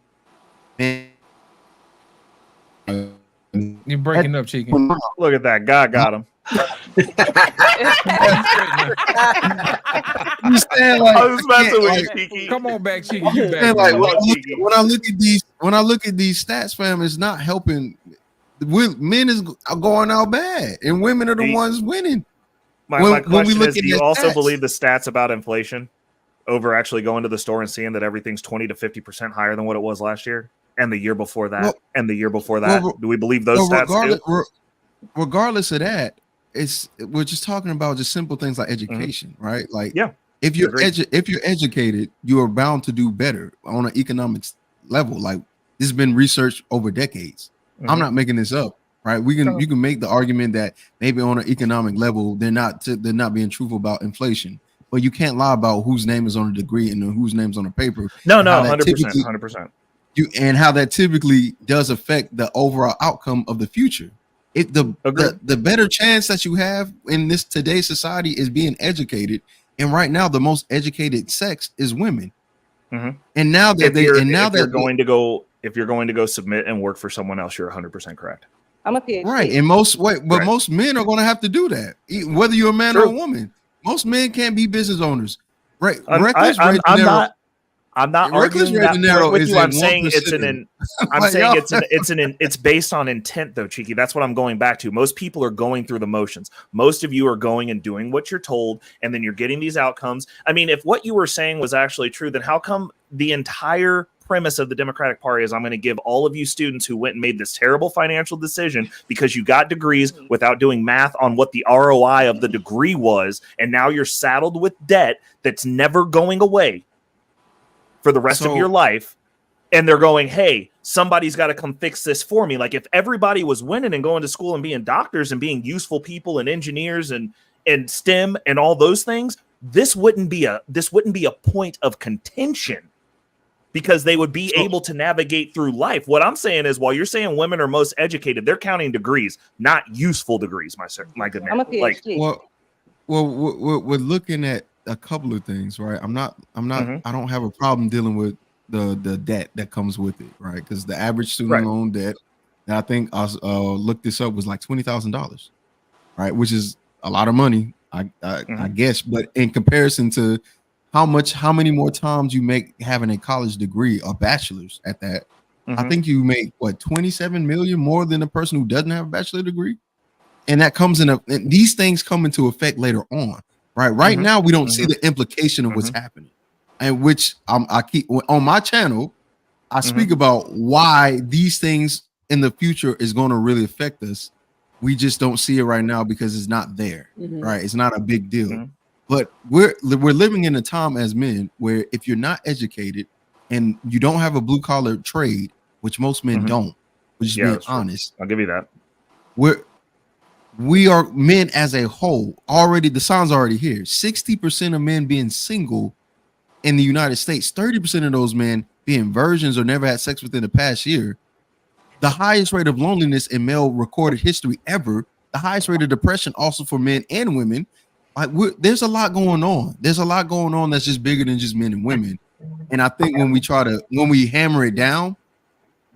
S6: you're breaking up, Cheeky.
S9: Look at that. God got him.
S6: Come on back, Cheeky. You back.
S7: When I look at these stats, fam, it's not helping. Men are going out bad, and women are the ones winning.
S9: My question is, do you also believe the stats about inflation over actually going to the store and seeing that everything's 20 to 50% higher than what it was last year and the year before that and the year before that? Do we believe those stats too?
S7: Regardless of that, we're just talking about just simple things like education, right? Like, if you're educated, you are bound to do better on an economics level. Like, this has been researched over decades. I'm not making this up, right? You can make the argument that maybe on an economic level they're not being truthful about inflation, but you can't lie about whose name is on a degree and whose name's on a paper.
S9: No, 100%.
S7: And how that typically does affect the overall outcome of the future. The better chance that you have in today's society is being educated, and right now the most educated sex is women. And now that
S9: if you're going to go submit and work for someone else, you're 100% correct.
S14: I'm a PhD.
S7: Right, and most men are going to have to do that, whether you're a man or a woman. Most men can't be business owners, right?
S9: I'm not arguing that with you. I'm saying it's based on intent, though, Cheeky. That's what I'm going back to. Most people are going through the motions. Most of you are going and doing what you're told, and then you're getting these outcomes. I mean, if what you were saying was actually true, then how come the entire premise of the Democratic Party is I'm going to give all of you students who went and made this terrible financial decision because you got degrees without doing math on what the ROI of the degree was, and now you're saddled with debt that's never going away for the rest of your life, and they're going, hey, somebody's got to come fix this for me. Like, if everybody was winning and going to school and being doctors and being useful people and engineers and STEM and all those things, this wouldn't be a point of contention, because they would be able to navigate through life. What I'm saying is, while you're saying women are most educated, they're counting degrees, not useful degrees, my good man.
S17: I'm a PhD.
S7: We're looking at a couple of things, right? I don't have a problem dealing with the debt that comes with it, right? Because the average student loan debt, and I think I looked this up, was like $20,000, right? Which is a lot of money, I guess. But in comparison to how many more times you make having a college degree, a bachelor's at that, I think you make 27 million more than a person who doesn't have a bachelor degree. And that comes and these things come into effect later on, right? Right now, we don't see the implication of what's happening, and which I keep on my channel. I speak about why these things in the future is going to really affect us. We just don't see it right now because it's not there, right? It's not a big deal. But we're living in a time as men where if you're not educated and you don't have a blue collar trade, which most men don't, which is being honest.
S9: I'll give you that.
S7: We are men as a whole already. The sign's already here. 60% of men being single in the United States. 30% of those men being virgins or never had sex within the past year. The highest rate of loneliness in male recorded history ever. The highest rate of depression also for men and women. Like, there's a lot going on. There's a lot going on that's just bigger than just men and women. And I think when we hammer it down,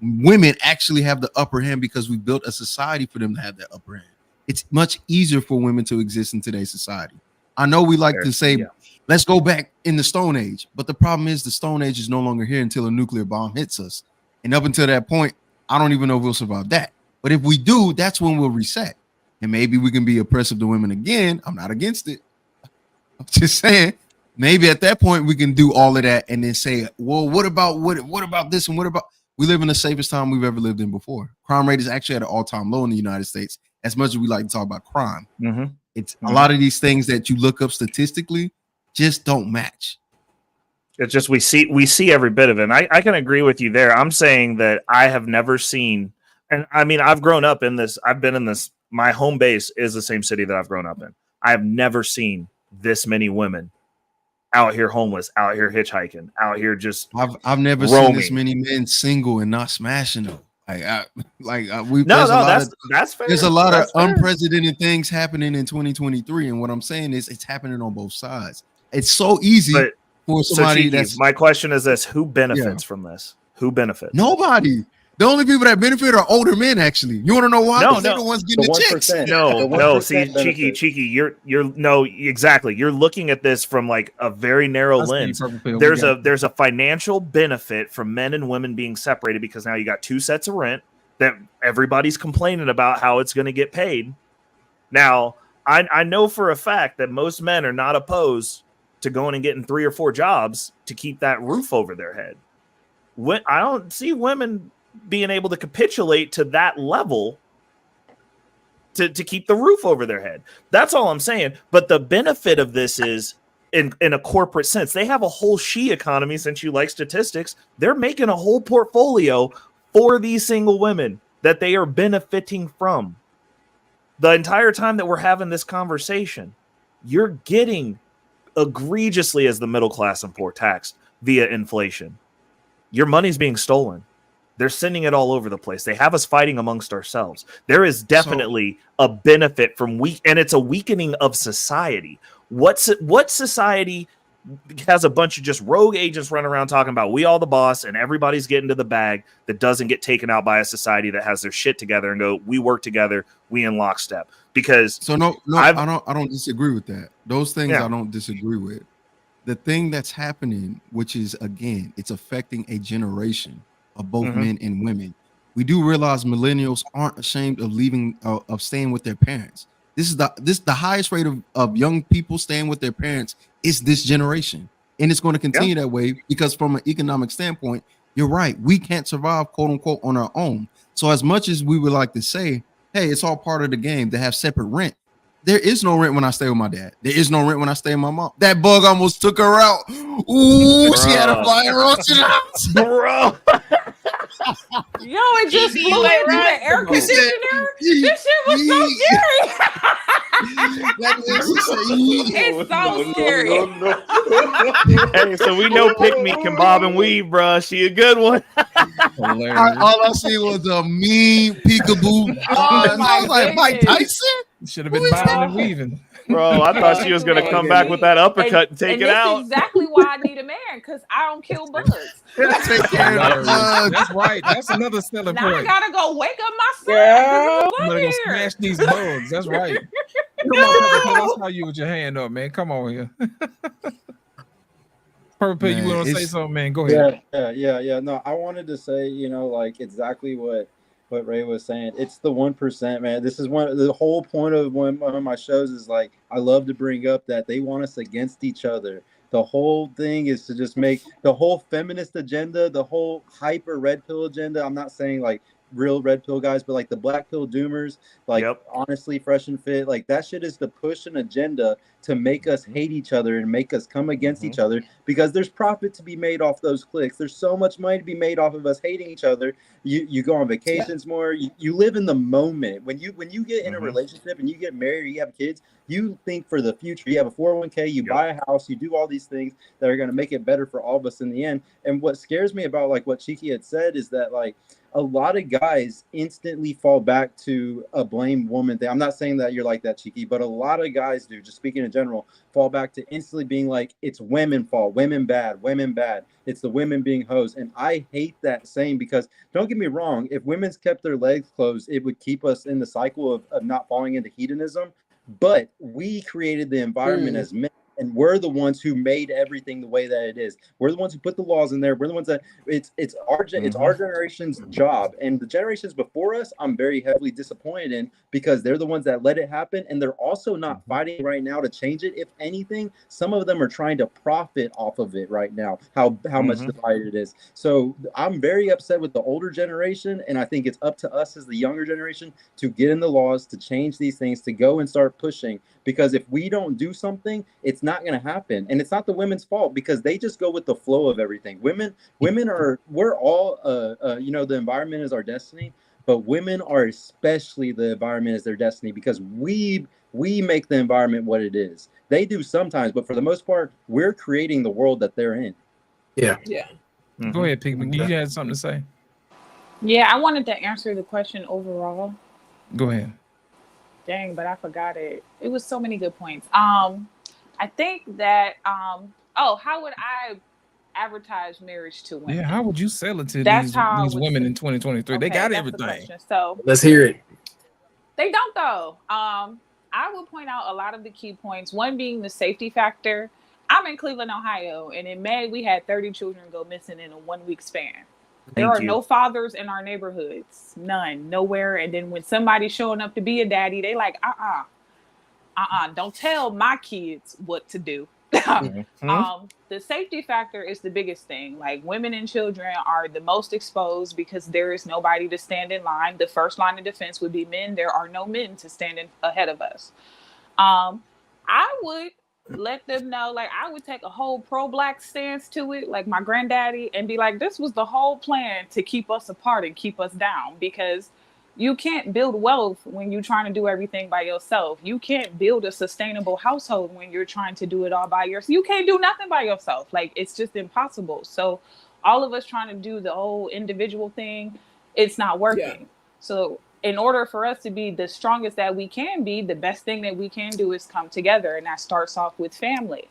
S7: women actually have the upper hand because we built a society for them to have that upper hand. It's much easier for women to exist in today's society. I know we like to say, let's go back in the Stone Age, but the problem is the Stone Age is no longer here until a nuclear bomb hits us. And up until that point, I don't even know if we'll survive that. But if we do, that's when we'll reset. And maybe we can be oppressive to women again. I'm not against it. I'm just saying, maybe at that point we can do all of that and then say, well, what about this and what about? We live in the safest time we've ever lived in before. Crime rate is actually at an all-time low in the United States. As much as we like to talk about crime, it's a lot of these things that you look up statistically just don't match.
S9: It's just we see every bit of it. And I can agree with you there. I'm saying that I have never seen, and I mean, I've grown up in this. I've been in this. My home base is the same city that I've grown up in. I have never seen this many women out here homeless, out here hitchhiking, out here just.
S7: I've never seen this many men single and not smashing them. That's fair. There's a lot of unprecedented things happening in 2023, and what I'm saying is it's happening on both sides. It's so easy for somebody.
S9: My question is this: who benefits from this? Who benefits?
S7: Nobody. The only people that benefit are older men. Actually, you want to know why? They're the ones getting the chicks.
S9: No. See, Cheeky, you're exactly. You're looking at this from like a very narrow lens. There's a financial benefit from men and women being separated because now you got two sets of rent that everybody's complaining about how it's going to get paid. Now, I know for a fact that most men are not opposed to going and getting 3 or 4 jobs to keep that roof over their head. I don't see women being able to capitulate to that level to keep the roof over their head. That's all I'm saying. But the benefit of this is in a corporate sense. They have a whole she economy, since you like statistics. They're making a whole portfolio for these single women that they are benefiting from. The entire time that we're having this conversation, you're getting egregiously as the middle class and poor taxed via inflation. Your money's being stolen. They're sending it all over the place. They have us fighting amongst ourselves. There is definitely a benefit from and it's a weakening of society. What society has a bunch of just rogue agents running around talking about we all the boss and everybody's getting to the bag that doesn't get taken out by a society that has their shit together and go, we work together, we in lockstep. Because
S7: I don't disagree with that. Those things I don't disagree with. the thing that's happening, which is, again, it's affecting a generation of both men and women. We do realize millennials aren't ashamed of leaving, of staying with their parents. This is the highest rate of young people staying with their parents is this generation. And it's going to continue that way because from an economic standpoint, you're right. We can't survive, quote unquote, on our own. So as much as we would like to say, hey, it's all part of the game to have separate rent, there is no rent when I stay with my dad. There is no rent when I stay with my mom. That bug almost took her out. Ooh, she had a fire on to the house.
S9: Bro.
S14: Yo, it just blew it right. The air conditioner. This shit was so scary. It's so scary.
S9: Hey, so we know Pick Me can bob and weave, bro. She a good one.
S7: All I see was a mean peekaboo. I was like, Mike Tyson?
S6: Should have been bobbing and weaving.
S9: Bro, I thought she was going to come back with that uppercut and take it out.
S14: That's exactly why I need a man, because I don't kill bugs.
S7: Take care of
S6: That's right. That's another selling
S14: Now I
S6: point.
S14: gotta go wake up my son.
S6: I'm gonna go smash these bugs. That's right. Come on, Purple, I saw you with your hand up, man. Come on here. Purple, you want to say something, man? Go ahead.
S13: Yeah. No, I wanted to say, like exactly what Ray was saying. It's the 1%, man. This is the whole point of one of my shows is like, I love to bring up that they want us against each other. The whole thing is to just make the whole feminist agenda, the whole hyper red pill agenda. I'm not saying like real red pill guys, but like the black pill doomers, like honestly, Fresh and Fit, like that shit is to push an agenda to make us hate each other and make us come against each other because there's profit to be made off those clicks. There's so much money to be made off of us hating each other. You go on vacations more. You live in the moment. When you get in a relationship and you get married, or you have kids, you think for the future. You have a 401k, you buy a house, you do all these things that are going to make it better for all of us in the end. And what scares me about like what Cheeky had said is that like a lot of guys instantly fall back to a blame woman thing. I'm not saying that you're like that, Cheeky, but a lot of guys do, just speaking in general, fall back to instantly being like, it's women fault, women bad. It's the women being hoes. And I hate that saying because don't get me wrong, if women's kept their legs closed, it would keep us in the cycle of not falling into hedonism. But we created the environment as men. And we're the ones who made everything the way that it is. We're the ones who put the laws in there. We're the ones that it's our generation's job. And the generations before us, I'm very heavily disappointed in because they're the ones that let it happen. And they're also not fighting right now to change it. If anything, some of them are trying to profit off of it right now, how much divided it is. So I'm very upset with the older generation. And I think it's up to us as the younger generation to get in the laws, to change these things, to go and start pushing. Because if we don't do something, it's not going to happen. And it's not the women's fault because they just go with the flow of everything. We're all, the environment is our destiny, but women are especially the environment is their destiny because we make the environment what it is. They do sometimes, but for the most part, we're creating the world that they're in.
S8: Yeah.
S6: Go ahead, Pigman. You had something to say?
S14: Yeah, I wanted to answer the question overall.
S6: Go ahead.
S14: Dang, but I forgot it. It was so many good points. I think that how would I advertise marriage to women?
S6: Yeah, how would you sell it to
S14: That's
S6: these
S14: how
S6: women in 2023? They got everything.
S14: So
S12: let's hear it.
S14: They don't though. I will point out a lot of the key points. One being the safety factor. I'm in Cleveland, Ohio, and in May we had 30 children go missing in a 1 week span. There are no fathers in our neighborhoods, none, nowhere. And then when somebody's showing up to be a daddy, they like, don't tell my kids what to do. The safety factor is the biggest thing. Like women and children are the most exposed because there is nobody to stand in line. The first line of defense would be men. There are no men to stand in ahead of us. I would let them know, like I would take a whole pro-black stance to it, like my granddaddy, and be like, this was the whole plan to keep us apart and keep us down, because you can't build wealth when you're trying to do everything by yourself. You can't build a sustainable household when you're trying to do it all by yourself. You can't do nothing by yourself. Like it's just impossible. So all of us trying to do the whole individual thing, it's not working. Yeah. So in order for us to be the strongest that we can be, the best thing that we can do is come together. And that starts off with family.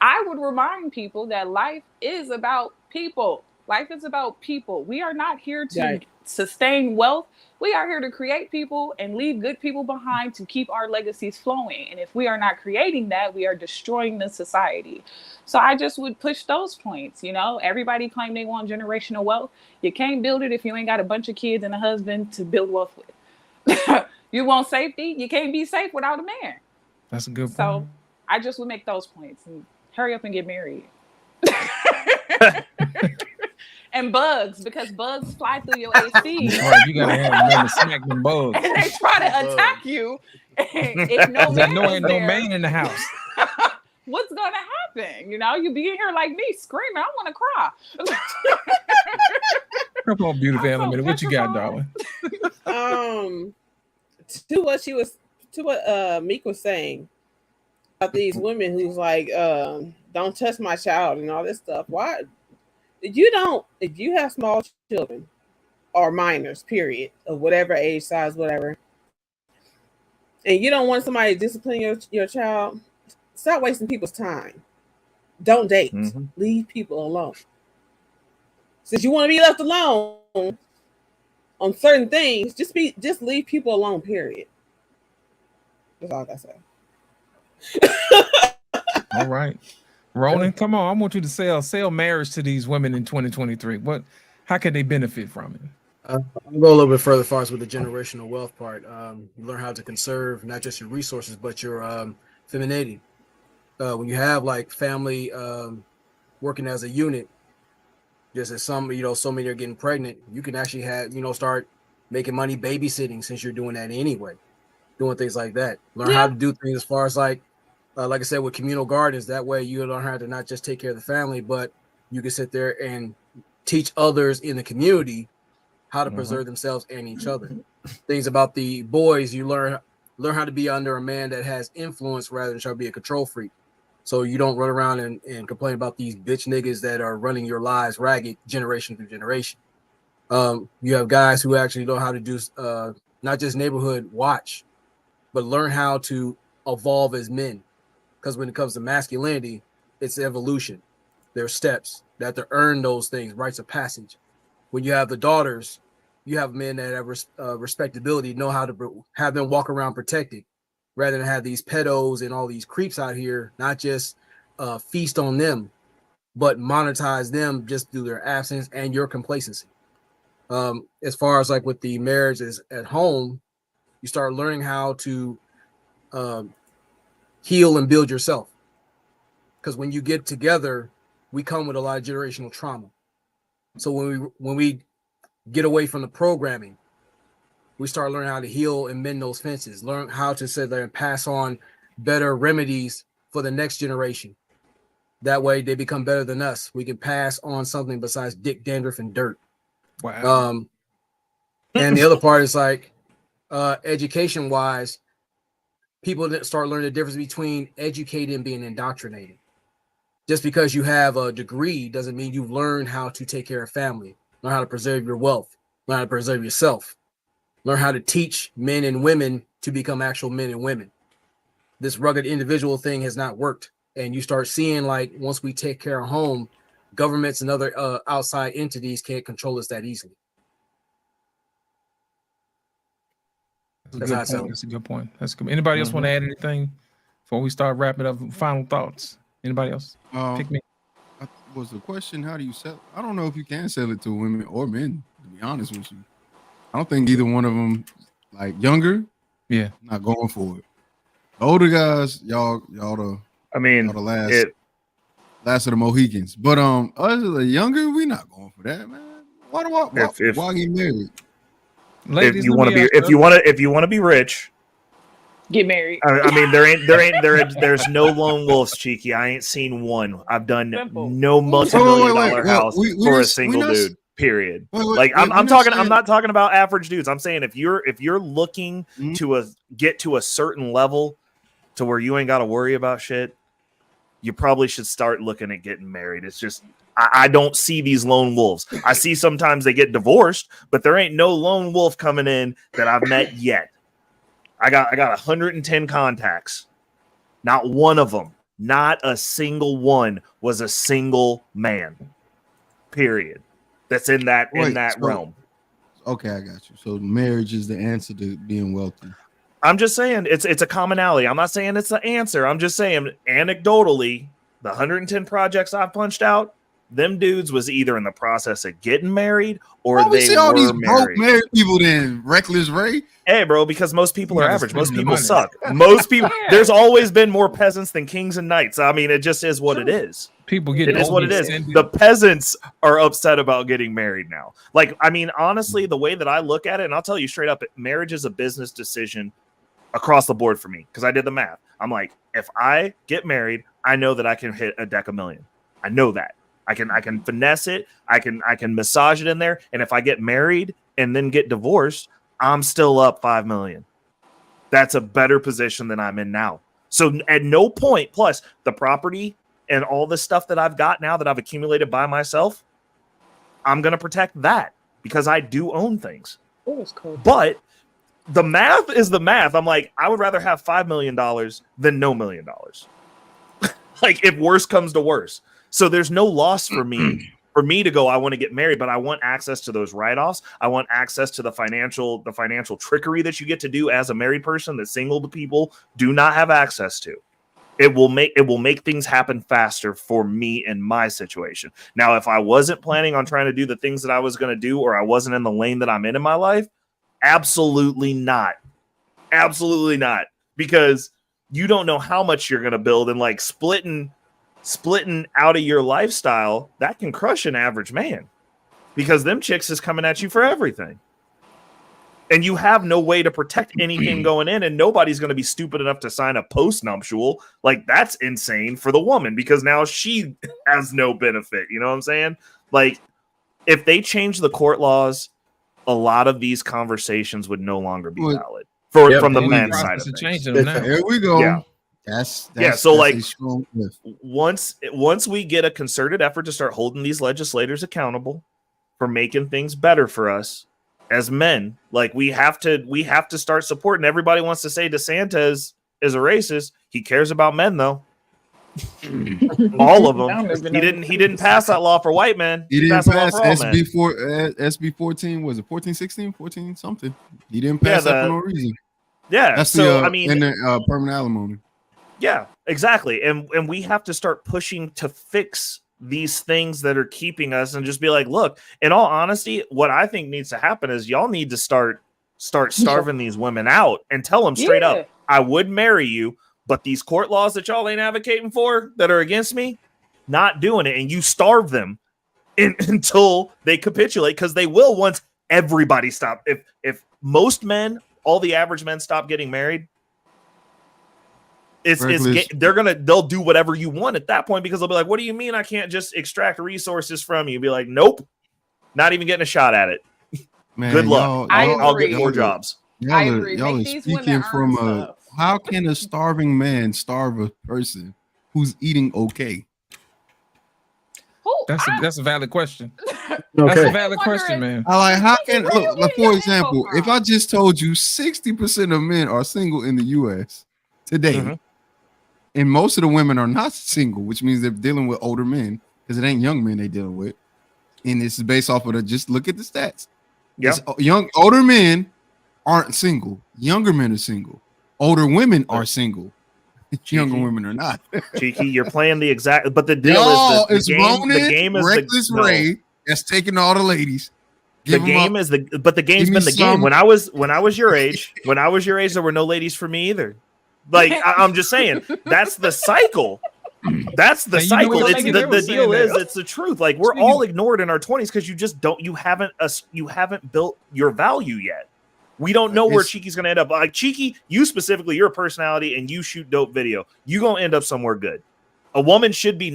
S14: I would remind people that life is about people. Life is about people. We are not here to sustain wealth. We are here to create people and leave good people behind to keep our legacies flowing. And if we are not creating that, we are destroying the society. So I just would push those points. You know, everybody claim they want generational wealth. You can't build it if you ain't got a bunch of kids and a husband to build wealth with. You want safety? You can't be safe without a man.
S6: That's a good point.
S14: So I just would make those points and hurry up and get married. And bugs, because bugs fly through your AC.
S6: Right, you gotta have them to smack them bugs.
S14: And they try to attack you. If no man
S6: no
S14: is there,
S6: man in the house.
S14: what's gonna happen? You know, you be in here like me screaming, I want to cry.
S6: Come on, beautiful animated. What you got, darling?
S8: To what Meek was saying about these women who's like, don't touch my child and all this stuff. Why? If you have small children or minors, period, of whatever age, size, whatever, and you don't want somebody to discipline your child, stop wasting people's time. Don't date. Leave people alone. Since you want to be left alone on certain things, just leave people alone, period. That's all I gotta say.
S6: All right. Roland, come on. I want you to sell marriage to these women in 2023. How can they benefit from it?
S12: I'll go a little bit further far with the generational wealth part. You learn how to conserve not just your resources, but your femininity. When you have like family working as a unit, just as so many are getting pregnant, you can actually start making money babysitting, since you're doing that anyway, doing things like that. Learn how to do things as far as like I said, with communal gardens. That way you learn how to not just take care of the family, but you can sit there and teach others in the community how to preserve themselves and each other. Things about the boys, you learn how to be under a man that has influence rather than try to be a control freak. So you don't run around and complain about these bitch niggas that are running your lives ragged generation through generation. You have guys who actually know how to do not just neighborhood watch, but learn how to evolve as men. Because when it comes to masculinity, it's evolution. There's steps. They have to earn those things, rites of passage. When you have the daughters, you have men that have respectability, know how to have them walk around protected, rather than have these pedos and all these creeps out here, not just feast on them, but monetize them just through their absence and your complacency. As far as like with the marriages at home, you start learning how to heal and build yourself. Because when you get together, we come with a lot of generational trauma. So when we get away from the programming, we start learning how to heal and mend those fences, learn how to sit there and pass on better remedies for the next generation. That way they become better than us. We can pass on something besides dick, dandruff, and dirt.
S6: Wow.
S12: And the other part is like education wise, people that start learning the difference between educated and being indoctrinated. Just because you have a degree doesn't mean you've learned how to take care of family, learn how to preserve your wealth, learn how to preserve yourself, learn how to teach men and women to become actual men and women. This rugged individual thing has not worked. And you start seeing, like, once we take care of home, governments and other outside entities can't control us that easily.
S6: That's a good point. That's good. Anybody else want to add anything before we start wrapping up? Final thoughts. Anybody else? Pick me.
S7: Was the question, how do you sell? I don't know if you can sell it to women or men, to be honest with you. I don't think either one of them, like younger, not going for it. The older guys, y'all the last of the Mohicans. But us the younger, we not going for that, man. Why get married?
S9: Ladies, if you want to be rich,
S14: get married.
S9: I mean, there's no lone wolves, Cheeky. I ain't seen one. I've done no multi-million-dollar house for a single dude. Period. I'm not talking about average dudes. I'm saying if you're looking to get to a certain level to where you ain't got to worry about shit, you probably should start looking at getting married. It's just I don't see these lone wolves. I see sometimes they get divorced, but there ain't no lone wolf coming in that I've met yet. I got 110 contacts. Not one of them, not a single one was a single man. Period. That's in that realm.
S7: Okay, I got you. So marriage is the answer to being wealthy.
S9: I'm just saying it's a commonality. I'm not saying it's the answer. I'm just saying anecdotally, the 110 projects I've punched out, them dudes was either in the process of getting married or
S7: we
S9: they
S7: see all
S9: were
S7: these broke
S9: married.
S7: married people then Reckless Ray.
S9: Hey, bro, because most people are
S6: gotta
S9: average.
S6: spend
S9: Most
S6: the
S9: people
S6: money.
S9: suck. Most people. There's always been more peasants than kings and knights. I mean, it just is what it is.
S6: People get
S9: It is what it is.
S6: overextended.
S9: The peasants are upset about getting married now. Like, I mean, honestly, the way that I look at it, and I'll tell you straight up, marriage is a business decision across the board for me because I did the math. I'm like, if I get married, I know that I can hit a deck $1 million. I know that. I can finesse it. I can massage it in there. And if I get married and then get divorced, I'm still up $5 million. That's a better position than I'm in now. So at no point, plus the property and all the stuff that I've got now that I've accumulated by myself, I'm going to protect that because I do own things.
S8: Oh, it's cool.
S9: But the math is the math. I'm like, I would rather have $5 million than no $1 million. Like, if worse comes to worse. So there's no loss for me to go, I want to get married, but I want access to those write-offs. I want access to the financial trickery that you get to do as a married person that single people do not have access to. It will make things happen faster for me in my situation. Now, if I wasn't planning on trying to do the things that I was going to do, or I wasn't in the lane that I'm in my life, absolutely not. Absolutely not. Because you don't know how much you're going to build, and like splitting out of your lifestyle, that can crush an average man because them chicks is coming at you for everything. And you have no way to protect anything going in, and nobody's going to be stupid enough to sign a post-nuptial. Like, that's insane for the woman because now she has no benefit. You know what I'm saying? Like, if they change the court laws, a lot of these conversations would no longer be valid from the men's side of things.
S7: Here we go.
S9: Yeah.
S7: That's
S9: so
S7: that's
S9: like
S7: a strong lift.
S9: once we get a concerted effort to start holding these legislators accountable for making things better for us as men, like we have to start supporting. Everybody wants to say DeSantis is a racist. He cares about men though. All of them. He didn't pass that law for white men.
S7: He didn't
S9: passed the law
S7: pass
S9: for all men.
S7: SB 14. Was it 14, 16, 14 something? He didn't pass that for no reason.
S9: Yeah.
S7: That's
S9: so
S7: the
S9: I mean,
S7: and the permanent alimony.
S9: Yeah, exactly. And we have to start pushing to fix these things that are keeping us and just be like, look, in all honesty, what I think needs to happen is y'all need to start starving these women out and tell them straight up, I would marry you, but these court laws that y'all ain't advocating for that are against me, not doing it. And you starve them until they capitulate, because they will once everybody stop. If most men, all the average men stop getting married, they'll do whatever you want at that point, because they'll be like, what do you mean I can't just extract resources from you? Be like, nope, not even getting a shot at it.
S7: Man,
S9: good luck. I'll get more
S7: y'all
S9: jobs.
S7: Y'all are speaking from how can a starving man starve a person who's eating okay?
S6: That's a valid question. That's a valid question, man.
S7: I like, how can look, like, for example, if I just told you 60% of men are single in the US today, and most of the women are not single, which means they're dealing with older men, because it ain't young men they dealing with, and this is based off of just look at the stats. Older men aren't single, younger men are single, older women are single, younger women are not.
S9: Cheeky, you're playing the exact, but the deal is the game is
S7: Reckless Ray that's taking all the ladies.
S9: The game's been the game. When I was your age, there were no ladies for me either. Like, I'm just saying, that's the cycle. That's the cycle. The deal is, it's the truth. Like, we're all ignored in our 20s because you haven't built your value yet. We don't know where Cheeky's gonna end up. Like, Cheeky, you specifically, you're a personality and you shoot dope video. You gonna end up somewhere good. Women should be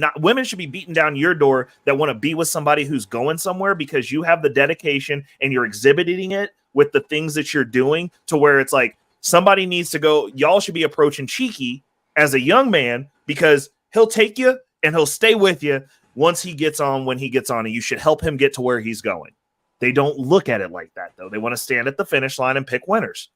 S9: beating down your door that want to be with somebody who's going somewhere, because you have the dedication and you're exhibiting it with the things that you're doing, to where it's like, somebody needs to go. Y'all should be approaching Cheeky as a young man, because he'll take you and he'll stay with you once he gets on, when he gets on, and you should help him get to where he's going. They don't look at it like that, though. They want to stand at the finish line and pick winners.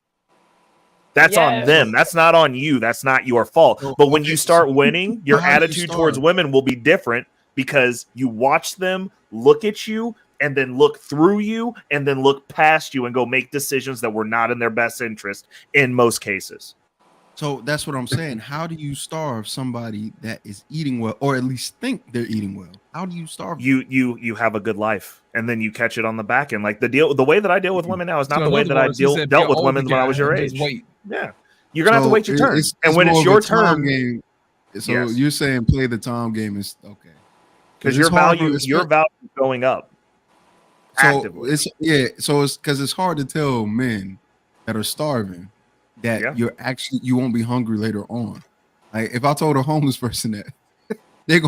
S9: That's on them. That's not on you. That's not your fault. But when you start winning, your attitude towards women will be different, because you watch them look at you and then look through you and then look past you and go make decisions that were not in their best interest in most cases.
S7: So that's what I'm saying. How do you starve somebody that is eating well, or at least think they're eating well? How do you starve them?
S9: You have a good life, and then you catch it on the back end. Like the way that I deal with women now is not
S6: So
S9: the
S6: in
S9: way
S6: other
S9: that
S6: words,
S9: I
S6: he said
S9: dealt
S6: be
S9: with
S6: an
S9: women
S6: older
S9: when I
S6: guy
S9: was your
S6: and
S9: age.
S6: just wait.
S9: Yeah, you're gonna have to wait your turn, and when
S7: more
S9: it's
S7: of
S9: your
S7: a time
S9: turn,
S7: game. So
S9: yes.
S7: you're saying play the time game is okay
S9: because
S7: it's hard for-
S9: your value is going up.
S7: So
S9: actively.
S7: it's because it's hard to tell men that are starving that you won't be hungry later on. Like if I told a homeless person that, they're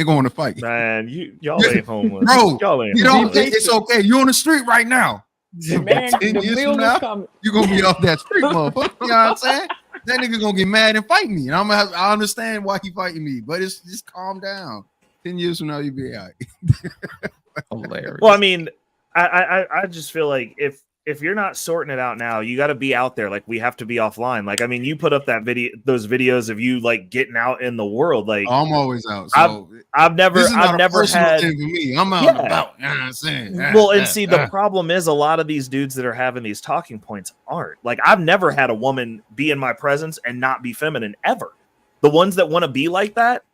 S7: going to fight.
S9: Man, y'all ain't homeless,
S7: bro.
S9: Y'all ain't
S7: You know
S9: homeless.
S7: it's okay. You're on the street right now.
S20: Man,
S7: 10
S20: the
S7: years
S20: bill
S7: from
S20: is
S7: now,
S20: coming.
S7: you're gonna be off that street, motherfucker. You know what I'm saying? That nigga gonna get mad and fight me, and I understand why he fighting me, but it's just calm down. 10 years from now, you'll be all right.
S6: Hilarious.
S9: Well, I mean, I just feel like if you're not sorting it out now, you got to be out there. Like we have to be offline. Like I mean, you put up those videos of you like getting out in the world. Like
S7: I'm always out. So
S9: I've never had.
S7: thing for me. I'm out and about. You know what I'm saying?
S9: Well, and see, the problem is a lot of these dudes that are having these talking points aren't. Like I've never had a woman be in my presence and not be feminine ever. The ones that want to be like that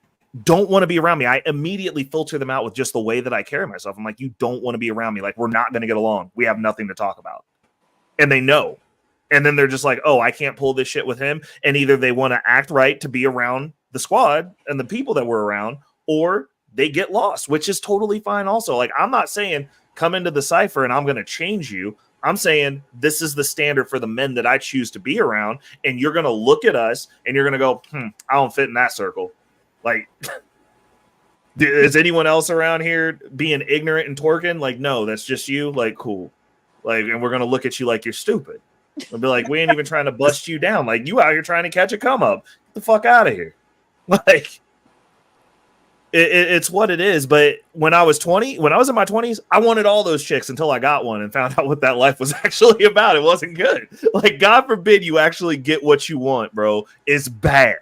S9: don't want to be around me. I immediately filter them out with just the way that I carry myself. I'm like, you don't want to be around me. Like we're not going to get along. We have nothing to talk about. And they know. And then they're just like, oh, I can't pull this shit with him. And either they want to act right to be around the squad and the people that we're around, or they get lost, which is totally fine also. Like I'm not saying come into the cipher and I'm going to change you. I'm saying this is the standard for the men that I choose to be around. And you're going to look at us and you're going to go, I don't fit in that circle. Like, is anyone else around here being ignorant and twerking? Like, no, that's just you. Like, cool. Like, and we're going to look at you like you're stupid. We'll be like, we ain't even trying to bust you down. Like, you out here trying to catch a come up. Get the fuck out of here. Like, it's what it is. But when I was in my 20s, I wanted all those chicks until I got one and found out what that life was actually about. It wasn't good. Like, God forbid you actually get what you want, bro. It's bad.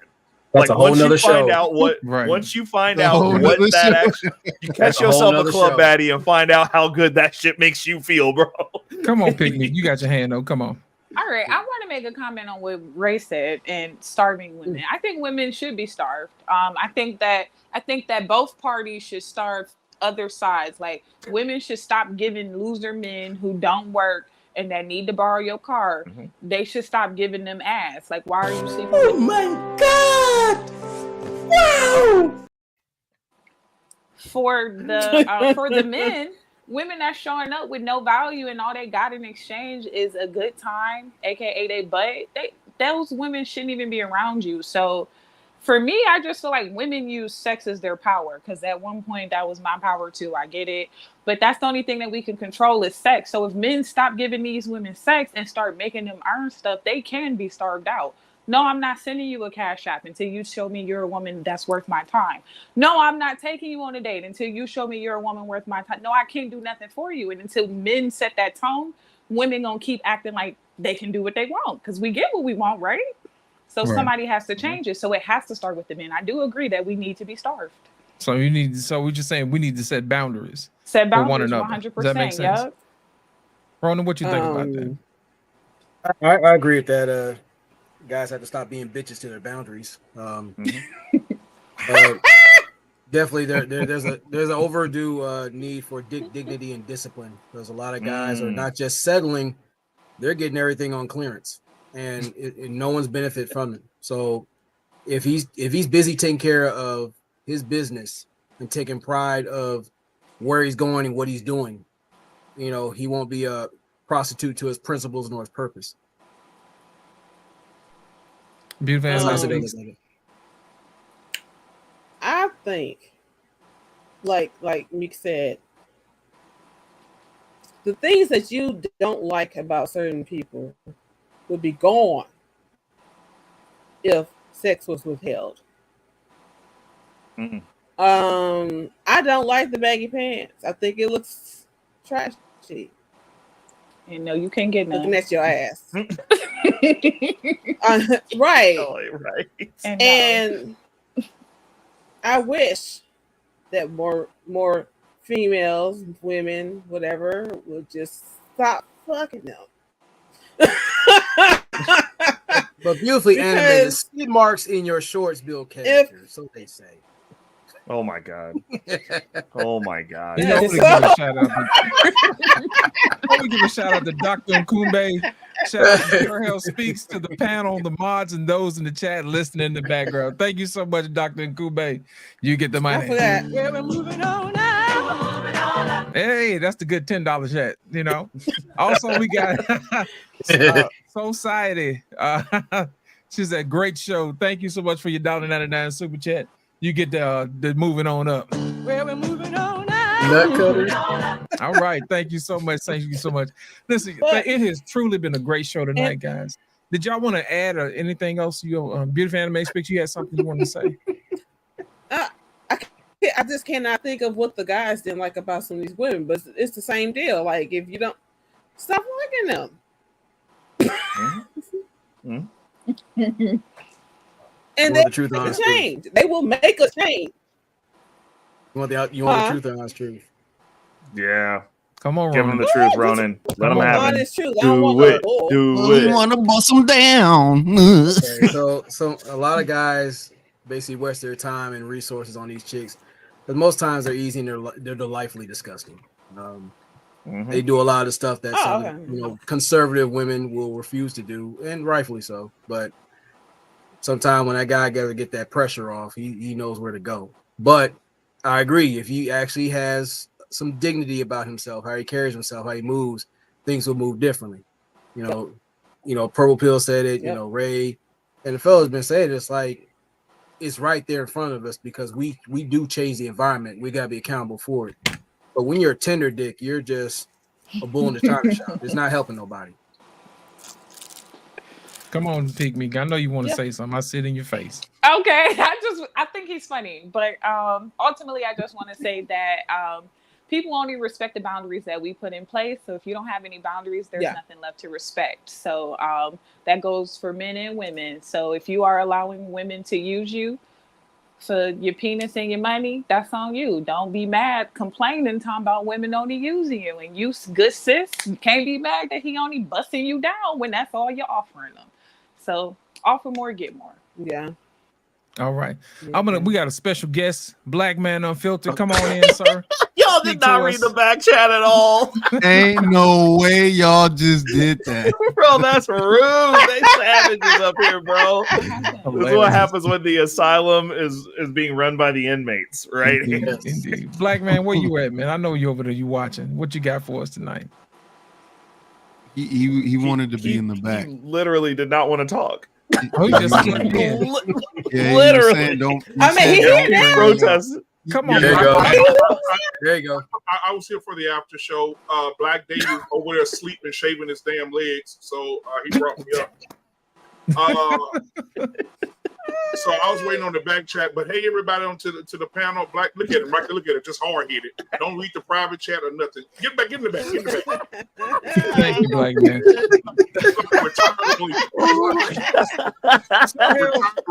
S12: That's
S9: like
S12: a whole
S9: once you
S12: nother
S9: find
S12: show.
S9: out what
S6: Right.
S9: once you find
S7: A
S9: out
S7: whole
S9: what
S7: nother
S9: that
S7: show.
S9: actually you
S12: That's
S9: catch
S12: a whole
S9: yourself a
S12: nother
S9: club
S12: show.
S9: baddie and find out how good that shit makes you feel, bro.
S6: Come on, Picnic. You got your hand up. Come on.
S14: All right, I want to make a comment on what Ray said and starving women. I think women should be starved. I think that both parties should starve other sides. Like women should stop giving loser men who don't work and that need to borrow your car. They should stop giving them ass. Like, why are you sleeping?
S3: Oh my God! Wow!
S14: For the men, women that's showing up with no value and all they got in exchange is a good time, aka they butt. Those women shouldn't even be around you. So for me, I just feel like women use sex as their power, because at one point that was my power too. I get it, but that's the only thing that we can control is sex. So if men stop giving these women sex and start making them earn stuff, they can be starved out. No, I'm not sending you a cash app until you show me you're a woman that's worth my time. No, I'm not taking you on a date until you show me you're a woman worth my time. No, I can't do nothing for you. And until men set that tone, women gonna keep acting like they can do what they want, because we get what we want, right? So
S6: Right.
S14: somebody has to change it. So it has to start with the men. I do agree that we need to be starved.
S6: So we're just saying we need to set boundaries.
S14: Set
S6: for one
S14: boundaries,
S6: another.
S14: 100%.
S6: Does that make sense?
S14: Yep.
S6: Ronan, what you think about that?
S12: I agree with that. Guys have to stop being bitches to their boundaries. Definitely, there's an overdue need for dignity and discipline. There's a lot of guys are not just settling; they're getting everything on clearance, and no one's benefit from it. So, if he's busy taking care of his business and taking pride of where he's going and what he's doing, you know, he won't be a prostitute to his principles nor his purpose.
S6: Beautiful.
S8: I think, like Meek said, the things that you don't like about certain people would be gone if sex was withheld. I don't like the baggy pants. I think it looks trashy.
S14: And no, you can't get none.
S8: Looking at your ass. Right.
S9: Oh, right.
S8: And I wish that more females, women, whatever, will just stop fucking them.
S12: But beautifully animated skid marks in your shorts build character, so they say.
S9: Oh my god! Oh my god!
S6: You know, I want to give a shout out. I want to give a shout out to Dr. Nkumbe. Shout out to Sir Hell Speaks, to the panel, the mods, and those in the chat listening in the background. Thank you so much, Dr. Nkumbe. You get the money.
S8: Yeah, we're moving on now.
S6: Hey, that's the good $10 chat. You know. Also, we got Society. She's a great show. Thank you so much for your $1.99 super chat. You get the moving on up.
S8: Where we're moving on now.
S12: Nut cutters.
S6: All right. Thank you so much. Thank you so much. Listen, it has truly been a great show tonight, guys. Did y'all want to add or anything else? You Beautiful Anime Speaks, you had something you wanted to say?
S8: I just cannot think of what the guys didn't like about some of these women, but it's the same deal. Like, if you don't stop liking them. And they
S12: truth
S8: make a change. They will make a change.
S12: You want the truth or honest truth?
S9: Yeah.
S6: Come on,
S9: give them the truth, Ronan. Let them have it.
S8: Truth.
S9: Do it. Do it.
S7: You want to bust them down.
S12: Okay, so a lot of guys basically waste their time and resources on these chicks, but most times they're easy and they're delightfully disgusting. They do a lot of the stuff that some conservative women will refuse to do, and rightfully so. But sometimes when that guy got to get that pressure off, he knows where to go. But I agree, if he actually has some dignity about himself, how he carries himself, how he moves, things will move differently. You know, Purple Pill said it. You know, Ray and the fella's been saying it's like it's right there in front of us because we do change the environment. We gotta be accountable for it. But when you're a tender dick, you're just a bull in the china shop. It's not helping nobody.
S6: Come on, Pygmy. I know you want to say something. I see it in your face.
S14: Okay, I think he's funny, but ultimately, I just want to say that people only respect the boundaries that we put in place. So if you don't have any boundaries, there's nothing left to respect. So that goes for men and women. So if you are allowing women to use you for your penis and your money, that's on you. Don't be mad, complaining, talking about women only using you. And you, good sis, you can't be mad that he only busting you down when that's all you're offering them. So offer more, get more.
S8: Yeah.
S6: All right. We got a special guest, Black Man Unfiltered. Come on in, sir.
S9: Y'all did not read the back chat at all.
S7: Ain't no way y'all just did that.
S9: Bro, that's rude. They savages up here, bro. This is what happens when the asylum is being run by the inmates, right?
S6: Indeed. Black Man, where you at, man? I know you over there. You watching. What you got for us tonight?
S7: He wanted to be in the back.
S9: He literally did not want to talk.
S6: Oh, just in.
S7: Yeah,
S9: literally.
S7: Don't
S9: protest.
S6: Come on,
S12: there you go. There you go.
S1: I was here for the after show. Black David over there sleeping, shaving his damn legs, so he brought me up. So I was waiting on the back chat, but hey, everybody onto the panel. Black, look at him, right there, look at it, just hard headed. Don't read the private chat or nothing. Get back, get in the back, get in the back.
S6: Thank you, Black Man.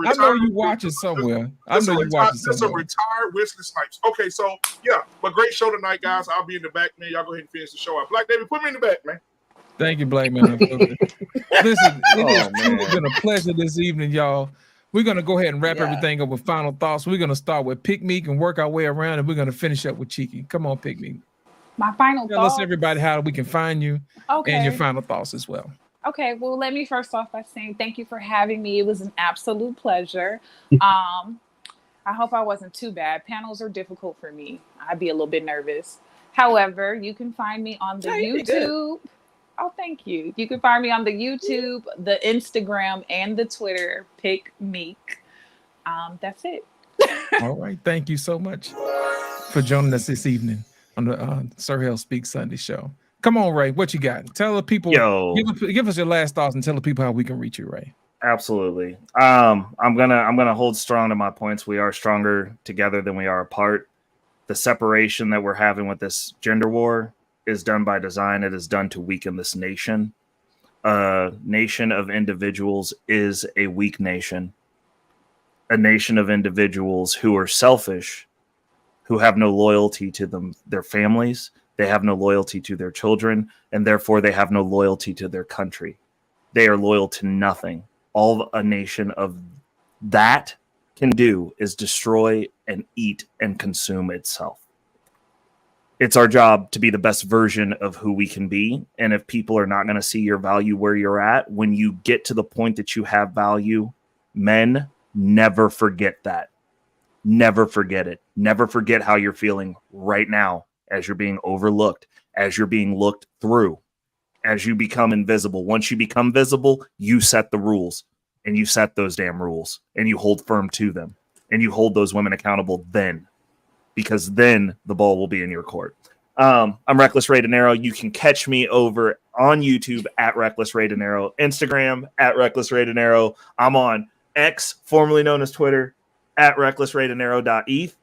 S6: I know you watching somewhere.
S1: That's a retired Wesley Snipes. Okay, so yeah, but great show tonight, guys. I'll be in the back, man. Y'all go ahead and finish the show out. Black David, put me in the back, man.
S6: Thank you, Black Man. Listen, it has truly been a pleasure this evening, y'all. We're going to go ahead and wrap everything up with final thoughts. We're going to start with Pygmy and work our way around, and we're going to finish up with Cheeky. Come on, Pygmy.
S14: My final
S6: Tell us, everybody, how we can find you and your final thoughts as well.
S14: Okay, well, let me first off by saying thank you for having me. It was an absolute pleasure. I hope I wasn't too bad. Panels are difficult for me. I'd be a little bit nervous. However, you can find me on the YouTube. Oh, thank you. You can find me on the YouTube, the Instagram, and the Twitter, Pygmeek. That's it.
S6: All right. Thank you so much for joining us this evening on the Sir Hell Speaks Sunday show. Come on, Ray. What you got? Tell the people. Give us your last thoughts and tell the people how we can reach you, Ray.
S9: Absolutely. I'm gonna hold strong to my points. We are stronger together than we are apart. The separation that we're having with this gender war is done by design. It is done to weaken this nation. A nation of individuals is a weak nation. A nation of individuals who are selfish, who have no loyalty to their families. They have no loyalty to their children, and therefore they have no loyalty to their country. They are loyal to nothing. All a nation of that can do is destroy and eat and consume itself. It's our job to be the best version of who we can be. And if people are not going to see your value where you're at, when you get to the point that you have value, men, never forget that. Never forget it. Never forget how you're feeling right now as you're being overlooked, as you're being looked through, as you become invisible. Once you become visible, you set the rules, and you set those damn rules, and you hold firm to them, and you hold those women accountable then, because then the ball will be in your court. I'm Reckless Ray Dinero. You can catch me over on YouTube at Reckless Ray Dinero, Instagram at Reckless Ray Dinero. I'm on X, formerly known as Twitter, at recklessraydinero.eth.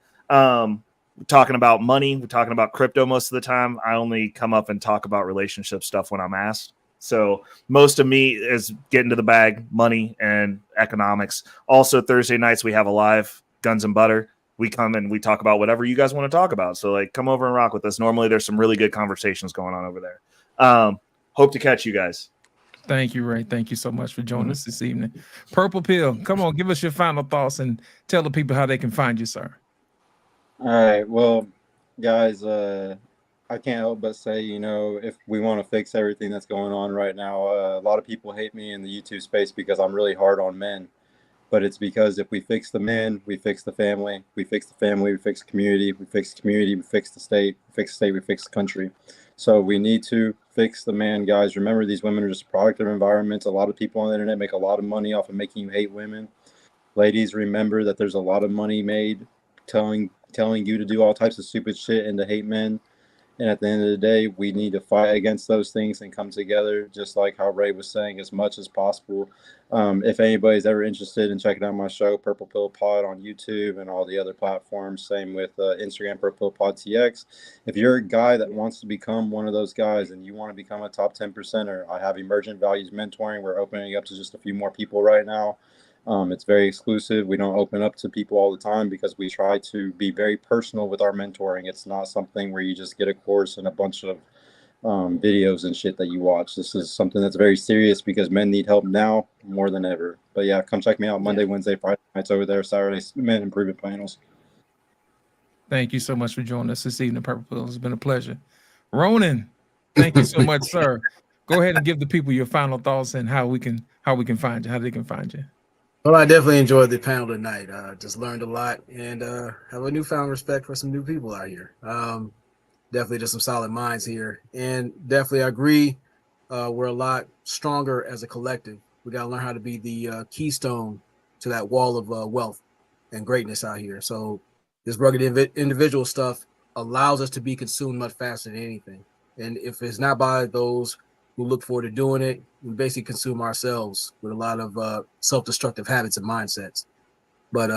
S9: We're talking about money. We're talking about crypto most of the time. I only come up and talk about relationship stuff when I'm asked. So most of me is getting to the bag, money and economics. Also, Thursday nights, we have a live Guns and Butter. We come and we talk about whatever you guys want to talk about. So like, come over and rock with us. Normally there's some really good conversations going on over there. Hope to catch you guys.
S6: Thank you, Ray. Thank you so much for joining us this evening. Purple Pill, come on, give us your final thoughts and tell the people how they can find you, sir.
S13: All right. Well, guys, I can't help but say, you know, if we want to fix everything that's going on right now, a lot of people hate me in the YouTube space because I'm really hard on men. But it's because if we fix the men, we fix the family. We fix the family, we fix the community. We fix the community, we fix the state. We fix the state, we fix the country. So we need to fix the man, guys. Remember, these women are just a product of environments. A lot of people on the internet make a lot of money off of making you hate women. Ladies, remember that there's a lot of money made telling you to do all types of stupid shit and to hate men. And at the end of the day, we need to fight against those things and come together, just like how Ray was saying, as much as possible. If anybody's ever interested in checking out my show, Purple Pill Pod on YouTube and all the other platforms, same with Instagram, Purple Pill Pod TX. If you're a guy that wants to become one of those guys and you want to become a top 10%er, I have Emergent Values Mentoring. We're opening up to just a few more people right now. It's very exclusive. We don't open up to people all the time because we try to be very personal with our mentoring. It's not something where you just get a course and a bunch of videos and shit that you watch. This is something that's very serious because men need help now more than ever. But yeah, come check me out Monday, Wednesday, Friday nights over there. Saturdays, men improvement panels.
S6: Thank you so much for joining us this evening, Purple Pill. It's been a pleasure. Ronan, thank you so much, sir. Go ahead and give the people your final thoughts and how we can find you, how they can find you.
S12: Well, I definitely enjoyed the panel tonight. Just learned a lot and have a newfound respect for some new people out here. Definitely just some solid minds here. And definitely I agree, we're a lot stronger as a collective. We got to learn how to be the keystone to that wall of wealth and greatness out here. So this rugged individual stuff allows us to be consumed much faster than anything. And if it's not by those who look forward to doing it, we basically consume ourselves with a lot of self-destructive habits and mindsets. But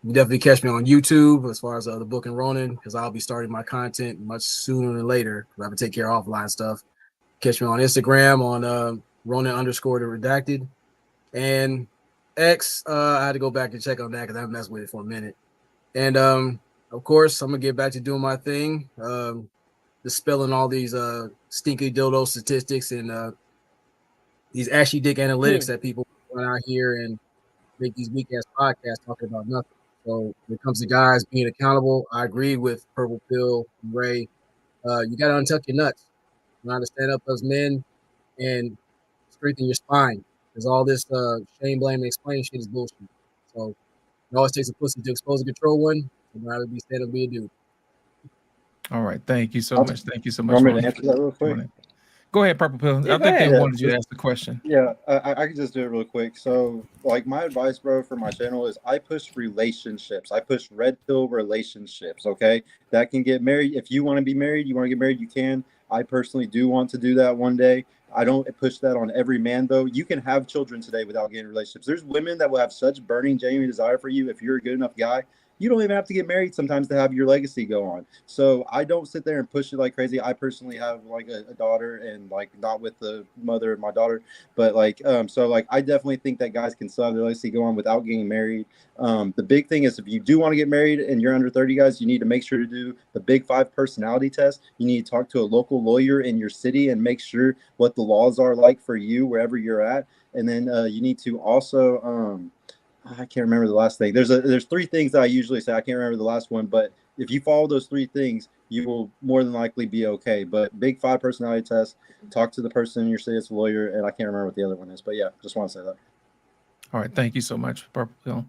S12: you definitely catch me on YouTube as far as the book and Ronan, because I'll be starting my content much sooner than later. I have to take care of offline stuff. Catch me on Instagram on Ronan_the_redacted. And X, I had to go back and check on that because I haven't messed with it for a minute. And of course, I'm going to get back to doing my thing. Dispelling all these stinky dildo statistics and these ashy dick analytics that people run out here and make these weak ass podcasts talking about nothing. So when it comes to guys being accountable, I agree with Purple Pill and Ray. You got to untuck your nuts. You got to stand up as men and strengthen your spine. Because all this shame, blame, and explain shit is bullshit. So it always takes a pussy to expose and control one. So rather be stand up, be a dude.
S6: All right. Thank you so much. Thank you so much.
S13: Want me to answer that real quick?
S6: Go ahead, Purple Pill. I think they wanted you to ask the question.
S13: Yeah, I can just do it real quick. So, like, my advice, bro, for my channel is I push relationships. I push red pill relationships, okay? That can get married. If you want to be married, you want to get married, you can. I personally do want to do that one day. I don't push that on every man, though. You can have children today without getting relationships. There's women that will have such burning, genuine desire for you if you're a good enough guy. you don't even have to get married sometimes to have your legacy go on. So I don't sit there and push it like crazy. I personally have like a daughter, and like not with the mother of my daughter, but like so like I definitely think that guys can still have their legacy go on without getting married. The big thing is, if you do want to get married and you're under 30, guys, you need to make sure to do the Big 5 personality test. You need to talk to a local lawyer in your city and make sure what the laws are like for you wherever you're at. And then you need to also I can't remember the last thing. There's 3 things that I usually say. I can't remember the last one, but if you follow those 3 things, you will more than likely be okay. But Big 5 personality test, talk to the person in your city, it's a lawyer, and I can't remember what the other one is. But yeah, just want to say that.
S6: All right, thank you so much, Purple Pill.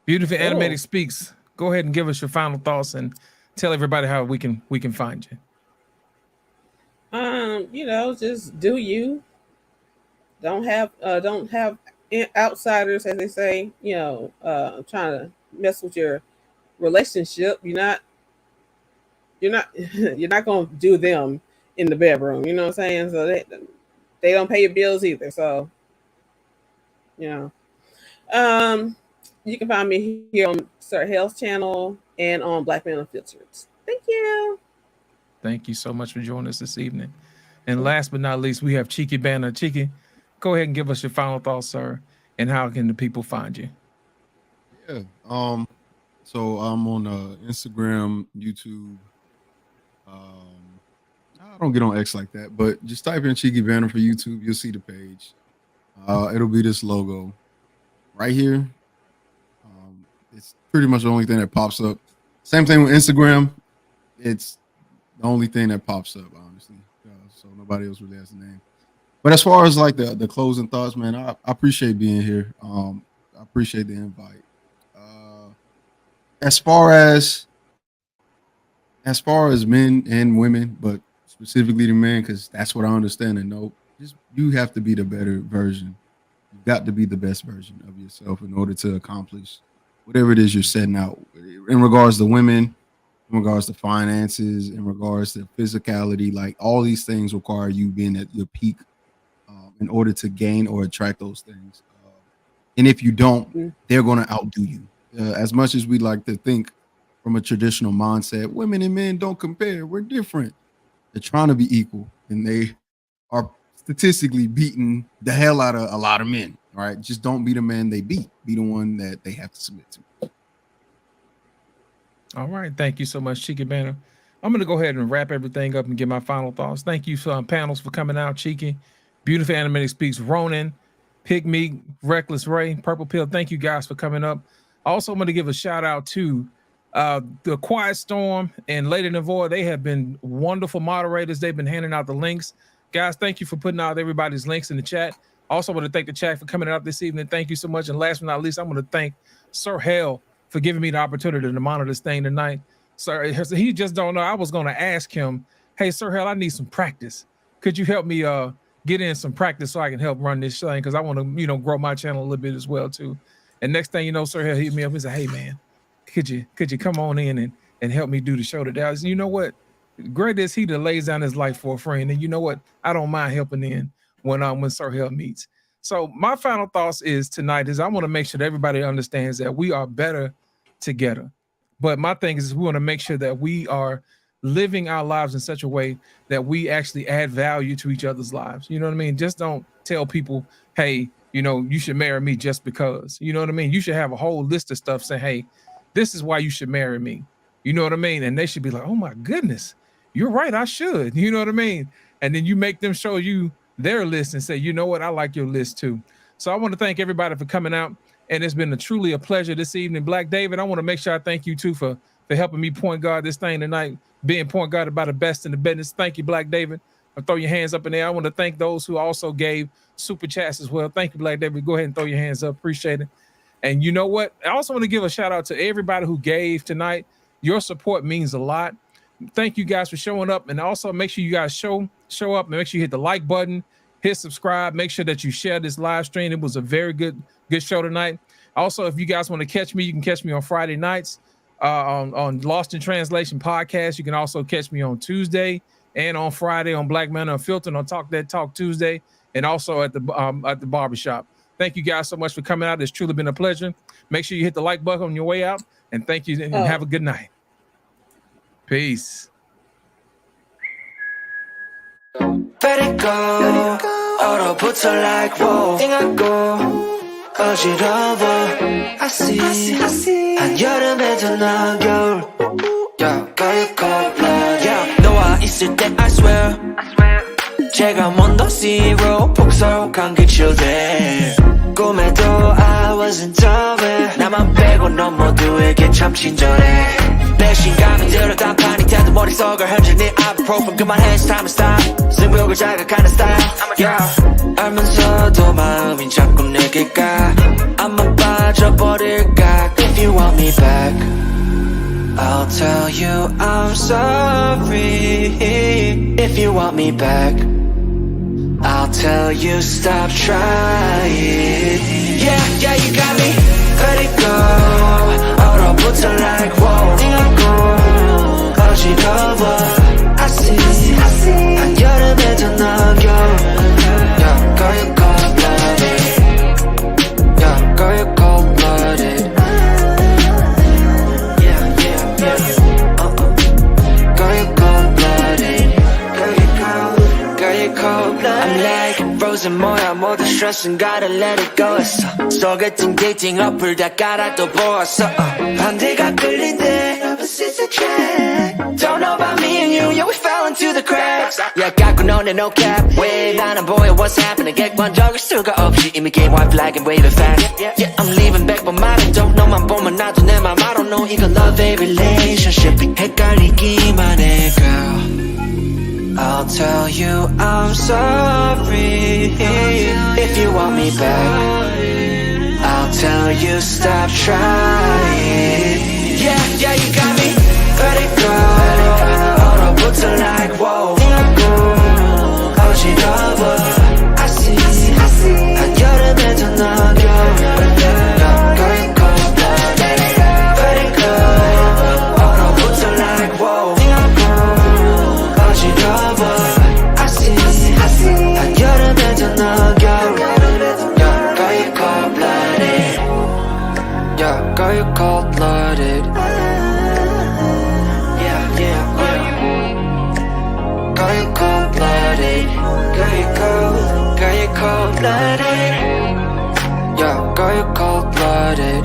S6: Beautiful Animated Speaks. Go ahead and give us your final thoughts and tell everybody how we can find you.
S8: You know, just do you. Don't have outsiders, as they say, you know, trying to mess with your relationship. You're not going to do them in the bedroom. You know what I'm saying? So they don't pay your bills either. So, you know, you can find me here on Sir Hell's channel and on Black Men Unfiltered. Thank you.
S6: Thank you so much for joining us this evening. And last but not least, we have Cheeky Banner. Cheeky, go ahead and give us your final thoughts, sir, and how can the people find you?
S7: Yeah. So I'm on Instagram, YouTube. I don't get on X like that, but just type in Cheeky Banner for YouTube. You'll see the page. It'll be this logo right here. It's pretty much the only thing that pops up. Same thing with Instagram. It's the only thing that pops up, honestly. So nobody else really has the name. But as far as like the closing thoughts, man, I appreciate being here. I appreciate the invite. As far as men and women, but specifically the men, because that's what I understand and know. Just you have to be the better version. You've got to be the best version of yourself in order to accomplish whatever it is you're setting out. In regards to women, in regards to finances, in regards to physicality, like all these things require you being at your peak in order to gain or attract those things. And if you don't, they're going to outdo you. As much as we like to think from a traditional mindset, women and men don't compare. We're different. They're trying to be equal, and they are statistically beating the hell out of a lot of men. All right, just don't be the man they beat. Be the one that they have to submit to.
S6: All right, thank you so much, Cheeky Banner. I'm going to go ahead and wrap everything up and give my final thoughts. Thank you, panels, for coming out. Cheeky, Beautiful Animated Speaks, Ronan, Pygmy, Reckless Ray, Purple Pill. Thank you guys for coming up. Also, I'm going to give a shout out to the Quiet Storm and Lady Navoy. They have been wonderful moderators. They've been handing out the links. Guys, thank you for putting out everybody's links in the chat. Also, I want to thank the chat for coming out this evening. Thank you so much. And last but not least, I want to thank Sir Hell for giving me the opportunity to monitor this thing tonight. Sir, he just don't know. I was going to ask him, hey, Sir Hell, I need some practice. Could you help me get in some practice so I can help run this thing? Because I want to, grow my channel a little bit as well, too. And next thing you know, Sir Hell hit me up and said, hey, man, could you come on in and help me do the show today? I said, you know what? Great is he that lays down his life for a friend. And you know what? I don't mind helping in when Sir Hell meets. So my final thoughts is tonight is I want to make sure that everybody understands that we are better together. But my thing is we want to make sure that we are living our lives in such a way that we actually add value to each other's lives. You know what I mean? Just don't tell people, hey, you should marry me just because. You know what I mean? You should have a whole list of stuff saying, hey, this is why you should marry me. You know what I mean? And they should be like, oh my goodness, you're right, I should. You know what I mean? And then you make them show you their list and say, you know what, I like your list too. So I want to thank everybody for coming out. And it's been truly a pleasure this evening. Black David, I want to make sure I thank you too for helping me point guard this thing tonight, being point guarded by the best in the business. Thank you, Black David. Throw your hands up in there. I want to thank those who also gave super chats as well. Thank you, Black David. Go ahead and throw your hands up. Appreciate it. And you know what? I also want to give a shout out to everybody who gave tonight. Your support means a lot. Thank you guys for showing up. And also make sure you guys show up and make sure you hit the like button, hit subscribe. Make sure that you share this live stream. It was a very good show tonight. Also, if you guys want to catch me, you can catch me on Friday nights on Lost in Translation podcast. You can also catch me on Tuesday and on Friday on Black Men Unfiltered on Talk That Talk Tuesday, and also at the barbershop. Thank you guys so much for coming out. It's truly been a pleasure. Make sure you hit the like button on your way out. And thank you, and have a good night. Peace.
S3: Let it go. 얼어붙어 like whoa. 띵하고 어지러워. I see. 한여름에도 난 겨울. Yeah, girl, cold-blooded. Yeah, 너와 있을 때 I swear. 제가 먼저 zero. 폭설한 그 children. 꿈에도 I wasn't dumb. 나만 빼고 넌 모두에게 참 친절해. 배신감이 들어 단판이 태도 머릿속을 흔드니 ibuprofen 그만해 it's time to stop. 승부욕을 자극하는 style. Yeah, 알면서도 마음이 자꾸 내게 가. I'ma 빠져버릴까. If you want me back, I'll tell you I'm sorry. If you want me back, I'll tell you stop trying. Yeah, you got me. Let it go. 얼어붙어 like whoa. 띵하고 어지러워. I see. 한여름에도 넌 겨울. Yeah, girl, you're cold-blooded. Yeah, girl, you're cold-blooded. Yeah. Girl, you're cold-blooded. Girl, you're cold-blooded. I'm like frozen 뭐야 모두 stress은 gotta let it go 했어. 소개팅 데이팅 어플 다 깔아 또 보았어. 반대가 끌린대 opposites attract. Don't know about me and you, yeah we fell into the cracks. Yeah 갖고 노네 no cap. 왜 나는 보여 what's happening. 객관적일 수가 없이 이미 game white flag and wave it fast. Yeah I'm leaving back but 말은 don't 너만 보면 나도 내 맘 I don't know 이건 love a relationship. 헷갈리기만 해 girl. I'll tell you I'm sorry. If you want me back, I'll tell you stop trying. Yeah, you got me. Let it go. 얼어붙어 like whoa. 띵하고 어지러워. I see. 한여름에도 넌 겨울. Yeah, girl, you're cold-blooded. Let it go. 얼어붙어 like whoa. 띵하고 어지러워. I see. 한여름에도 넌 겨울. Yeah, girl, you're cold-blooded. Yeah, girl, you're cold-blooded. Yeah. Girl, you're cold-blooded. Girl, you're cold-blooded. Yeah, girl, you're cold-blooded.